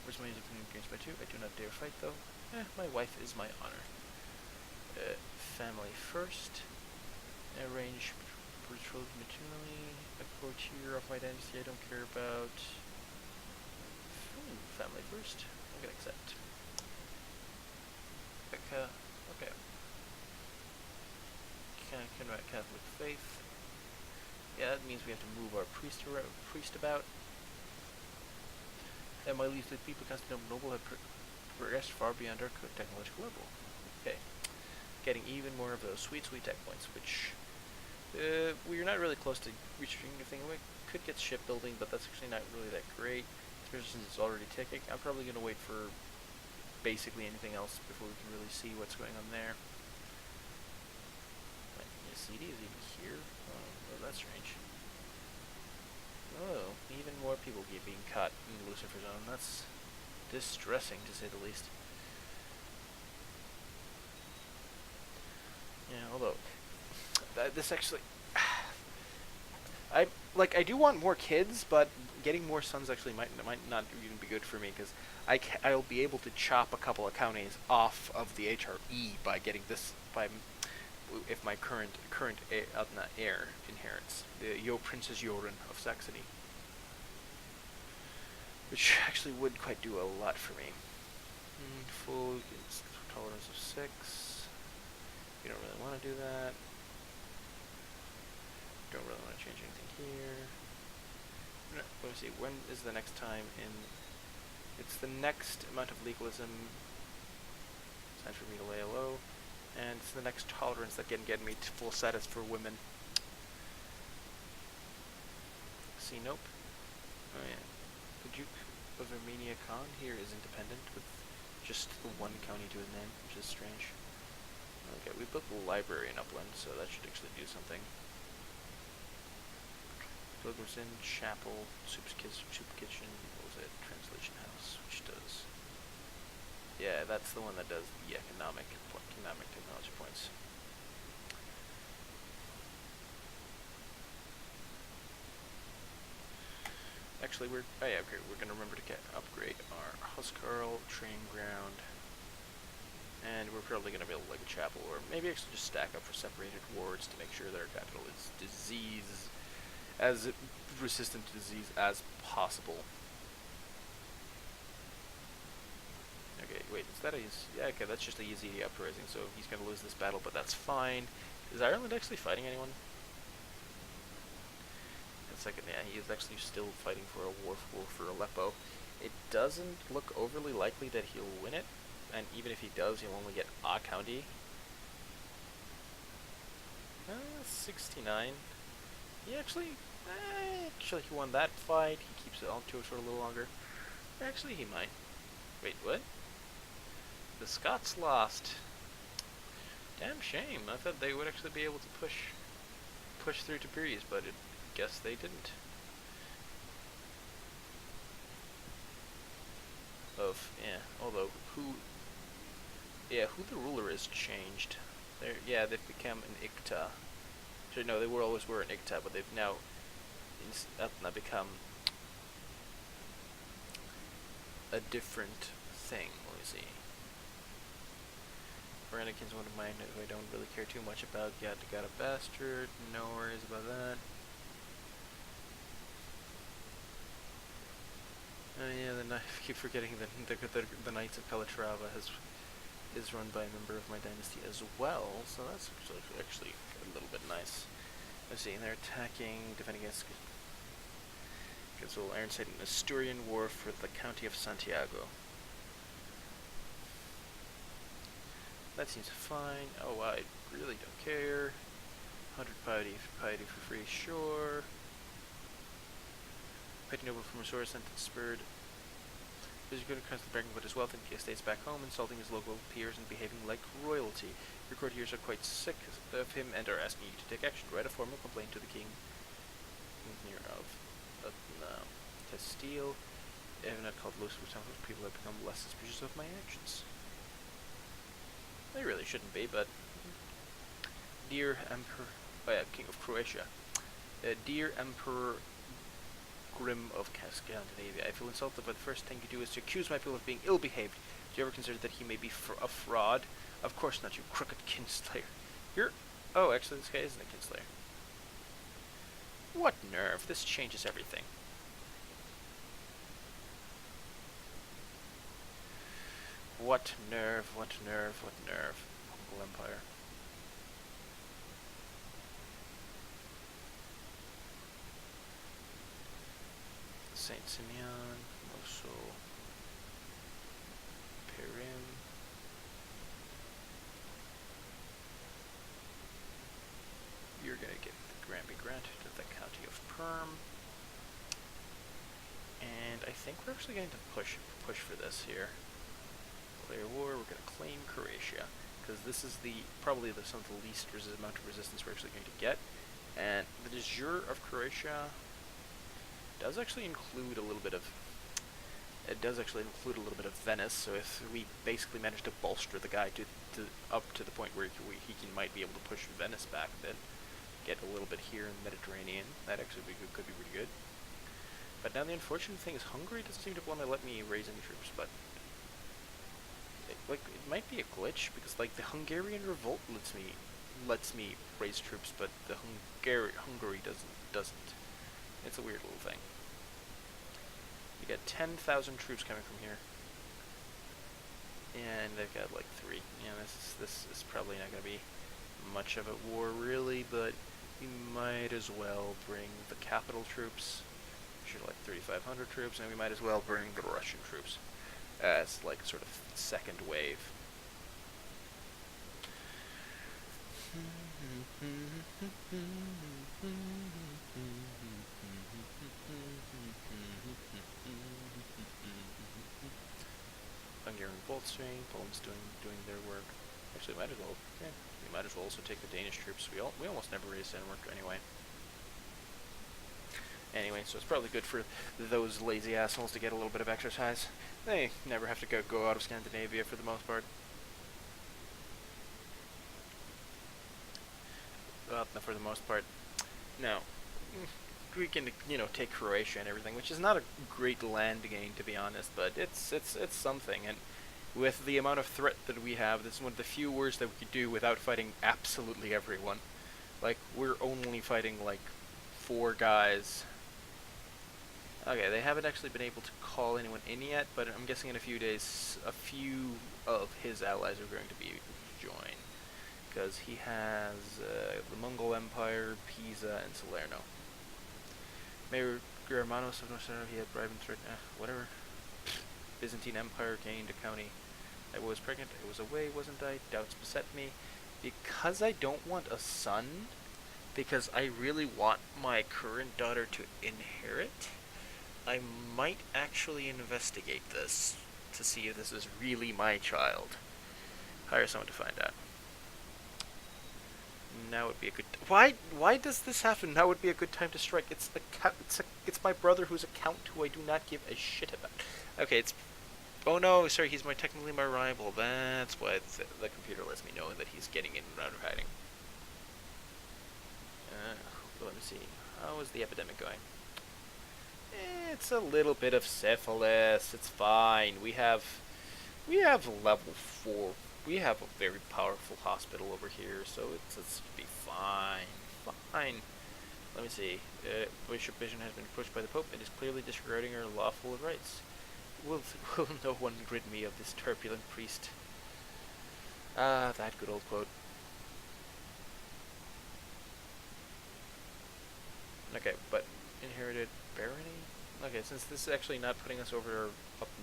Where's my music? Gains by 2. I do not dare fight, though. My wife is my honor. Family first. Arrange betrothed maternally. A courtier of my dynasty I don't care about. Family first. I'm gonna accept. Okay. Catholic faith. Yeah, that means we have to move our priest about. And my least people, Constantinople noble, have progressed far beyond our technological level. Okay, getting even more of those sweet tech points, which we're not really close to reaching anything. We could get shipbuilding, but that's actually not really that great, especially since it's already ticking. I'm probably going to wait for basically anything else before we can really see what's going on there. CD is even here? Oh, that's strange. Oh, even more people being caught in the Lucifer zone. That's distressing, to say the least. Yeah, although this actually, I do want more kids, but getting more sons actually might not even be good for me because I'll be able to chop a couple of counties off of the HRE by getting this if my current heir inherits the Princess Joran of Saxony, which actually would quite do a lot for me. Full tolerance of 6. We don't really want to do that. Don't really want to change anything here. Let me see. When is the next time in? It's the next amount of legalism. It's time for me to lay low. And it's the next tolerance that can get me to full status for women. See, nope. Oh yeah. The Duke of Armenia Khan here is independent with just the one county to his name, which is strange. Okay, we built the library in Upland, so that should actually do something. Pilgrims Inn, Chapel, Soup Kitchen, what was it? Translation House, which does. Yeah, that's the one that does the economic technology points. Actually, we're gonna remember to upgrade our Huscarl training ground, and we're probably gonna build like a chapel, or maybe actually just stack up for separated wards to make sure that our capital is as resistant to disease as possible. Okay, Okay, wait, is that a... Yeah, okay, that's just a Yazidi uprising, so he's going to lose this battle, but that's fine. Is Ireland actually fighting anyone? Second, yeah, he is actually still fighting for a war for Aleppo. It doesn't look overly likely that he'll win it, and even if he does, he'll only get a county. 69. Actually, he won that fight. He keeps it on to it for a little longer. Actually, he might. Wait, what? The Scots lost. Damn shame. I thought they would actually be able to push through to Breeze, but I guess they didn't. Although who the ruler is changed. They've become an Ikta. So, no, they always were an Ikta, but they've now become a different thing. Let me see. Anakin's one of mine who I don't really care too much about. Got a bastard. No worries about that. Oh yeah, I keep forgetting that the Knights of Calatrava is run by a member of my dynasty as well, so that's actually a little bit nice. Let's see, they're attacking, defending against Ironside in Asturian War for the county of Santiago. That seems fine. Oh, I really don't care. 100 piety for free, sure. Petty noble from Resource sent and spurred. There's a good constantly bragging about his wealth and he estates back home, insulting his local peers and behaving like royalty. Your courtiers are quite sick of him and are asking you to take action. Write a formal complaint to the king of Castile. I have not called loose for some people have become less suspicious of my actions. They really shouldn't be, but dear Emperor, King of Croatia, dear Emperor Grim of Scandinavia, I feel insulted, but the first thing you do is to accuse my people of being ill-behaved. Do you ever consider that he may be a fraud? Of course not, you crooked kinslayer. Oh, actually, this guy isn't a kinslayer. What nerve! This changes everything. What nerve, what nerve, what nerve. Mongol Empire. Saint Simeon, Mosul, Perim. You're gonna get the grant be granted to the county of Perm. And I think we're actually going to push for this here. Declare war, we're going to claim Croatia, because this is probably some of the least amount of resistance we're actually going to get. And the de jure of Croatia does actually include a little bit of Venice. So if we basically manage to bolster the guy up to the point where might be able to push Venice back a bit, get a little bit here in the Mediterranean, that actually could be pretty good. But now the unfortunate thing is Hungary doesn't seem to want to let me raise any troops, but it might be a glitch, because like the Hungarian revolt lets me raise troops, but the Hungary doesn't. It's a weird little thing. You got 10,000 troops coming from here, and they've got like 3. Yeah, this is probably not going to be much of a war really, but we might as well bring the capital troops. Should like 3,500 troops, and we might as well bring the Russian troops as like sort of second wave. Hungarian bolstering, Poland's doing their work. Actually, we might as well also take the Danish troops. We almost never raised Denmark anyway. Anyway, so it's probably good for those lazy assholes to get a little bit of exercise. They never have to go out of Scandinavia for the most part. Well, for the most part. Now, we can, take Croatia and everything, which is not a great land gain, to be honest, but it's something. And with the amount of threat that we have, this is one of the few wars that we could do without fighting absolutely everyone. Like, we're only fighting, like, 4 guys. Okay, they haven't actually been able to call anyone in yet, but I'm guessing in a few days, a few of his allies are going to be join, because he has the Mongol Empire, Pisa, and Salerno. Mayor Germanos of North he had bribed and threatened. Whatever. Byzantine Empire gained a county. I was pregnant. I was away, wasn't I? Doubts beset me. Because I don't want a son, because I really want my current daughter to inherit, I might actually investigate this to see if this is really my child. Hire someone to find out. Now would be a good. Why does this happen? Now would be a good time to strike. It's my brother who's a count who I do not give a shit about. Okay, it's. Oh no, sorry, he's technically my rival. That's why the computer lets me know that he's getting in and out of hiding. Let me see. How is the epidemic going? It's a little bit of syphilis. It's fine. We have level 4. We have a very powerful hospital over here, so it's be fine. Fine. Let me see. Bishop Vision has been pushed by the Pope and is clearly disregarding our lawful rights. Will no one rid me of this turbulent priest? Ah, that good old quote. Okay, but inherited barony? Okay, since this is actually not putting us over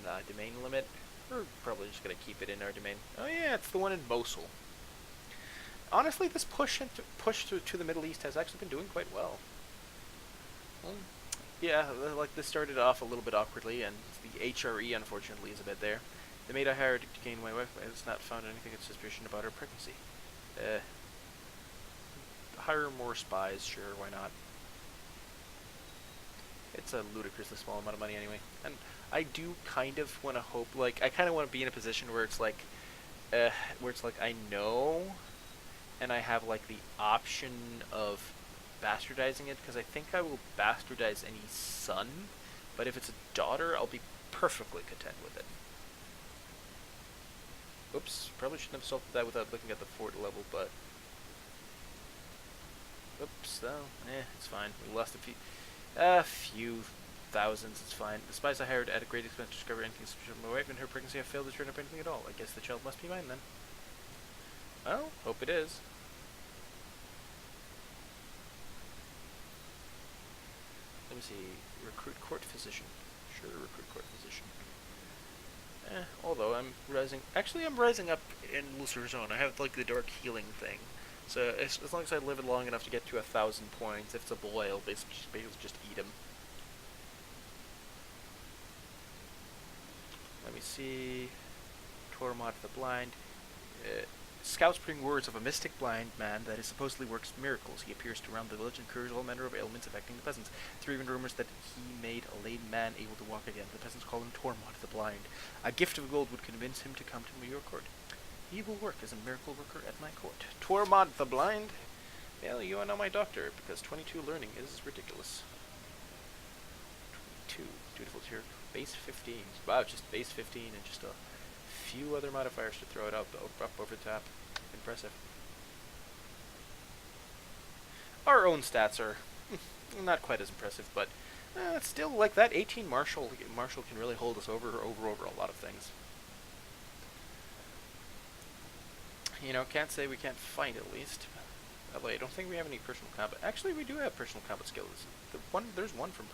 our domain limit, we're probably just going to keep it in our domain. Oh yeah, it's the one in Mosul. Honestly, this push to the Middle East has actually been doing quite well. Yeah, like this started off a little bit awkwardly, and the HRE unfortunately is a bit there. The maid I hired to gain my wife has not found anything of suspicion about her pregnancy. Hire more spies, sure, why not? It's a ludicrously small amount of money anyway. And I do kind of want to hope, like, I kind of want to be in a position where it's like, I know, and I have, like, the option of bastardizing it, because I think I will bastardize any son, but if it's a daughter, I'll be perfectly content with it. Oops, probably shouldn't have solved that without looking at the fort level, but... Oops, though, it's fine. We lost a few thousands, it's fine. The spies I hired at a great expense to discover anything suspicious of my wife and her pregnancy have failed to turn up anything at all. I guess the child must be mine then. Well, hope it is. Let me see. Recruit court physician. Sure, recruit court physician. Although I'm rising... Actually, I'm rising up in Lucer Zone. I have, like, the dark healing thing. So, as long as I live it long enough to get to 1,000 points, if it's a boy, I'll basically just eat him. Let me see... Tormod the Blind. Scouts bring words of a mystic blind man that supposedly works miracles. He appears to round the village and cures all manner of ailments affecting the peasants. There are even rumors that he made a lame man able to walk again. The peasants call him Tormod the Blind. A gift of gold would convince him to come to your court. He will work as a miracle worker at my court. Tormod the Blind? Well, you are now my doctor, because 22 learning is ridiculous. 22. Dutiful tier. Base 15. Wow, just base 15 and just a few other modifiers to throw it up over the top. Impressive. Our own stats are not quite as impressive, but still, like that 18 Marshall can really hold us over a lot of things. You know, can't say we can't fight at least. Although I don't think we have any personal combat. Actually, we do have personal combat skills. There's one from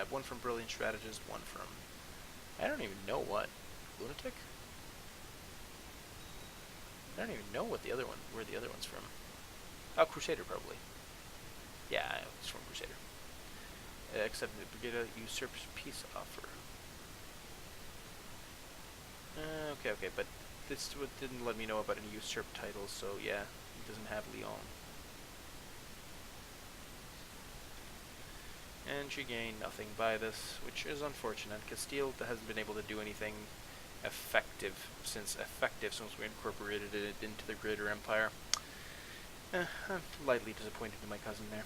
one from Brilliant Strategist, one from I don't even know what. Lunatic? I don't even know where the other one's from. Oh, Crusader probably. Yeah, it's from Crusader. Except the Brigada usurps peace offer. Okay, but this didn't let me know about any usurp titles, so yeah, it doesn't have Lyon. And she gained nothing by this, which is unfortunate. Castile hasn't been able to do anything effective since we incorporated it into the greater empire. I'm lightly disappointed in my cousin there.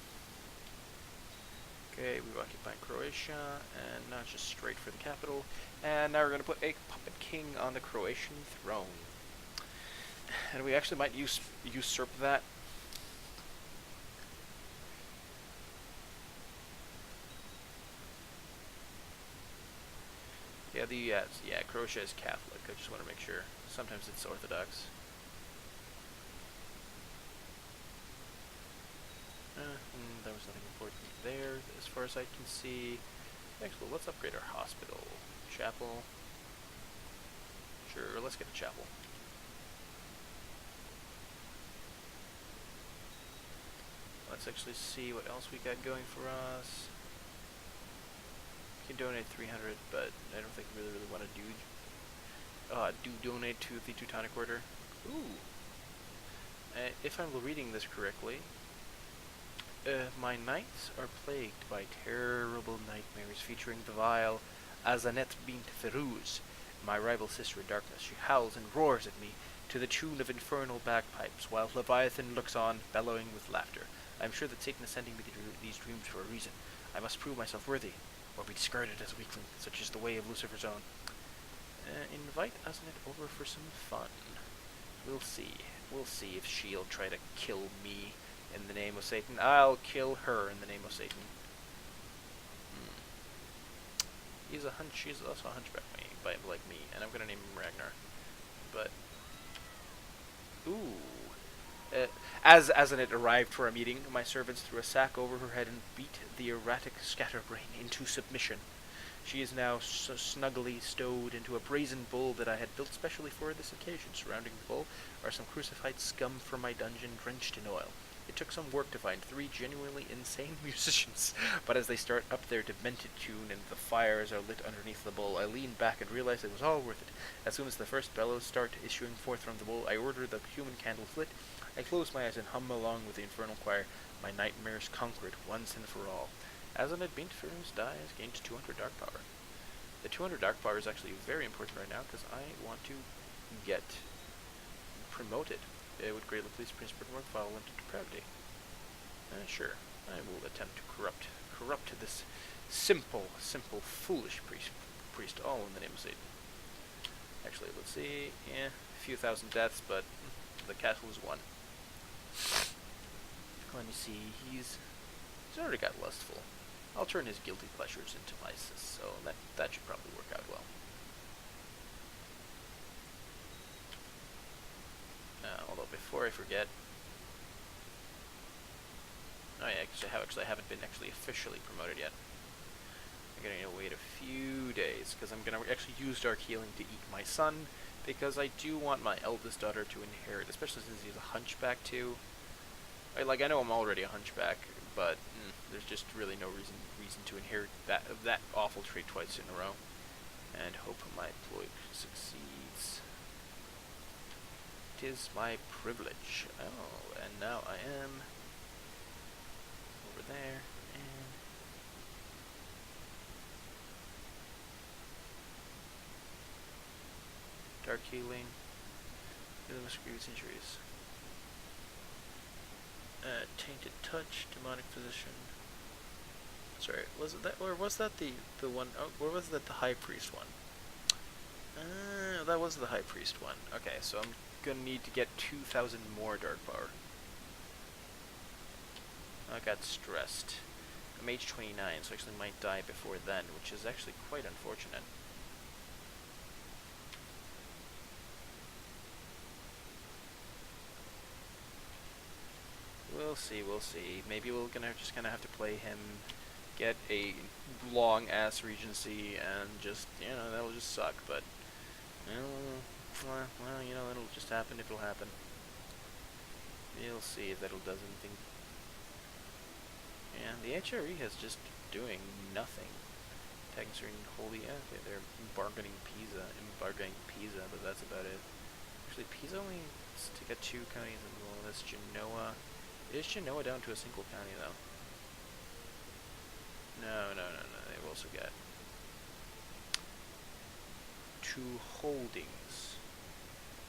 Okay, we've occupied Croatia, and now just straight for the capital. And now we're going to put a puppet king on the Croatian throne. And we actually might usurp that. Yeah, Croatia is Catholic. I just want to make sure. Sometimes it's Orthodox. There was nothing important there, as far as I can see. Actually, let's upgrade our hospital. Chapel. Sure, let's get a chapel. Let's actually see what else we got going for us. We can donate 300, but I don't think we really want to do donate to the Teutonic Order. Ooh. If I'm reading this correctly, my nights are plagued by terrible nightmares featuring the vile Azanet bint Feruz, my rival sister in darkness. She howls and roars at me to the tune of infernal bagpipes, while Leviathan looks on, bellowing with laughter. I am sure that Satan is sending me these dreams for a reason. I must prove myself worthy, or be discarded as a weakling. Such is the way of Lucifer's own. Invite Azanet over for some fun. We'll see. We'll see if she'll try to kill me in the name of Satan. I'll kill her in the name of Satan. She's also a hunchback like me, and I'm gonna name him Ragnar. But as Azanet arrived for a meeting, my servants threw a sack over her head and beat the erratic scatterbrain into submission. She is now snugly stowed into a brazen bull that I had built specially for this occasion. Surrounding the bull are some crucified scum from my dungeon drenched in oil. It took some work to find 3 genuinely insane musicians, but as they start up their demented tune and the fires are lit underneath the bull, I lean back and realize it was all worth it. As soon as the first bellows start issuing forth from the bull, I order the human candles lit. I close my eyes and hum along with the infernal choir, my nightmares conquered once and for all. Azanet bint Feruz dies, gained 200 dark power. The 200 dark power is actually very important right now because I want to get promoted. It would greatly please Prince Bernworth fall into depravity. Sure, I will attempt to corrupt this simple, foolish priest, all in the name of Satan. Actually, let's see, a few thousand deaths, but the castle is won. Let me see, he's already got lustful. I'll turn his guilty pleasures into vices, so that should probably work out well. Although before I forget, oh yeah, I haven't been officially promoted yet. I'm gonna wait a few days because I'm gonna actually use dark healing to eat my son because I do want my eldest daughter to inherit, especially since he's a hunchback too. I know I'm already a hunchback, but there's just really no reason to inherit that awful trait twice in a row. And hope my ploy succeeds. 'Tis my privilege. Oh, and now I am over there, and dark healing, illness, grievous injuries, tainted touch, demonic position. Sorry, was it that, or was that the one? Oh, or was that the high priest one? That was the high priest one. Okay, so I'm gonna need to get 2,000 more dark power. I got stressed. I'm age 29, so I actually might die before then, which is actually quite unfortunate. We'll see. Maybe we're just gonna have to play him, get a long ass regency, and just, that'll just suck, but well, it'll just happen if it'll happen. We'll see if that'll does anything. And the HRE is just doing nothing. Tagging certain holy, okay, they're bargaining Pisa, but that's about it. Actually, Pisa only to get 2 counties, and well, that's Genoa. Is Genoa down to a single county though? No. They've also got 2 holdings,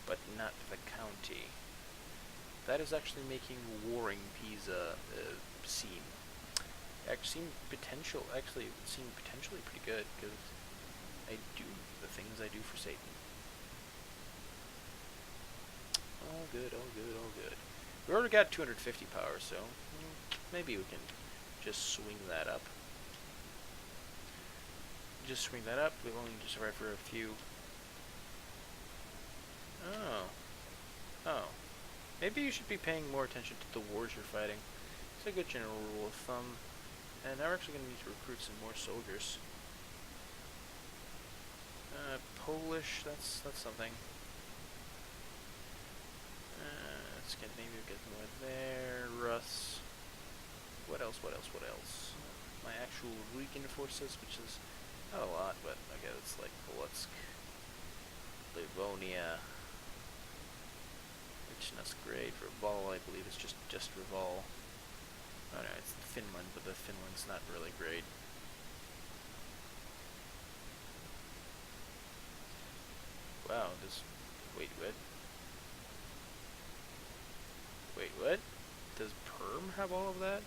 but not the county. That is actually making warring Pisa seem potentially pretty good because I do the things I do for Satan. All good. We already got 250 power, so maybe we can just swing that up. just swing that up. We've only just survived for a few. Oh. Oh. Maybe you should be paying more attention to the wars you're fighting. It's a good general rule of thumb. And now we're actually going to need to recruit some more soldiers. Polish, that's something. Scandinavia, get more there. Rus. What else? My actual Rigan forces, which is not a lot, but I guess it's like Polotsk, Livonia, which is great. Reval, I believe, is just Reval. Oh no, it's Finland, but the Finland's not really great. Wow, this. Wait, what? Wait, what? Does Perm have all of that?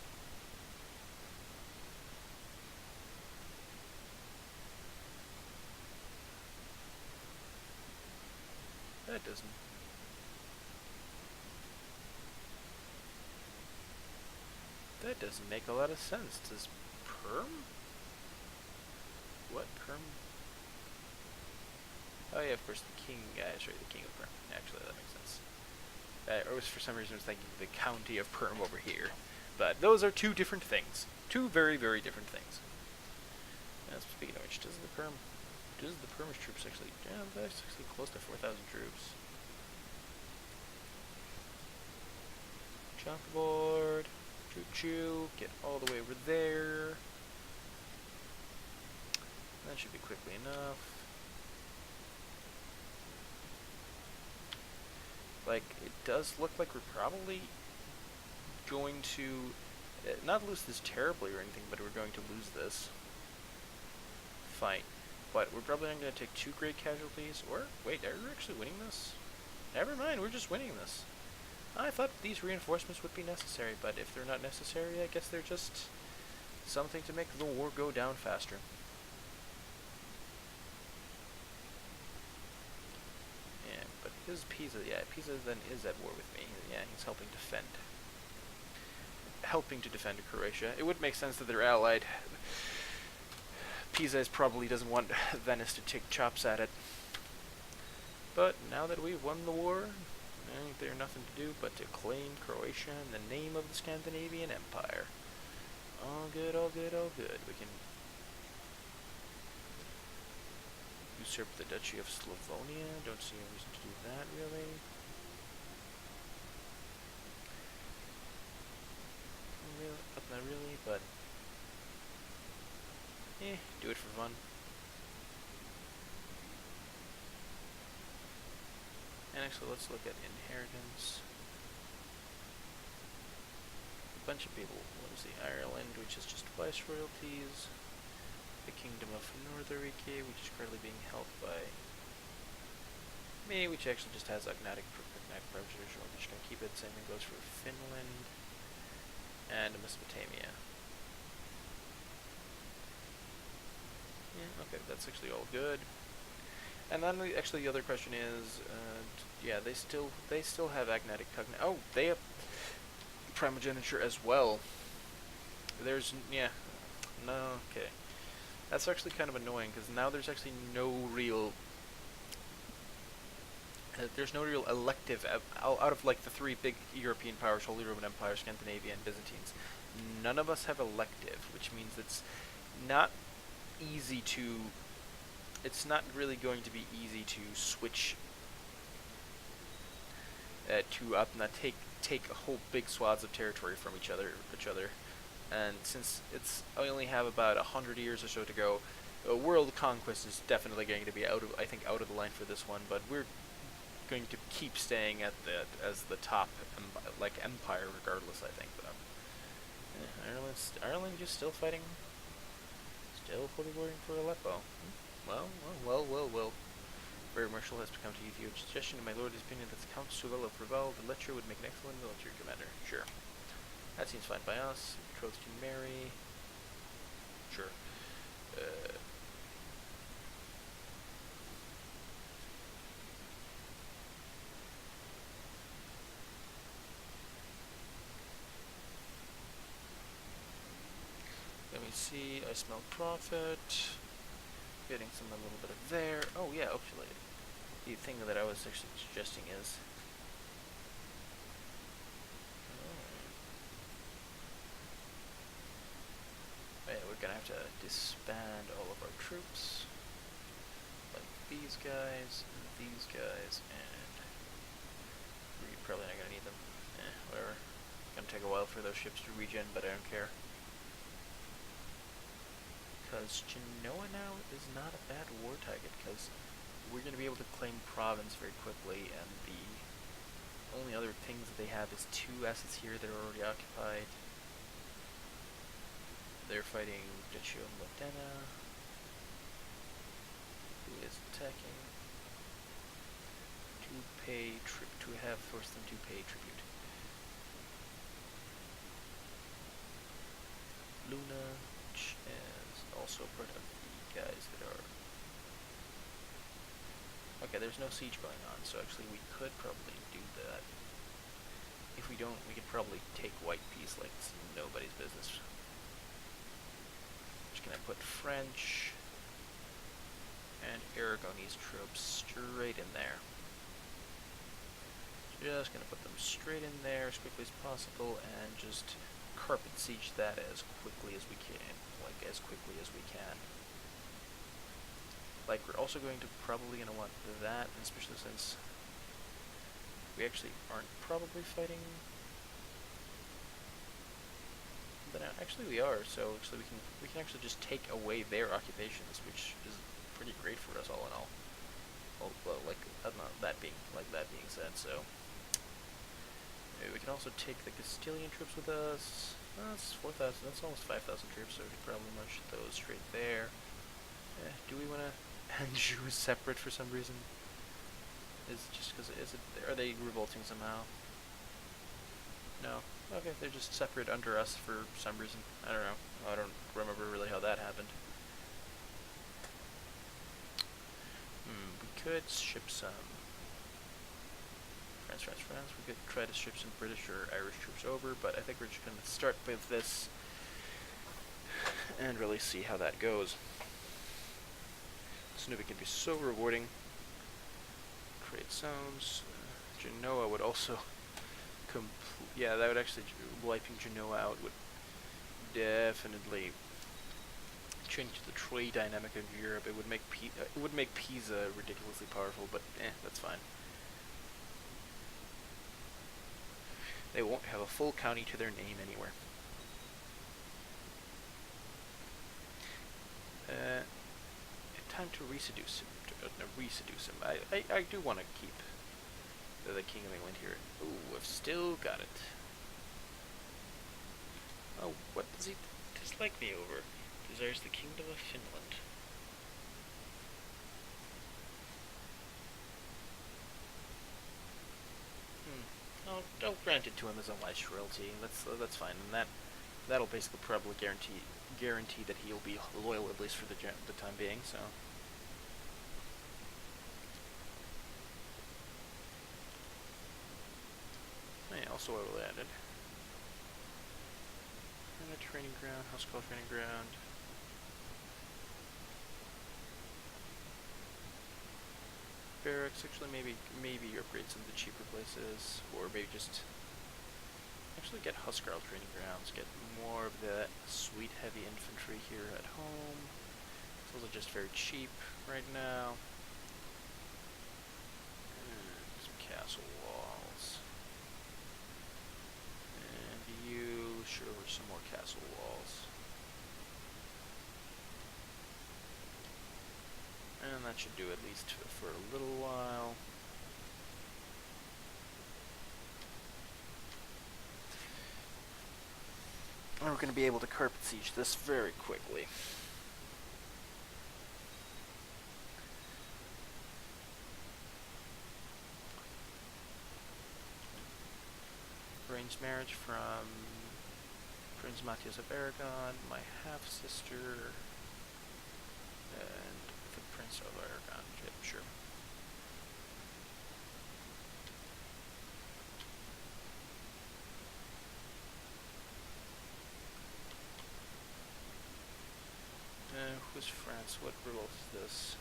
That doesn't. That doesn't make a lot of sense. Does Perm? What Perm? Oh yeah, of course, the king guy is right, the king of Perm. Actually, that makes sense. I was, for some reason, thinking the county of Perm over here. But those are two different things. Two very, very different things. Speaking of which, does the Permish troops actually... Yeah, that's actually close to 4,000 troops. Jump aboard. Choo-choo. Get all the way over there. That should be quickly enough. Like, it does look like we're probably going to not lose this terribly or anything, but we're going to lose this fight. But we're probably not going to take too great casualties. Or, wait, are we actually winning this? Never mind, we're just winning this. I thought these reinforcements would be necessary, but if they're not necessary, I guess they're just something to make the war go down faster. Yeah, but is Pisa, yeah, Pisa then is at war with me. Yeah, he's helping defend. Helping to defend Croatia. It would make sense that they're allied. Pisa probably doesn't want Venice to take chops at it. But now that we've won the war, there's nothing to do but to claim Croatia in the name of the Scandinavian Empire. All good, all good, all good. We can usurp the Duchy of Slavonia. Don't see any reason to do that, really. Not really, but do it for fun. And actually, let's look at inheritance. A bunch of people. Let me see. Ireland, which is just viceroyalties. The Kingdom of Northuria, which is currently being held by me, which actually just has agnatic pressure. I'm just going to keep it. Same thing goes for Finland and Mesopotamia. Yeah, okay, that's actually all good. And then actually the other question is, yeah, they still have agnatic cognate. Oh, they have primogeniture as well. There's no, okay. That's actually kind of annoying because now there's actually no real. There's no real elective out of like the three big European powers: Holy Roman Empire, Scandinavia, and Byzantines. None of us have elective, which means it's not easy to. It's not really going to be easy to switch to not take a whole big swaths of territory from each other. And since I only have about 100 years or so to go, world conquest is definitely going to be out of the line for this one. But we're going to keep staying as the top empire regardless. I think though. Ireland just still fighting, still fully warring for Aleppo. Well. Rear Marshal has become to give you a suggestion in my lord's opinion that the Count Sulel of Reval, the lecturer, would make an excellent military commander. Sure. That seems fine by us. Betrothed to marry. Sure. Let me see. I smell profit. getting some a little bit of there. Oh yeah, actually, the thing that I was actually suggesting is, yeah, we're gonna have to disband all of our troops, like these guys, and we're probably not gonna need them. Whatever. Gonna take a while for those ships to regen, but I don't care. Because Genoa now is not a bad war target, because we're going to be able to claim province very quickly, and the only other things that they have is 2 assets here that are already occupied. They're fighting Duchy of Modena, who is attacking to have forced them to pay tribute. Luna is also part of the guys that are... Okay, there's no siege going on, so actually we could probably do that. If we don't, we could probably take White Peace like it's nobody's business. Just gonna put French and Aragonese troops straight in there. Just gonna put them straight in there as quickly as possible and just carpet siege that as quickly as we can. Like, as quickly as we can. Like, we're also going to probably gonna want that, especially since we actually aren't probably fighting. But actually we are, so actually we can actually just take away their occupations, which is pretty great for us all in all. Well, like that being said, so we can also take the Castilian troops with us. That's 4,000. That's almost 5,000 troops, so we could probably march those straight there. Do we want to Anjou is separate for some reason? Is just because are they revolting somehow? No. Okay, they're just separate under us for some reason. I don't know. I don't remember really how that happened. We could ship some France. We could try to ship some British or Irish troops over, but I think we're just going to start with this and really see how that goes. This newbie can be so rewarding. Create zones. Genoa would also yeah, that would actually, wiping Genoa out would definitely change the trade dynamic of Europe. It would make Pisa ridiculously powerful, but that's fine. They won't have a full county to their name anywhere. Time to reseduce him. I do want to keep the King of England here. Ooh, I've still got it. Oh, what does he dislike me over? Desires the Kingdom of Finland. I'll grant it to him as a royalty. That's fine, and that'll basically probably guarantee that he'll be loyal at least for the time being. So. Yeah, also I will add it. And a training ground, Haukadalur training ground. Barracks, actually maybe upgrade some of the cheaper places, or maybe just actually get Haukadalur training grounds, get more of the sweet heavy infantry here at home. Those are just very cheap right now. And some castle walls. And you shoot over some more castle walls. And that should do at least for a little while. And we're going to be able to carpet siege this very quickly. Arranged marriage from Prince Matthias of Aragon, my half-sister, and the Prince of Aragon. Yep, sure. Who's France? France. What rule is this?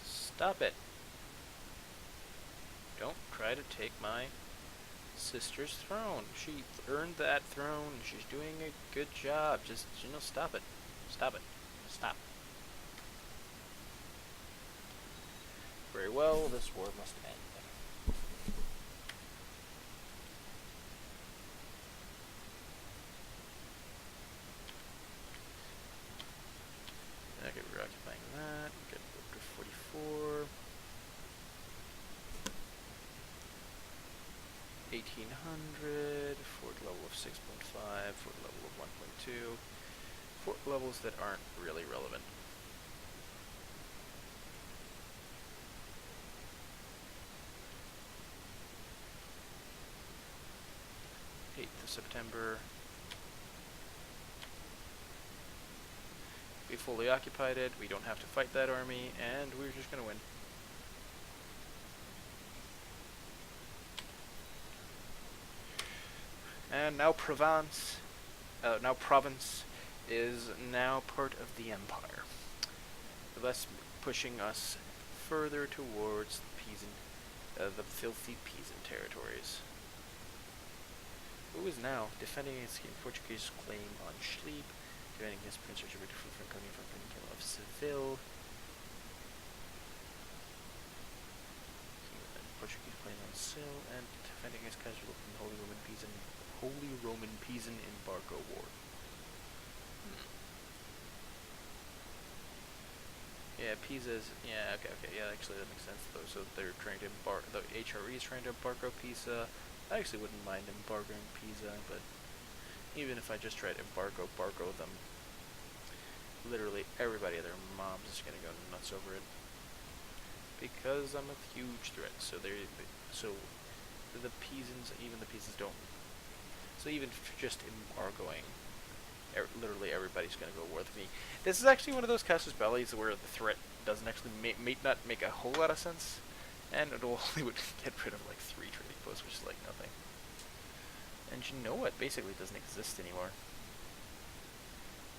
Stop it! Don't try to take my sister's throne. She earned that throne. She's doing a good job. Just, stop it. Stop it. Stop. Very well, this war must end. Okay, we're occupying that. Get up to 44. 1800. Fort level of 6.5. Fort level of 1.2. Fort levels that aren't really relevant. 8th of September. We fully occupied it. We don't have to fight that army, and we're just gonna win. And now Provence is now part of the empire, thus pushing us further towards the filthy Pisan territories. Who is now defending against the Portuguese claim on Schlieb, defending against Prince Richard from coming from the Kingdom of Seville. Portuguese claim on Seville, and defending against Kaiser from the Holy Roman Pisan embargo war. Yeah, Pisa's. Yeah, okay. Yeah, actually that makes sense though. So they're trying to the HRE is trying to embargo Pisa. I actually wouldn't mind embargoing Pisa, but even if I just try to embargo them, literally everybody and their moms is gonna go nuts over it because I'm a huge threat. So the Pisans, even the Pisans don't. So even just embargoing, literally everybody's gonna go war with me. This is actually one of those casus bellis where the threat doesn't actually may not make a whole lot of sense, and it only would get rid of like 3 trading posts, which is like nothing. And you know what? Basically, doesn't exist anymore.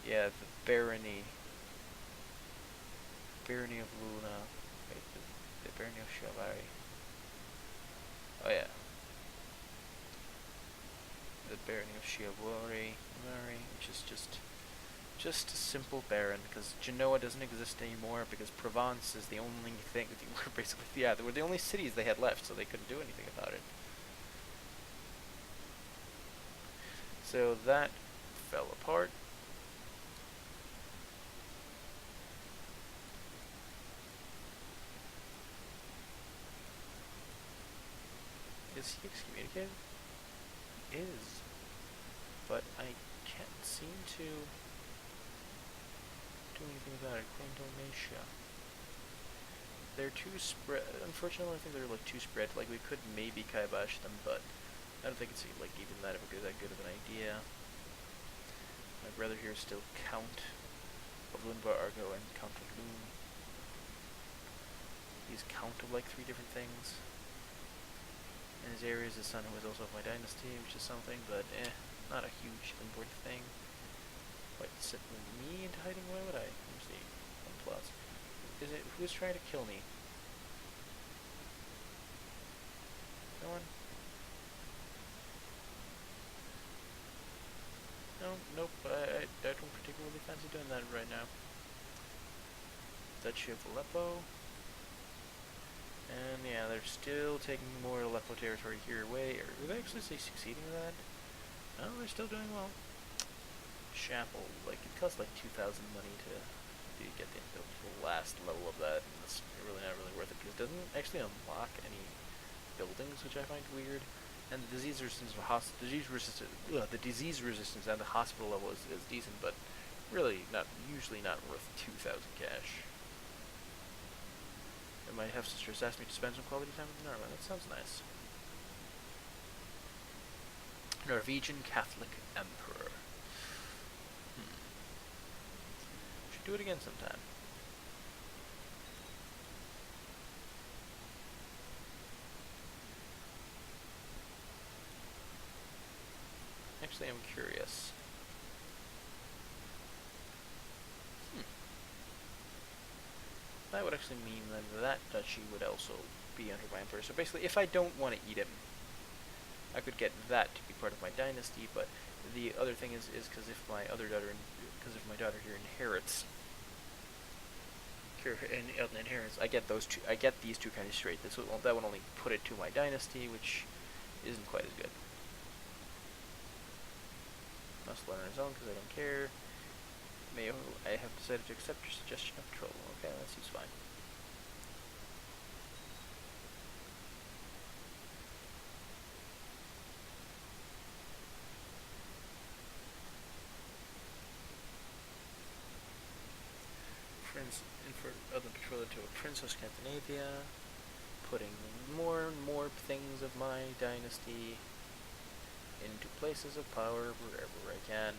Yeah, the barony of Luna. Wait, the barony of Chiavari. Oh yeah. The barony of Chiavari, which is just a simple baron, because Genoa doesn't exist anymore, because Provence is the only thing, we're basically, yeah, they were the only cities they had left, so they couldn't do anything about it. So that fell apart. Is he excommunicated? Is. But I can't seem to do anything about it. Claim Dalmatia. They're too spread. Unfortunately, I think they're like too spread. Like we could maybe kibosh them, but I don't think it's like even that good of an idea. My brother here is still Count of Lunbar Argo and Count of Loon. He's Count of like 3 different things. In his area is his son, who is also of my dynasty, which is something, but not a huge important thing. What, set me into hiding? Why would I? Let me see. Plus. Is it, who's trying to kill me? No one? No, nope, I don't particularly fancy doing that right now. Duchy of Aleppo. And yeah, they're still taking more Aleppo territory here away. Are they actually succeeding in that? No, they're still doing well. Chapel, like it costs like 2,000 money to get the last level of that, and it's really not really worth it because it doesn't actually unlock any buildings, which I find weird. And the disease resistance and the hospital level is decent, but really usually not worth 2,000 cash. And my half-sisters asked me to spend some quality time with Norway. That sounds nice. Norwegian Catholic Emperor. Should do it again sometime. Actually, I'm curious. that would actually mean then that duchy would also be under my emperor. So basically, if I don't want to eat him, I could get that to be part of my dynasty. But the other thing is because if my daughter here inherits, I get those two. I get these two kind of straight. That would only put it to my dynasty, which isn't quite as good. Must learn on his own because I don't care. I have decided to accept your suggestion of patrol. Okay, that seems fine. Prince for other patrol to a prince of Scandinavia, putting more and more things of my dynasty into places of power wherever I can.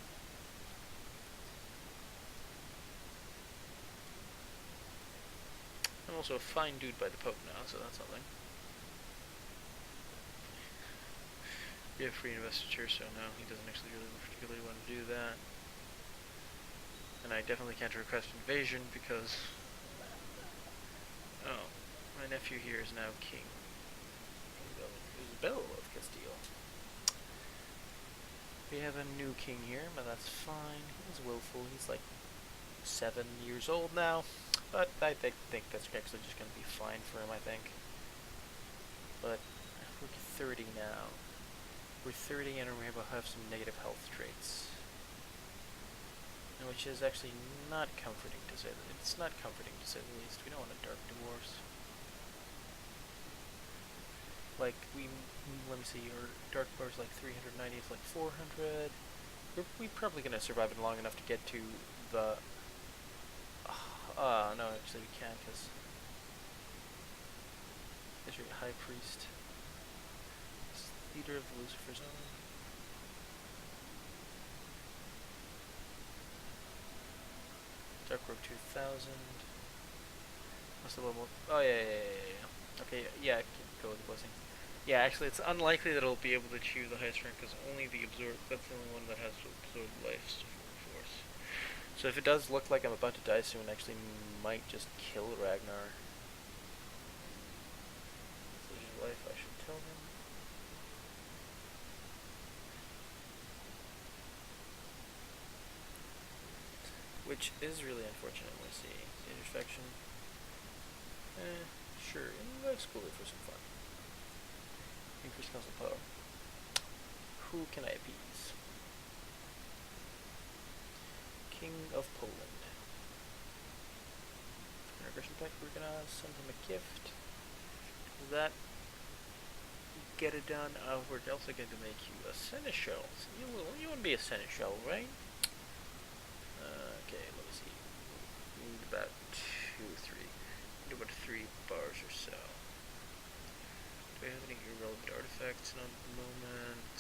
I'm also a fine dude by the Pope now, so that's something. We have free investiture, so no, he doesn't actually really particularly want to do that. And I definitely can't request invasion because... Oh, my nephew here is now king. Isabel of Castile. We have a new king here, but that's fine. He's willful. He's like 7 years old now. But I think that's actually just going to be fine for him, I think. But we're 30 now. We're 30 and we have some negative health traits. Which is actually not comforting to say the least. It's not comforting to say the least. We don't want a dark divorce. Like, let me see, your dark divorce is like 390, it's like 400. We're probably going to survive it long enough to get to the... no, actually we can't, because... Is your high priest... leader of Lucifer's own. Dark Robe 2000. What's the level? Oh, yeah. Okay, yeah, I can go with the blessing. Yeah, actually, it's unlikely that I'll be able to achieve the highest rank, because only the that's the only one that has absorbed life's force. So if it does look like I'm about to die soon, I actually might just kill Ragnar. So his life, I should tell him. Which is really unfortunate. Let's see. Intersection. Sure. Let's go for some fun. Increase council power. Who can I appease? King of Poland. Aggression tech, we're gonna send him a gift. Does that get it done? We're also going to make you a seneschal. So you want to be a seneschal, right? Okay, let me see. We need about 3 bars or so. Do I have any irrelevant artifacts? Not at the moment.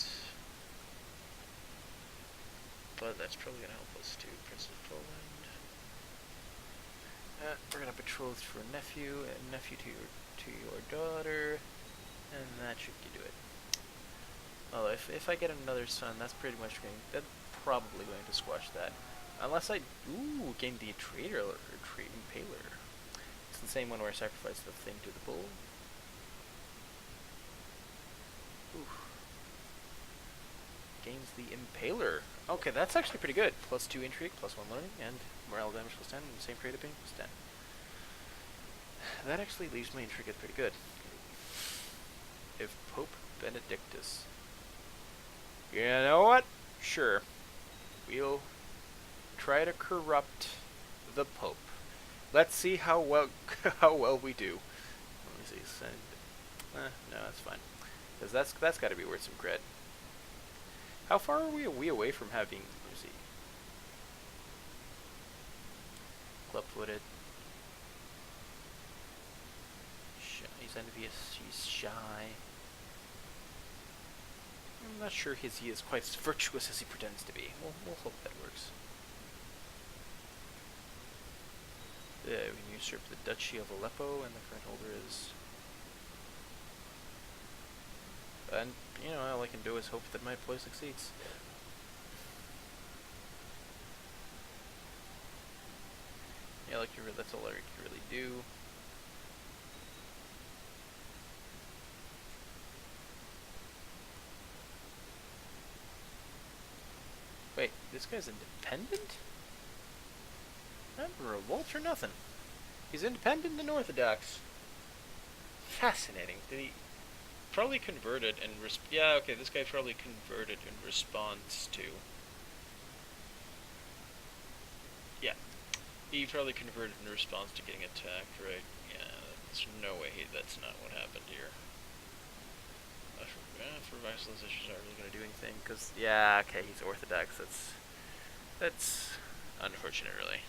But that's probably going to help us too. Prince of Poland. We're going to betroth for a nephew, and nephew to your daughter, and that should do it. Oh, if I get another son, that's probably going to squash that. Unless I gain the Trader or Impaler. It's the same one where I sacrifice the thing to the bull. Gains the Impaler. Okay, that's actually pretty good. +2 intrigue, +1 learning, and morale damage +10, and the same trade opinion +10. That actually leaves my intrigue pretty good. If Pope Benedictus. You know what? Sure. We'll try to corrupt the Pope. Let's see how well we do. Let me see. Send. No, that's fine. Because that's got to be worth some cred. How far are we away from having? Let me see. Club-footed. He's envious. He's shy. I'm not sure he is quite as virtuous as he pretends to be. We'll hope that works. Yeah, we can usurp the Duchy of Aleppo, and the current holder is... And, all I can do is hope that my ploy succeeds. Yeah, that's all I can really do. Wait, this guy's independent? Emperor revolt or nothing? He's independent and orthodox. Fascinating. Did he probably converted and yeah, okay, this guy probably converted in response to. Yeah, he probably converted in response to getting attacked, right? Yeah, there's no way that's not what happened here. For vassalizations aren't really gonna do anything, cause yeah, okay, he's orthodox. That's unfortunate, really.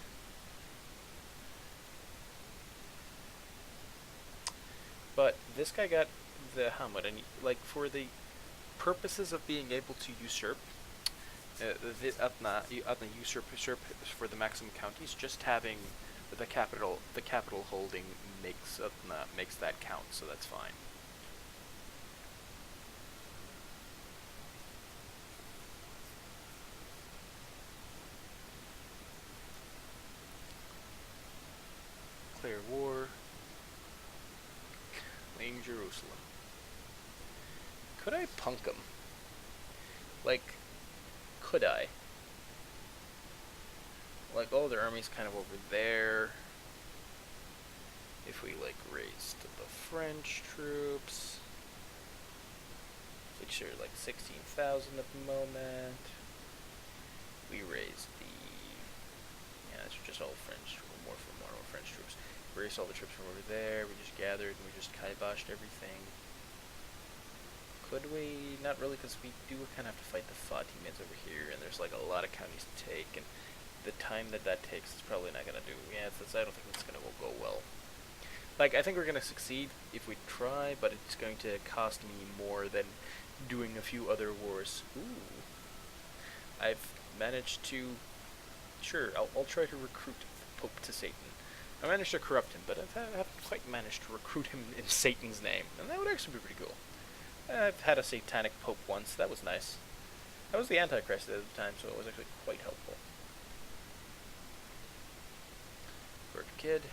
But this guy got the Hamud, and like for the purposes of being able to usurp, usurp for the maximum counties, just having the capital holding makes that count, so that's fine. Declare war. Claim Jerusalem. Could I punk him? Like, could I? Like, all their army's kind of over there. If we, like, raised the French troops, which are, like, 16,000 at the moment. We raised the... Yeah, it's just all French, more French troops. We raised all the troops from over there, we just gathered, and we just kiboshed everything. Could we? Not really, because we do kind of have to fight the Fatimids over here, and there's, like, a lot of counties to take, and the time that takes is probably not going to do... Yeah, I don't think it's going to go well. Like, I think we're going to succeed if we try, but it's going to cost me more than doing a few other wars. Ooh. I've managed to... Sure, I'll try to recruit the Pope to Satan. I managed to corrupt him, but I haven't quite managed to recruit him in Satan's name, and that would actually be pretty cool. I've had a satanic Pope once, that was nice. I was the Antichrist at the time, so it was actually quite helpful. Bird Kid.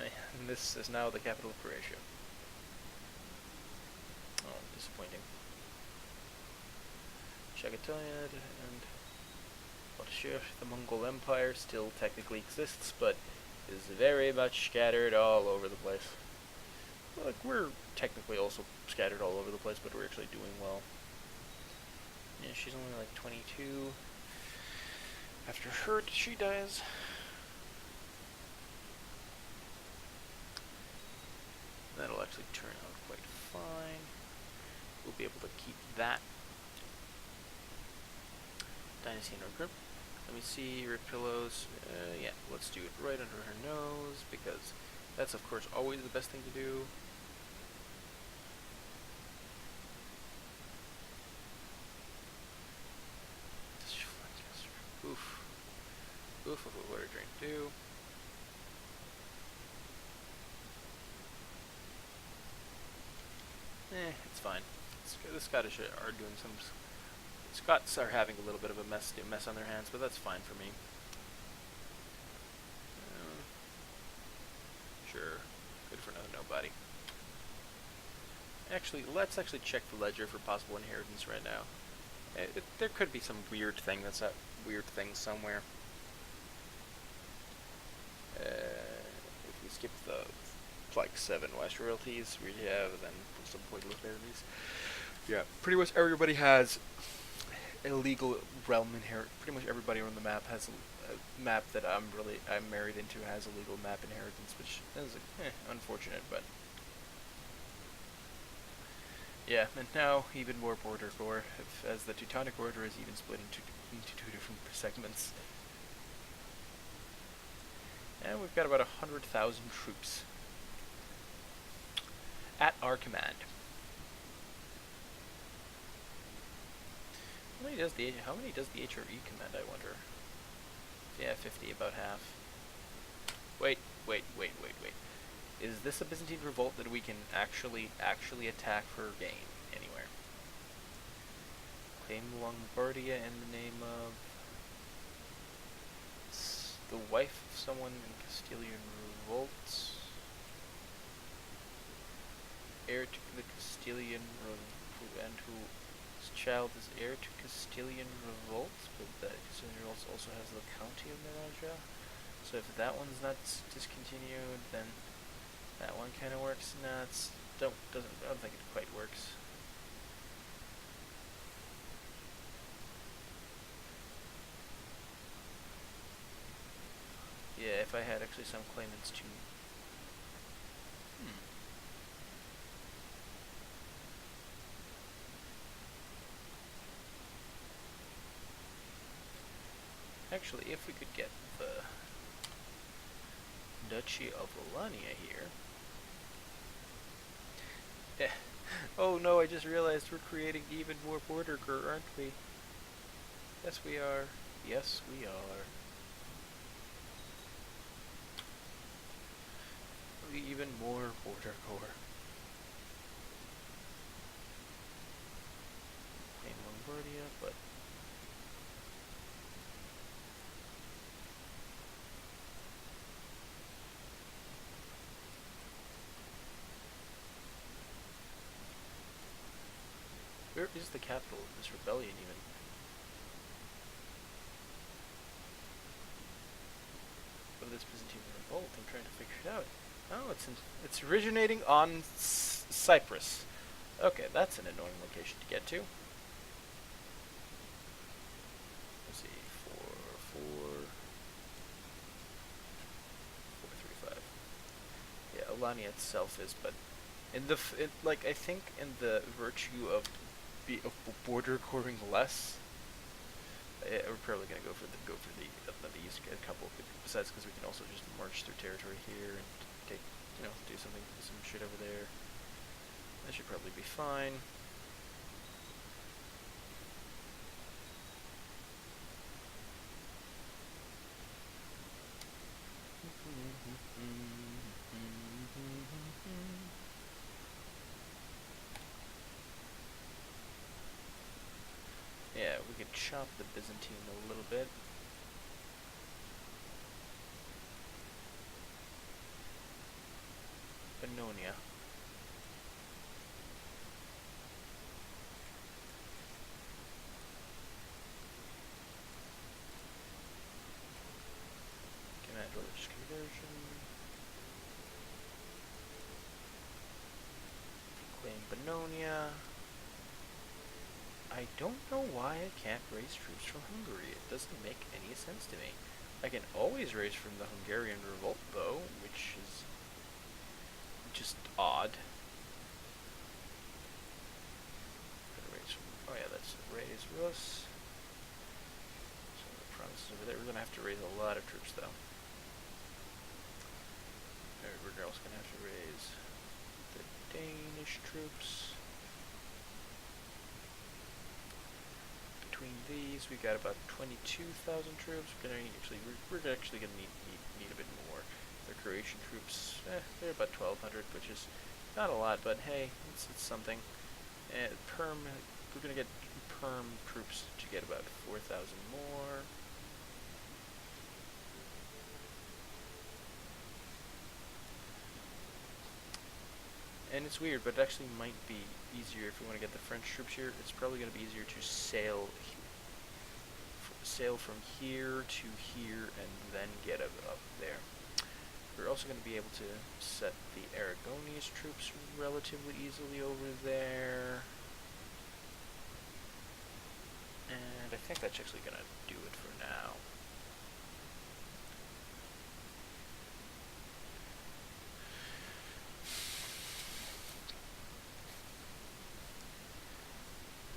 And this is now the capital of Croatia. Oh, disappointing. Chagatai and Batashir, the Mongol Empire, still technically exists, but is very much scattered all over the place. Look, we're technically also scattered all over the place, but we're actually doing well. Yeah, she's only like 22. After her, she dies. That'll actually turn out quite fine. We'll be able to keep that dynasty in our group. Let me see, Rapillos. Yeah, let's do it right under her nose, because that's, of course, always the best thing to do. Oof. Oof of a water drain too. It's fine. The Scottish are doing some... Scots are having a little bit of a mess on their hands, but that's fine for me. Sure. Good for nobody. Actually, let's actually check the ledger for possible inheritance right now. There could be some weird thing that's a weird thing somewhere. If we skip the like 7 West royalties we have, then some pointless baronies. Yeah, pretty much everybody has a legal realm inherit. Pretty much everybody on the map has a map that I'm married into has a legal map inheritance, which is unfortunate, but yeah. And now even more border gore, as the Teutonic Order is even split into 2 different segments. And we've got about 100,000 troops at our command. How many does the HRE command, I wonder? Yeah, 50, about half. Wait. Is this a Byzantine revolt that we can actually attack for gain anywhere? Claim Lombardia in the name of the wife of someone in Castilian rule. revolt. Heir to the Castilian and whose child is heir to Castilian revolt, but that Castilian revolt also has the county of Naranja. So if that one's not discontinued, then that one kind of works. Nah, I don't think it quite works. Yeah, if I had actually some claimants to. Actually, if we could get the Duchy of Alania here. Yeah. Oh no, I just realized we're creating even more border, aren't we? Yes, we are. Yes, we are. Even more border core. Claim Lombardia, but where is the capital of this rebellion even? Of this Byzantine revolt, I'm trying to figure it out. Oh, it's originating on Cyprus. Okay, that's an annoying location to get to. Let's see, 435. Yeah, Alania itself is, but I think in the virtue of border coring less, we're probably gonna go for the east a couple. Besides, because we can also just march through territory here and take, do some shit over there. That should probably be fine. Yeah, we could chop the Byzantine a little bit. Pannonia. Command religious conversion. Claim Pannonia. I don't know why I can't raise troops from Hungary. It doesn't make any sense to me. I can always raise from the Hungarian revolt, though, which is just odd. Oh yeah, that's raise Rus. So the provinces over there. We're gonna have to raise a lot of troops, though. We're also gonna have to raise the Danish troops. Between these, we got about 22,000 troops. We're actually gonna need a bit more. The Croatian troops, they're about 1,200, which is not a lot, but hey, it's something. And we're gonna get Perm troops to get about 4,000 more. And it's weird, but it actually might be easier if we want to get the French troops here. It's probably going to be easier to sail from here to here and then get up there. We're also going to be able to set the Aragonese troops relatively easily over there. And I think that's actually going to do it for now.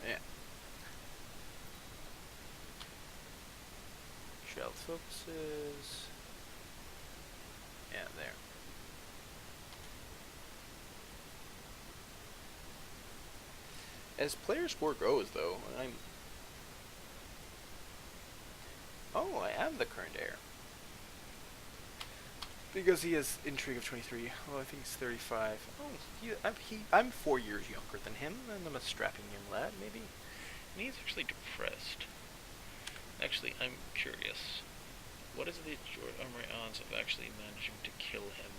Yeah. Child focuses. Yeah, there. As player score goes, though, Oh, I am the current heir. Because he has intrigue of 23. Oh, I think he's 35. Oh, I'm 4 years younger than him, and I'm a strapping young lad, maybe. And he's actually depressed. Actually, I'm curious. What is the armory odds of actually managing to kill him?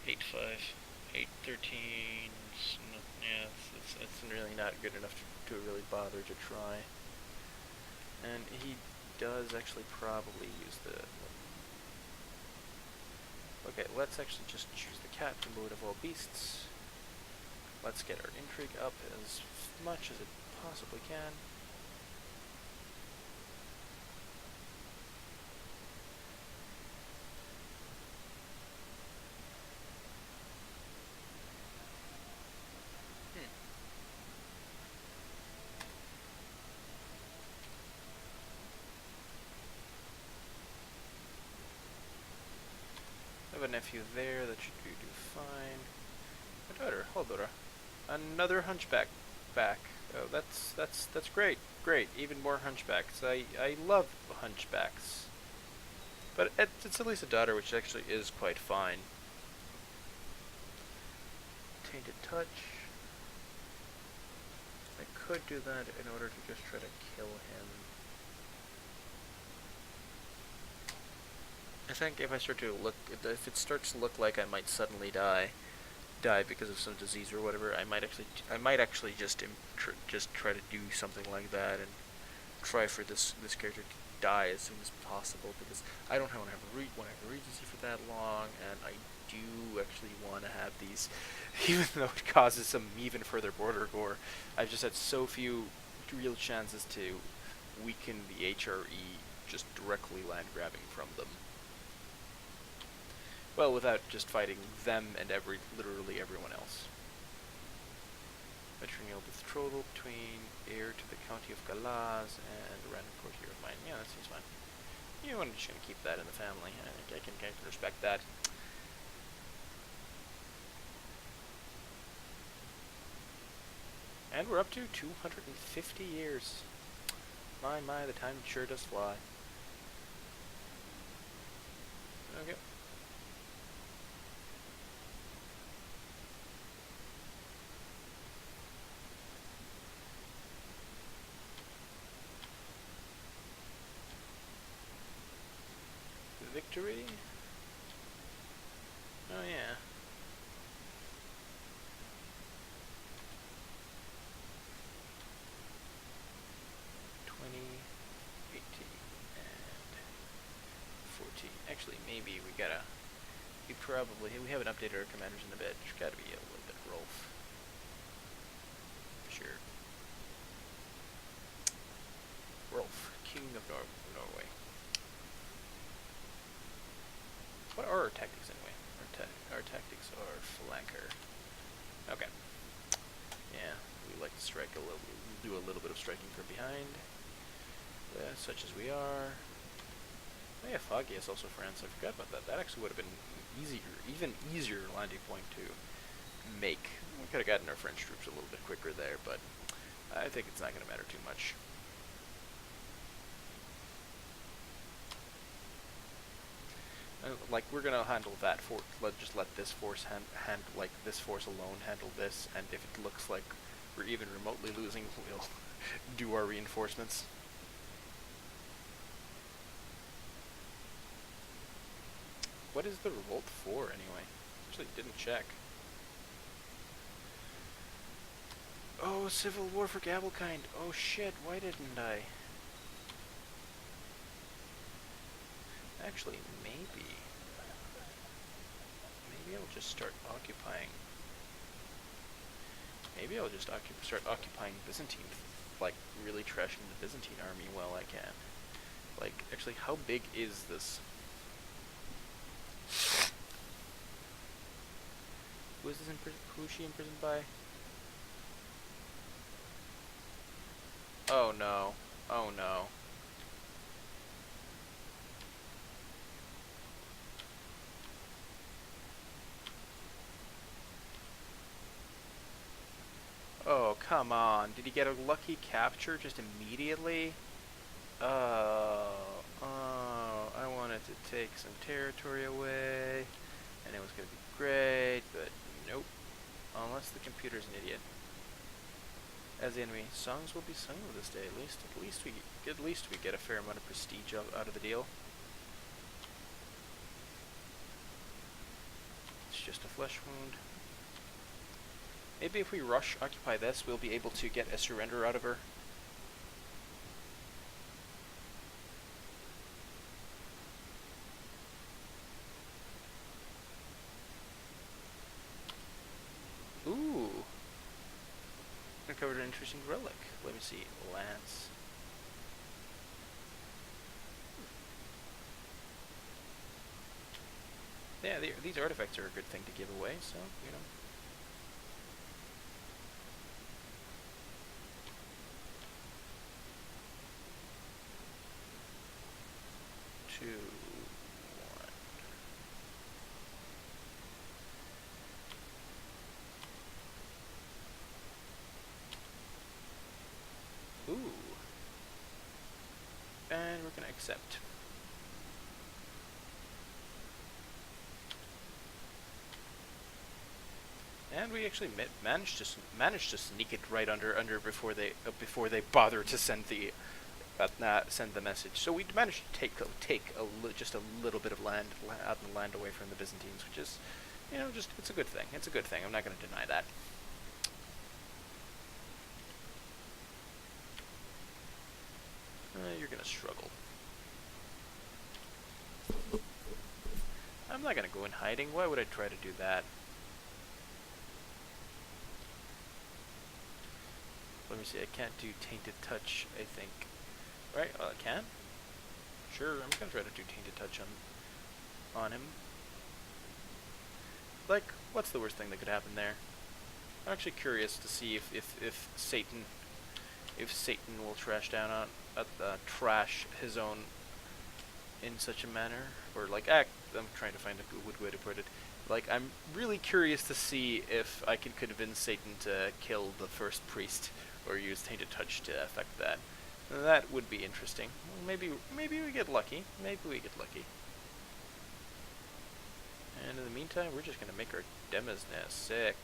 8-5, 8-13. Yeah, it's really not good enough to really bother to try. And he does actually probably use the... Okay, let's actually just choose the cat, the lord of all beasts. Let's get our intrigue up as much as it possibly can. I have a nephew there, that should do fine. My daughter, Haukadalur. Another hunchback back. Oh, that's great. Great, even more hunchbacks. I love hunchbacks. But it's at least a daughter, which actually is quite fine. Tainted touch. I could do that in order to just try to kill him. I think if I start to look, if it starts to look like I might suddenly die because of some disease or whatever, I might actually just try to do something like that and try for this character to die as soon as possible, because I don't want to have a regency for that long, and I do actually want to have these, even though it causes some even further border gore. I've just had so few real chances to weaken the HRE just directly land grabbing from them. Well, without just fighting them and literally everyone else. Matrimonial betrothal between heir to the county of Galaz and a random courtier of mine. Yeah, that seems fine. You know, I'm just going to keep that in the family. I can respect that. And we're up to 250 years. My, the time sure does fly. Okay. Victory? Oh yeah. Actually, maybe we haven't updated our commanders in a bit. There's gotta be a little bit of Rolf. For sure. Rolf, King of Norway. What are our tactics anyway? Our tactics are flanker. Okay. Yeah, we like to strike a little, do a little bit of striking from behind. Such as we are. Oh yeah, Foggy is also France. I forgot about that. That actually would have been even easier landing point to make. We could have gotten our French troops a little bit quicker there, but I think it's not going to matter too much. Like, we're gonna handle that force. Just let this force this force alone handle this, and if it looks like we're even remotely losing, we'll do our reinforcements. What is the revolt for, anyway? Actually, didn't check. Oh, civil war for Gavelkind. Oh shit, why didn't I? Actually, maybe I'll just start occupying. Maybe I'll just start occupying Byzantine, like really trashing the Byzantine army while I can. Like, actually, how big is this? Who is this who is she imprisoned by? Oh no. Oh no. Oh, come on. Did he get a lucky capture just immediately? Oh, I wanted to take some territory away, and it was going to be great, but nope. Unless the computer's an idiot. as the enemy. Songs will be sung on this day. At least we get a fair amount of prestige out of the deal. It's just a flesh wound. Maybe if we rush occupy this, we'll be able to get a surrender out of her. Ooh. Uncovered an interesting relic. Let me see. Lance. Yeah, these artifacts are a good thing to give away, so, you know. Two, one. Ooh. And we're gonna accept. And we actually managed to sneak it right under before they bother to send the message. So we managed to take just a little bit of land away from the Byzantines, which is, you know, just it's a good thing. It's a good thing. I'm not going to deny that. You're going to struggle. I'm not going to go in hiding. Why would I try to do that? Let me see, I can't do Tainted Touch, I think. Right, I can? Sure, I'm gonna try to do Tainted Touch on him. Like, what's the worst thing that could happen there? I'm actually curious to see if Satan will trash his own in such a manner, or like I'm trying to find a good way to put it. Like, I'm really curious to see if I can convince Satan to kill the first priest, or use Tainted Touch to affect that. That would be interesting. Maybe we get lucky. Maybe we get lucky. And in the meantime, we're just gonna make our Demas nest sick.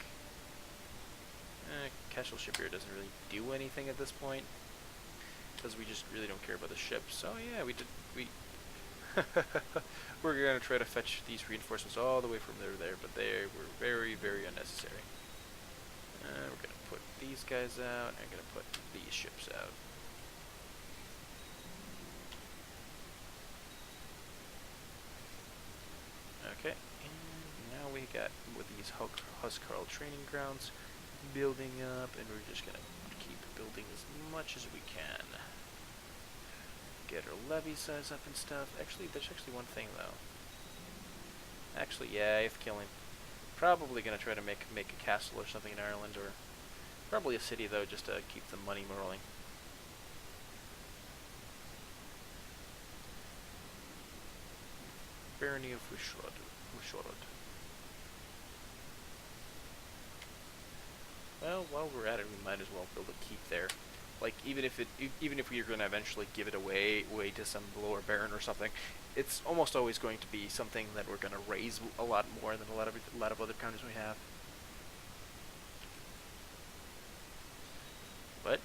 Castle ship here doesn't really do anything at this point, because we just really don't care about the ship. So yeah, we're gonna try to fetch these reinforcements all the way from there, but they were very, very unnecessary. We're gonna put these guys out, and I'm gonna put these ships out. Okay, and now we got with these Huskarl training grounds building up, and we're just gonna keep building as much as we can. Get our levy size up and stuff. Actually, there's actually one thing though. Actually, yeah, if killing. Probably gonna try to make a castle or something in Ireland, or probably a city though, just to keep the money rolling. Barony of Ushorod. Well, while we're at it, we might as well build a keep there. Like, even if we're going to eventually give it away to some lower baron or something, it's almost always going to be something that we're going to raise a lot more than a lot of other countries we have. What?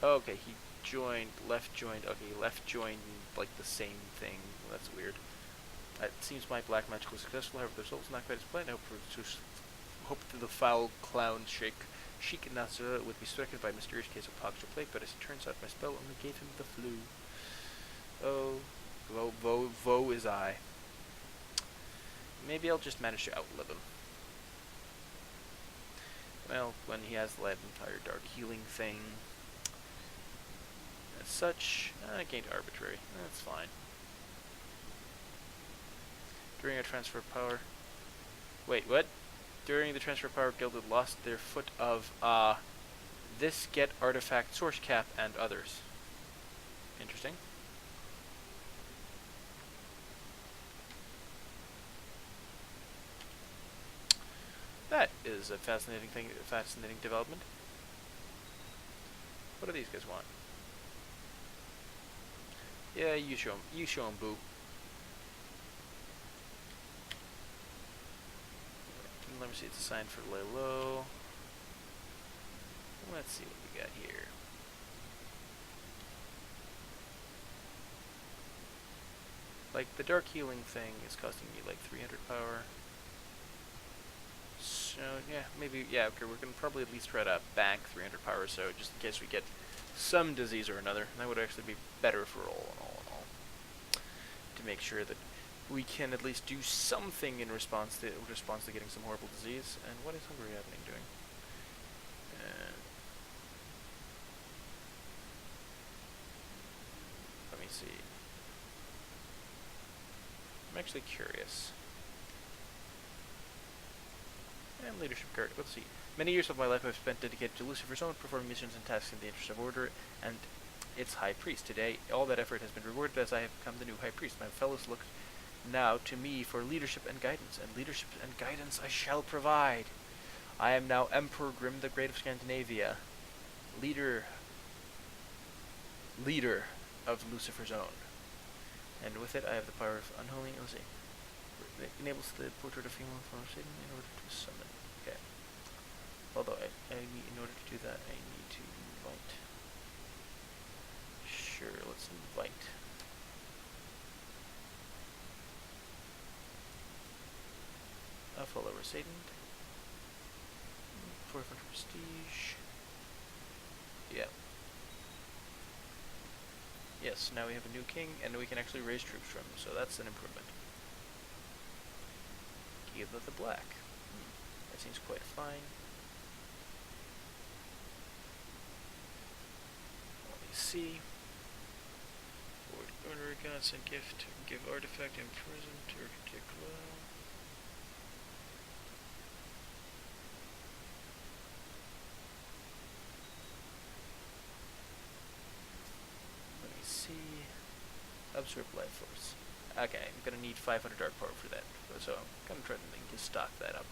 Oh, okay, he left joined, like the same thing. Well, that's weird. It seems my black magic was successful, however the result was not quite as planned. I hope that the foul clown Sheikh Nasr would be stricken by a mysterious case of pox or plague, but as it turns out, my spell only gave him the flu. Oh, woe is I. Maybe I'll just manage to outlive him. Well, when he has the entire dark healing thing. As such, I gained arbitrary. That's fine. During a transfer of power. Wait, what? During the transfer of power, Gilded lost their foot of this get artifact source cap and others. Interesting. That is a fascinating development. What do these guys want? Yeah, you show them, boo. Let me see, it's a sign for lay low. Let's see what we got here. Like, the dark healing thing is costing me like 300 power. So, yeah, maybe, yeah, okay, we're going to probably at least try to bank 300 power or so, just in case we get some disease or another. That would actually be better for all in all. To make sure that we can at least do something in response to getting some horrible disease. And what is Hungary happening doing? Let me see. I'm actually curious. And leadership card. Let's see. Many years of my life I've spent dedicated to Lucifer's own, performing missions and tasks in the interest of order and its high priest. Today, all that effort has been rewarded as I have become the new high priest. My fellows look now to me for leadership and leadership and guidance I shall provide. I am now Emperor Grim the Great of Scandinavia, leader of Lucifer's own. And with it, I have the power of unholy. Let's see. It enables the portrait of female form of Satan in order to summon. Okay. Although in order to do that, I need to invite. Sure, let's invite. A follower Satan. 400 prestige. Yeah. Yes, now we have a new king, and we can actually raise troops from him, so that's an improvement. Give the black. That seems quite fine. Let me see. Order gods and gift. Give artifact imprisoned or declare. Absorb life force. Okay, I'm gonna need 500 dark power for that, so I'm gonna try to stock that up.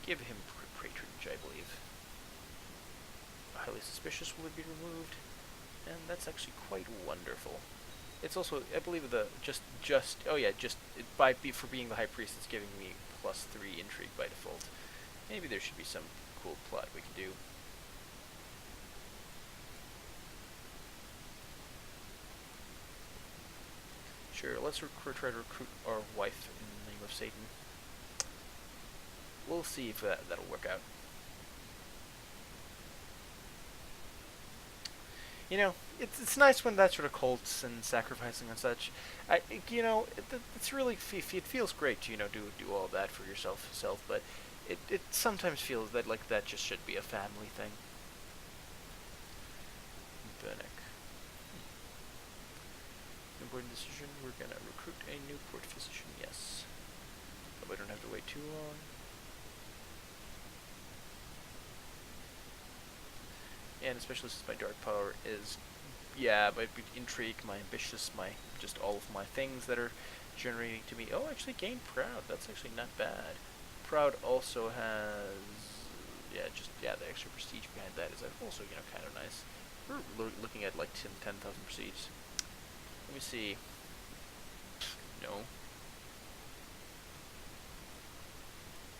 Give him patronage, I believe. Highly suspicious would be removed, and that's actually quite wonderful. It's also, I believe, for being the high priest, it's giving me +3 intrigue by default. Maybe there should be some cool plot we can do. Sure, let's try to recruit our wife in the name of Satan. We'll see if that'll work out. You know, it's nice when that sort of cults and sacrificing and such. It's really it feels great to do all that for yourself, but it sometimes feels that that just should be a family thing. Bernick. Important decision, we're gonna recruit a new court physician, yes. But we don't have to wait too long. And especially since my dark power is, my intrigue, my ambitious, just all of my things that are generating to me. Oh, actually gain proud, that's actually not bad. Proud also has, the extra prestige behind that is also, kind of nice. We're looking at like 10,000 prestige. Let me see. No.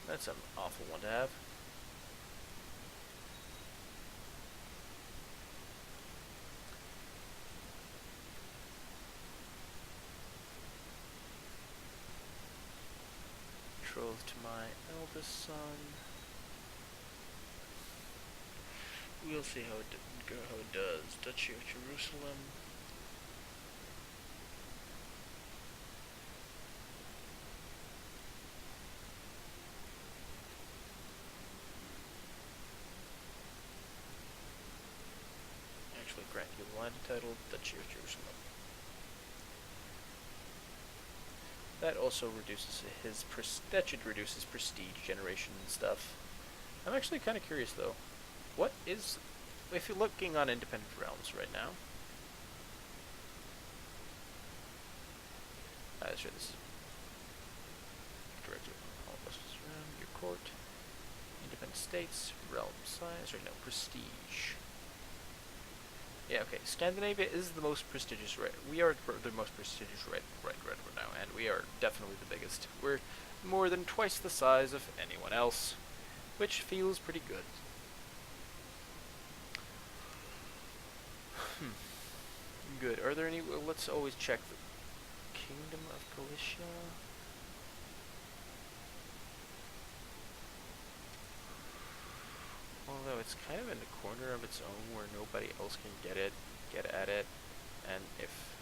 That's an awful one to have. Betrothed to my eldest son. We'll see how it does. Duchy of Jerusalem. Grant you the land title, Duchy of Jerusalem. That also reduces reduces prestige generation and stuff. I'm actually kind of curious though. What is, if you're looking on independent realms right now? Sure, this is director of all justice realm, your court, independent states, realm size, no, prestige. Yeah, okay. Scandinavia is the most prestigious, right? We are the most prestigious right now, and we are definitely the biggest. We're more than twice the size of anyone else, which feels pretty good. Good. Are there any? Well, let's always check the Kingdom of Galicia. Although it's kind of in a corner of its own where nobody else can get at it, and if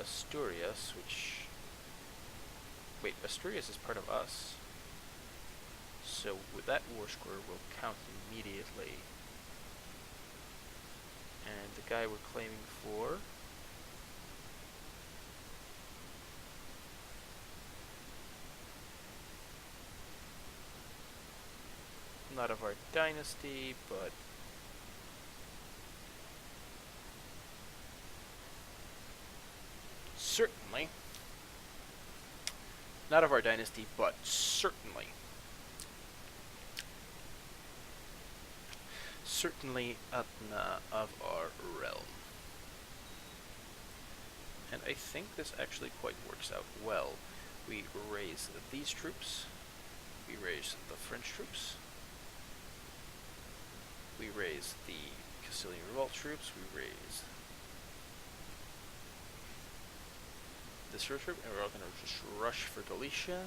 Asturias, which wait, Asturias is part of us, so with that war score will count immediately. And the guy we're claiming for not of our dynasty, but certainly not of our dynasty, but certainly of our realm. And I think this actually quite works out well. We raise these troops, we raise the French troops, we raise the Castilian revolt troops, we raise this troop, and we're all going to just rush for Galicia.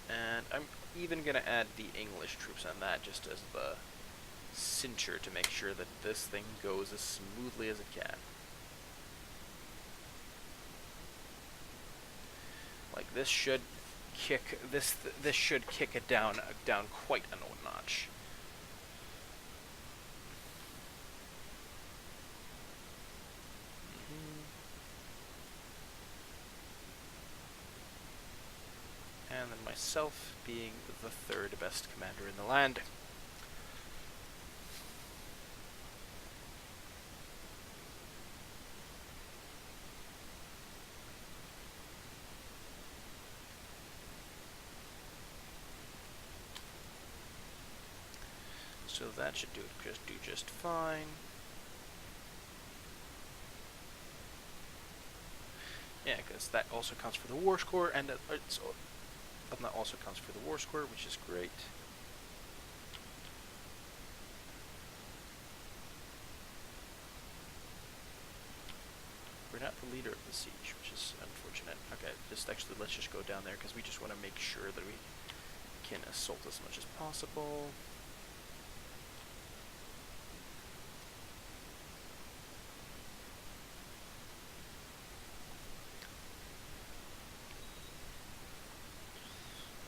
And I'm even going to add the English troops on that just as the cincher to make sure that this thing goes as smoothly as it can. Like this should kick this should kick it down quite a notch. And then myself being the third best commander in the land. So that should do just fine. Yeah, because that also counts for the war score, and that also counts for the war score, which is great. We're not the leader of the siege, which is unfortunate. Okay, let's just go down there, because we just want to make sure that we can assault as much as possible.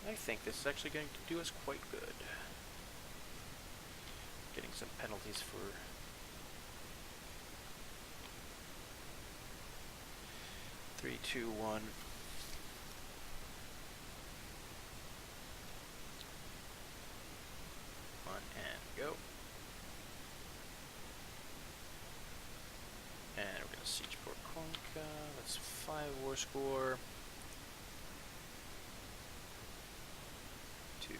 I think this is actually going to do us quite good. Getting some penalties for 3, 2, 1. And go. And we're going to siege Port Conca. That's 5 war score. 2.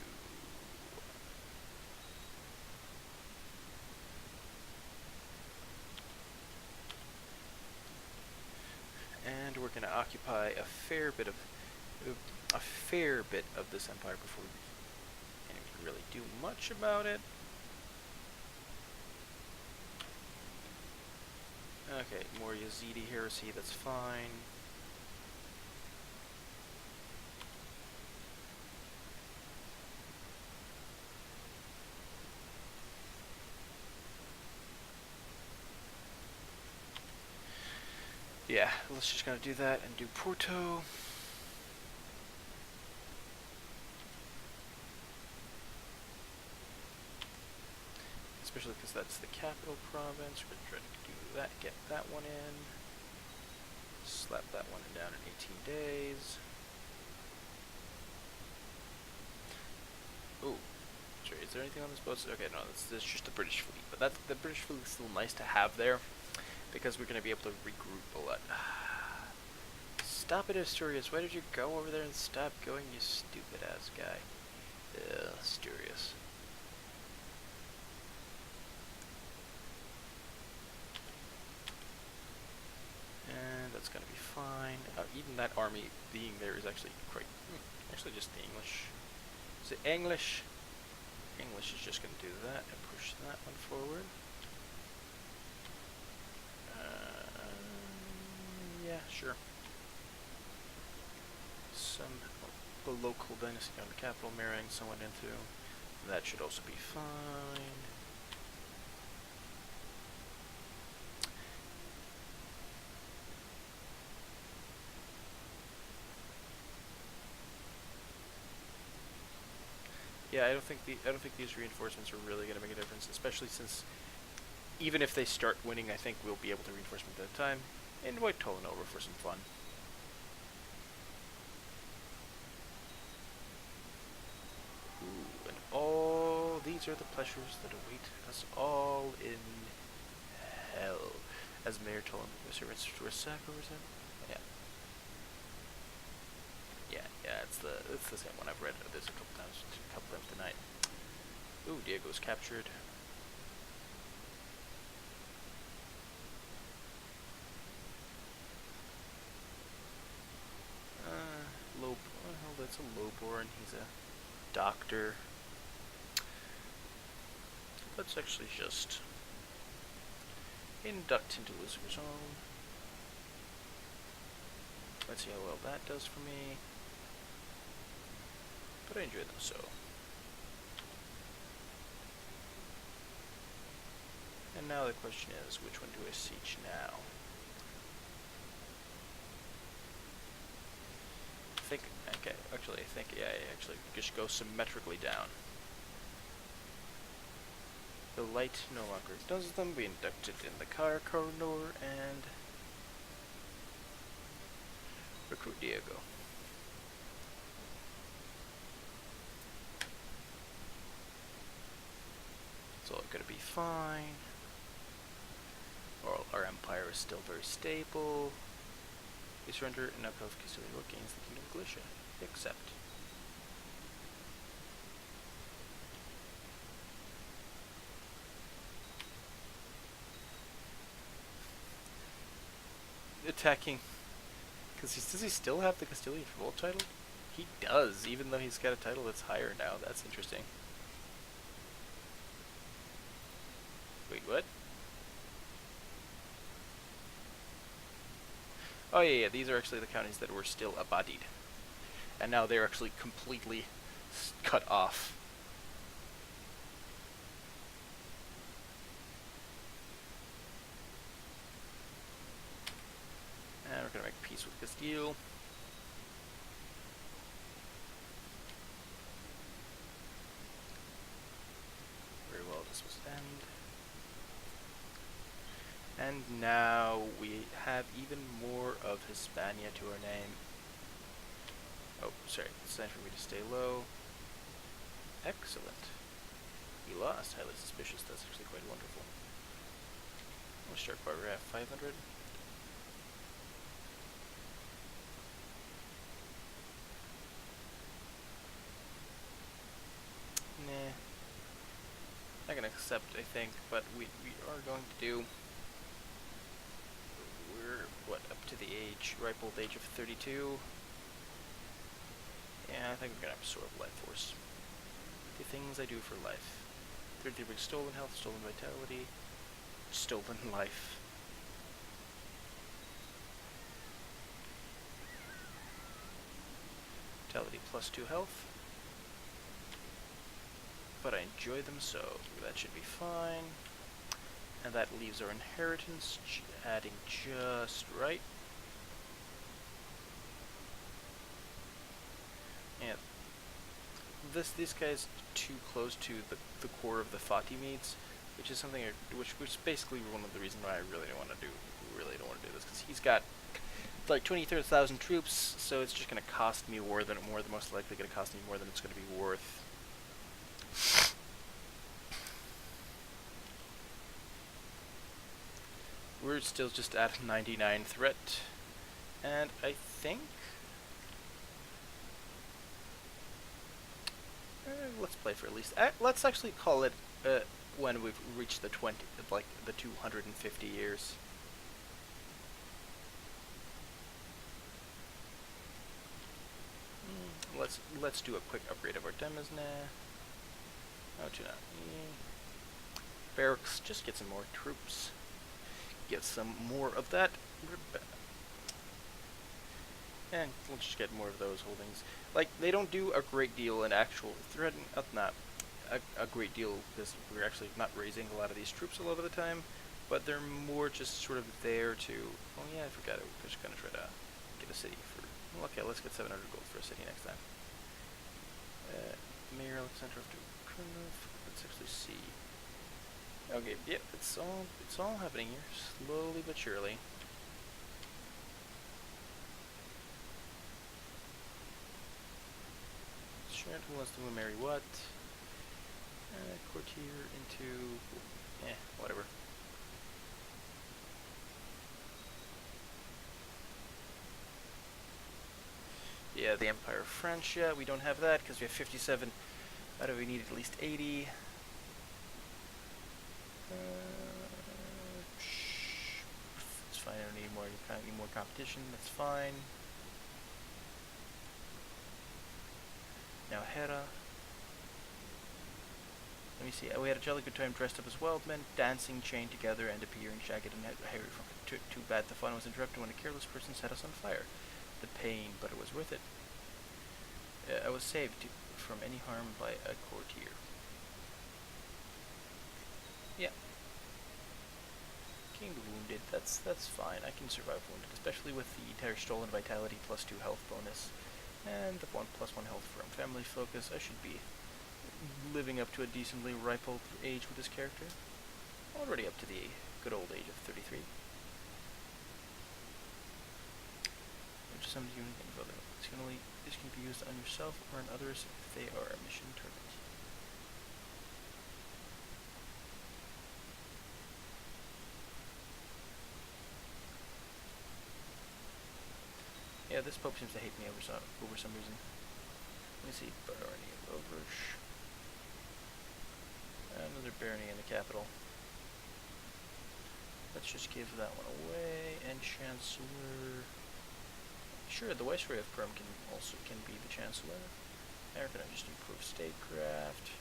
And we're going to occupy a fair bit of this empire before we can really do much about it. Okay, more Yazidi heresy, that's fine. Yeah, let's just gonna do that and do Porto. Especially because that's the capital province. We're gonna try to do that, get that one in. Slap that one down in 18 days. Ooh. Sorry, is there anything on this boat? Okay, no, this is just the British fleet. But the British fleet is still nice to have there, because we're going to be able to regroup a lot. Stop it, Asturias. Why did you go over there and stop going, you stupid-ass guy? Asturias. And that's going to be fine. Even that army being there is actually quite... actually just the English. Is it English? English is just going to do that and push that one forward. Yeah, sure. The local dynasty on the capital marrying someone into. That should also be fine. Yeah, I don't think these reinforcements are really going to make a difference, especially since even if they start winning, I think we'll be able to reinforcement at a time. Invite Tolan over for some fun. Ooh, and all these are the pleasures that await us all in hell. As Mayor Tolan, the servants to a sacrifice. Yeah. Yeah, it's the same one I've read this a couple times tonight. Ooh, Diego's captured. Well, that's a lowborn. He's a doctor. Let's actually just induct into Lucifer's Own. Let's see how well that does for me. But I enjoy them so. And now the question is, which one do I siege now? I actually just go symmetrically down. The light no longer does them. We inducted in the car corridor and recruit Diego. It's all gonna be fine. Our empire is still very stable. We surrender and Uphill Castillo gains the Kingdom of Galicia. Accept. Attacking. Does he still have the Castilian Revolt title? He does, even though he's got a title that's higher now. That's interesting. Wait, what? Oh yeah, these are actually the counties that were still abadied. And now they're actually completely cut off. And we're gonna make peace with Castile. Very well, this must end. And now we have even more of Hispania to our name. Oh, sorry, it's time for me to stay low. Excellent. We lost, highly suspicious, that's actually quite wonderful. We'll start by we're at 500. Nah. Not gonna accept, I think, but we are going to do. We're, what, up to the ripe old age of 32? Yeah, I think we're gonna absorb life force. The things I do for life. 33 brings stolen health, stolen vitality, stolen life. Vitality plus 2 health. But I enjoy them so. That should be fine. And that leaves our inheritance adding just right. And this guy's too close to the core of the Fatimids, which is something which is basically one of the reasons why I really don't want to do this, because he's got like 20,000 troops, so it's just going to cost me more than most likely going to cost me more than it's going to be worth. We're still just at 99 threat, and I think let's play for at least. Let's actually call it when we've reached the 250 years. Let's do a quick upgrade of our Demesne. Oh, do not. Barracks, just get some more troops. get some more of that. And let's just get more of those holdings. Like, they don't do a great deal in actual threading, not a great deal, because we're actually not raising a lot of these troops a lot of the time, but they're more just sort of there to, oh yeah, I forgot it, we're just going to try to get a city for, well, okay, let's get 700 gold for a city next time. Mayor Alexander of Dukrunov, let's actually see. Okay, yep, it's all happening here, slowly but surely. Who wants to marry what? Courtier into... whatever. Yeah, the Empire of Francia, we don't have that because we have 57. How do we need at least 80? It's fine, I don't need more competition, that's fine. Now Hera. Let me see. We had a jolly good time dressed up as wild men, dancing, chained together, and appearing jagged and hairy from it. Too bad the fun was interrupted when a careless person set us on fire. The pain, but it was worth it. I was saved from any harm by a courtier. Yeah. King wounded. That's fine. I can survive wounded, especially with the entire stolen vitality +2 health bonus. And the +1 health from family focus. I should be living up to a decently ripe old age with this character. Already up to the good old age of 33. Which is something unique and further. This can be used on yourself or on others if they are a mission target. Yeah, this Pope seems to hate me over some reason. Let me see, barony of Oversh. Another barony in the capital. Let's just give that one away. And Chancellor. Sure, the Viceroy of Perm can be the Chancellor. Now we're gonna just improve statecraft.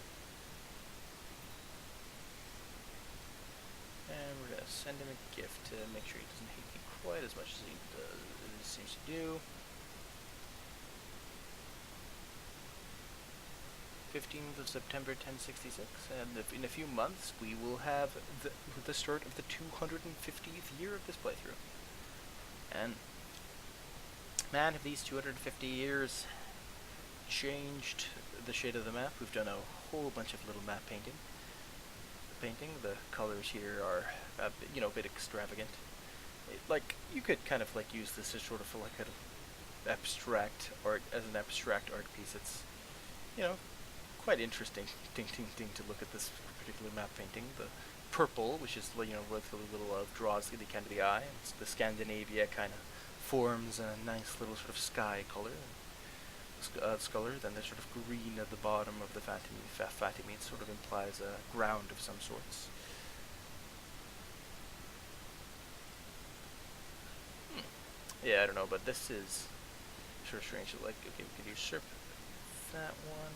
And we're gonna send him a gift to make sure he doesn't hate me quite as much as he seems to do. 15th of September 1066, and in a few months we will have the start of the 250th year of this playthrough. And man, have these 250 years changed the shade of the map. We've done a whole bunch of little map painting. The colors here are a bit extravagant. Like, you could kind of like use this as sort of like an abstract art, as an abstract art piece. It's, quite interesting thing to look at this particular map painting. The purple, which is with a little draws the kind of the eye. It's the Scandinavia kind of forms a nice little sort of sky color. Then the sort of green at the bottom of the Fatimid sort of implies a ground of some sorts. Yeah, I don't know, but this is sort of strange. Like, okay, we could usurp that one.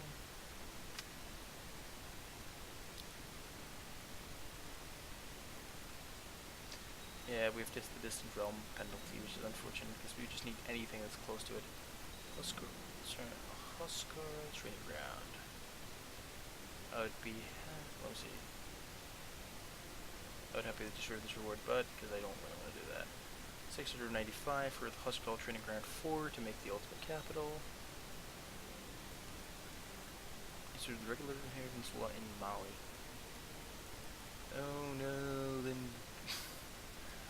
Yeah, we have the distant realm penalty, which is unfortunate because we just need anything that's close to it. Huskar training ground. I would be, let me see. I would happily deserve this reward, but because I don't really want to do that. 695 for the Haukadalur training ground 4 to make the ultimate capital. These are the regular inheritance law in Mali. Oh no, then.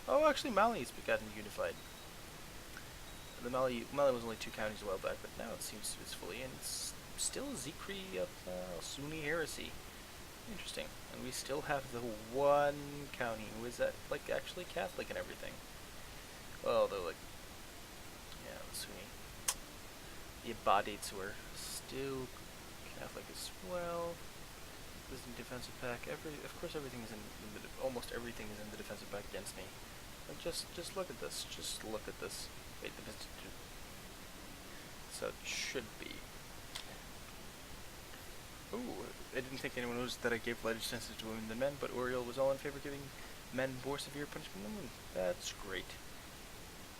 Oh, actually, Mali's gotten unified. The Mali was only 2 counties a while back, but now it seems it's fully in. It's still Zikri of Sunni heresy. Interesting. And we still have the one county who is like actually Catholic and everything. Well, they're like, yeah, the Sunni. The Abbadites who are still Catholic as well. This is in defensive pack. Of course, everything is almost everything is in the defensive pack against me. Like, just look at this. Just look at this. Wait, so it should be. Ooh, I didn't think anyone knows that I gave lighter senses to women than men, but Oriel was all in favor of giving men more severe punishment. That's great.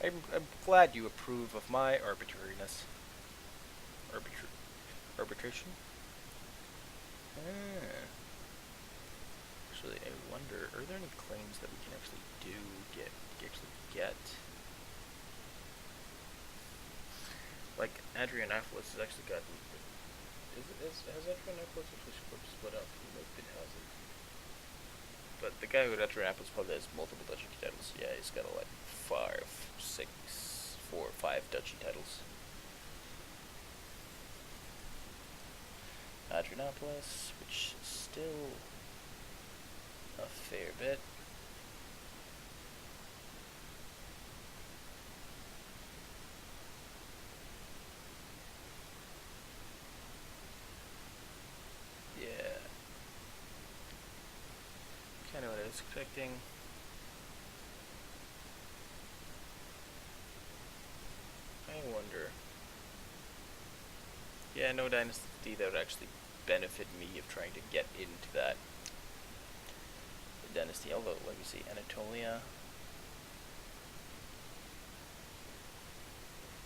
I'm glad you approve of my arbitrariness. Arbitration? Ah. Actually, I wonder, are there any claims that we can actually get? Like, Adrianopolis has actually gotten... has Adrianopolis actually split up? It hasn't. But the guy who had Adrianopolis probably has multiple duchy titles. Yeah, he's got like 5 duchy titles. Adrianopolis, which is still a fair bit. Yeah. Kind of what I was expecting. I wonder. Yeah, no dynasty that would actually benefit me of trying to get into that dynasty. Although, let me see, Anatolia.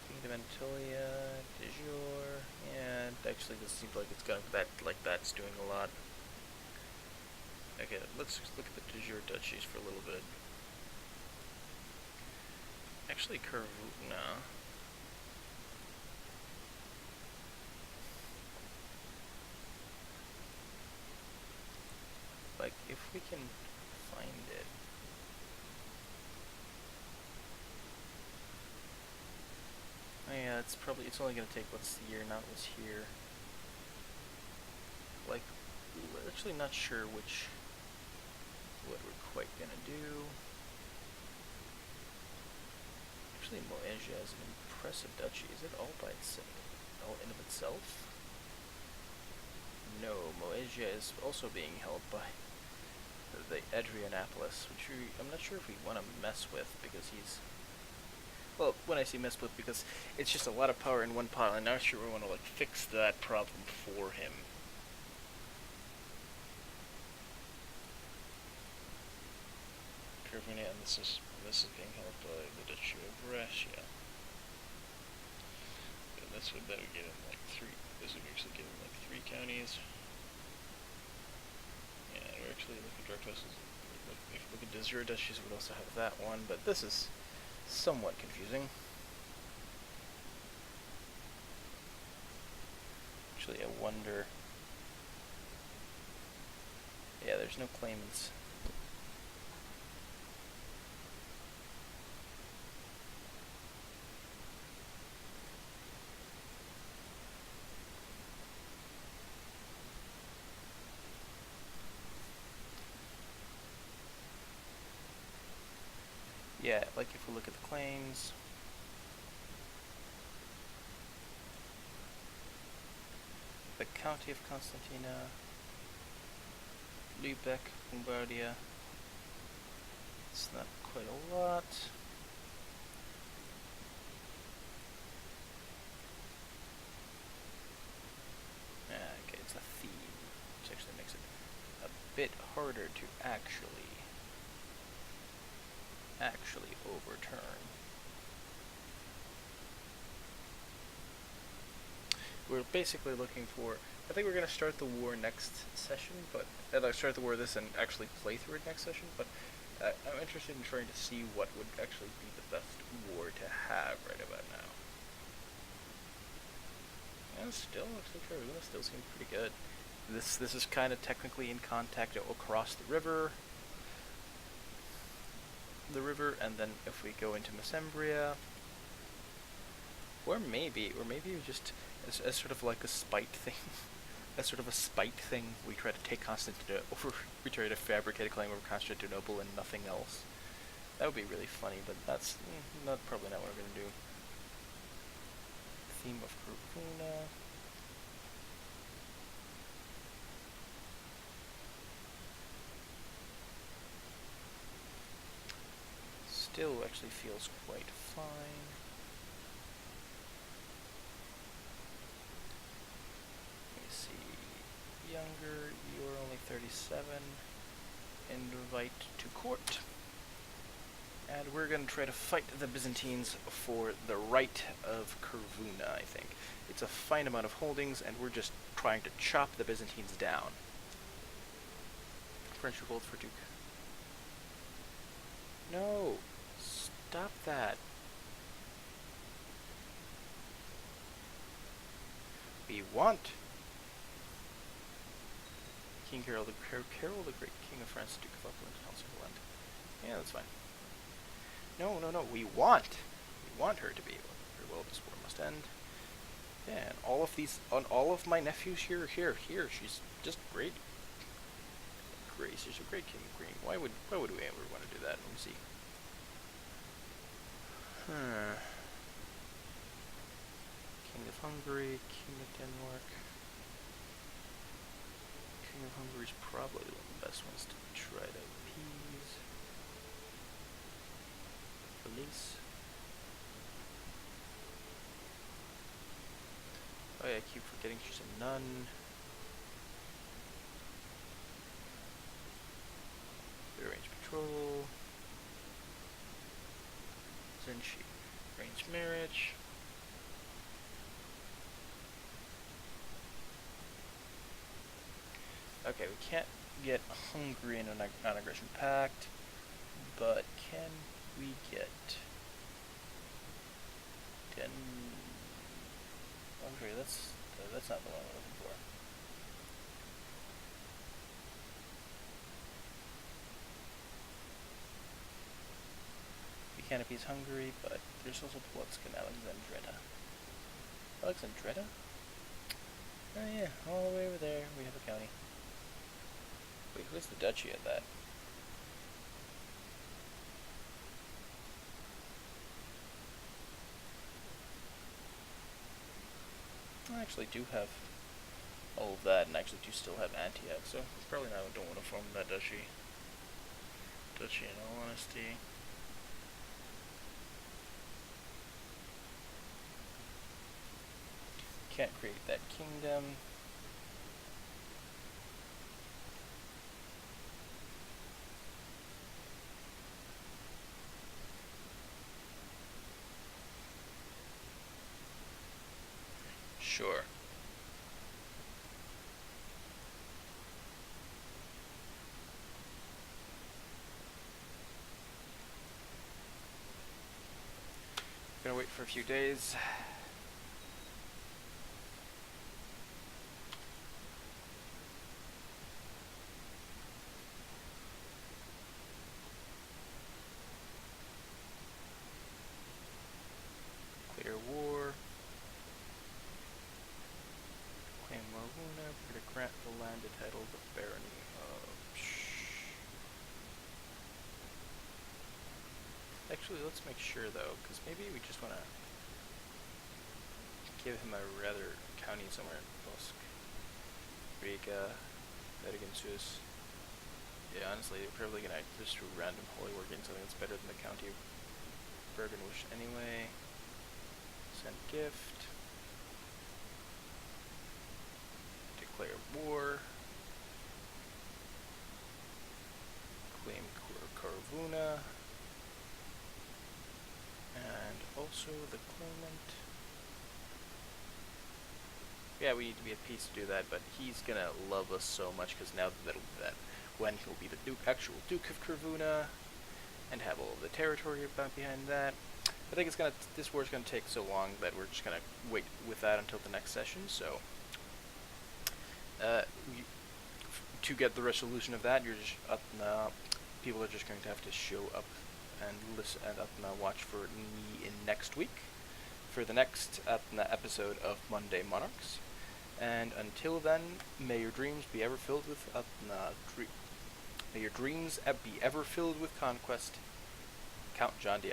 Kingdom Anatolia, de jure. Yeah, actually, this seems like it's going that's doing a lot. Okay, let's just look at the de jure duchies for a little bit. Actually, Kurvutna. Like, if we can find it. Oh yeah, it's only gonna take, what's the year, not what's here. Like, actually not sure what we're quite gonna do. Actually, Moesia is an impressive duchy. Is it all by itself? All in of itself? No, Moesia is also being held by the Adrianopolis, which I'm not sure if we want to mess with, because he's... Well, when I say mess with, because it's just a lot of power in one pile, I'm not sure we want to, like, fix that problem for him. Curvina, and this is being held by the Duchy of Russia. And that would get him, like, 3... This would actually give him, like, 3 counties. Yeah, we're actually looking at direct houses. If we look at de jure duchies, we'd also have that one, but this is somewhat confusing. Actually, I wonder... Yeah, there's no claimants. Yeah, like if we look at the claims... The County of Constantina, Lübeck, Lombardia. It's not quite a lot. Okay, it's a theme, which actually makes it a bit harder to actually overturn. We're basically looking for... I think we're going to start the war next session, but... start the war this and actually play through it next session, but... I'm interested in trying to see what would actually be the best war to have right about now. And still, actually, Faruna still seems pretty good. This is kind of technically in contact across the river. And then if we go into Mesembria... Or maybe we just... As sort of like a spite thing. As sort of a spite thing, we try to take Constantinople. We try to fabricate a claim over Constantinople and nothing else. That would be really funny, but that's probably not what we're gonna do. Theme of Kurkuna. Still actually feels quite fine. Younger, you're only 37. invite to court. And we're going to try to fight the Byzantines for the right of Corvuna, I think. It's a fine amount of holdings, and we're just trying to chop the Byzantines down. French revolt for Duke. No! Stop that. We want King Carol the Great, King of France, Duke of Upland, and House of Holland. Yeah, that's fine. No, we want her to be. Her will of this war must end. Yeah, and all of my nephews here. She's just great. Grace, she's a great king of green. Why would we ever want to do that? Let me see. King of Hungary, King of Denmark. King of Hungary's probably one of the best ones to try to appease. Release. Oh yeah, I keep forgetting she's a nun. Arrange patrol. Then she arranged marriage. Okay, we can't get Hungary in a non-aggression pact, but can we get Hungary? That's not the one we're looking for. We can't appease Hungary, but there's also Polotsk and Alexandretta. Alexandretta? Oh yeah, all the way over there we have a county. Wait, who's the duchy of that? I actually do have all of that, and actually do still have Antioch, so probably not. Don't want to form that duchy. Duchy, in all honesty. Can't create that kingdom. Sure. Gonna wait for a few days. Clear war. Claim Maruna. We're gonna grant the land entitled the barony of Actually, let's make sure though, because maybe we just want to give him a rather county somewhere in Bosk, Riga, Medigansus. Yeah, honestly, we're probably gonna just do random holy war getting something that's better than the county of Bergenwish anyway. Send gift. Declare war. Claim Corvuna. And also the claimant. Yeah, we need to be at peace to do that, but he's gonna love us so much because now that when he'll be the actual Duke of Corvuna, and have all of the territory behind that. I think this war's gonna take so long that we're just gonna wait with that until the next session. So, to get the resolution of that, you're just people are just going to have to show up and listen and watch for me in next week for the next episode of Monday Monarchs. And until then, may your dreams be ever filled with may your dreams be ever filled with conquest. Count John D.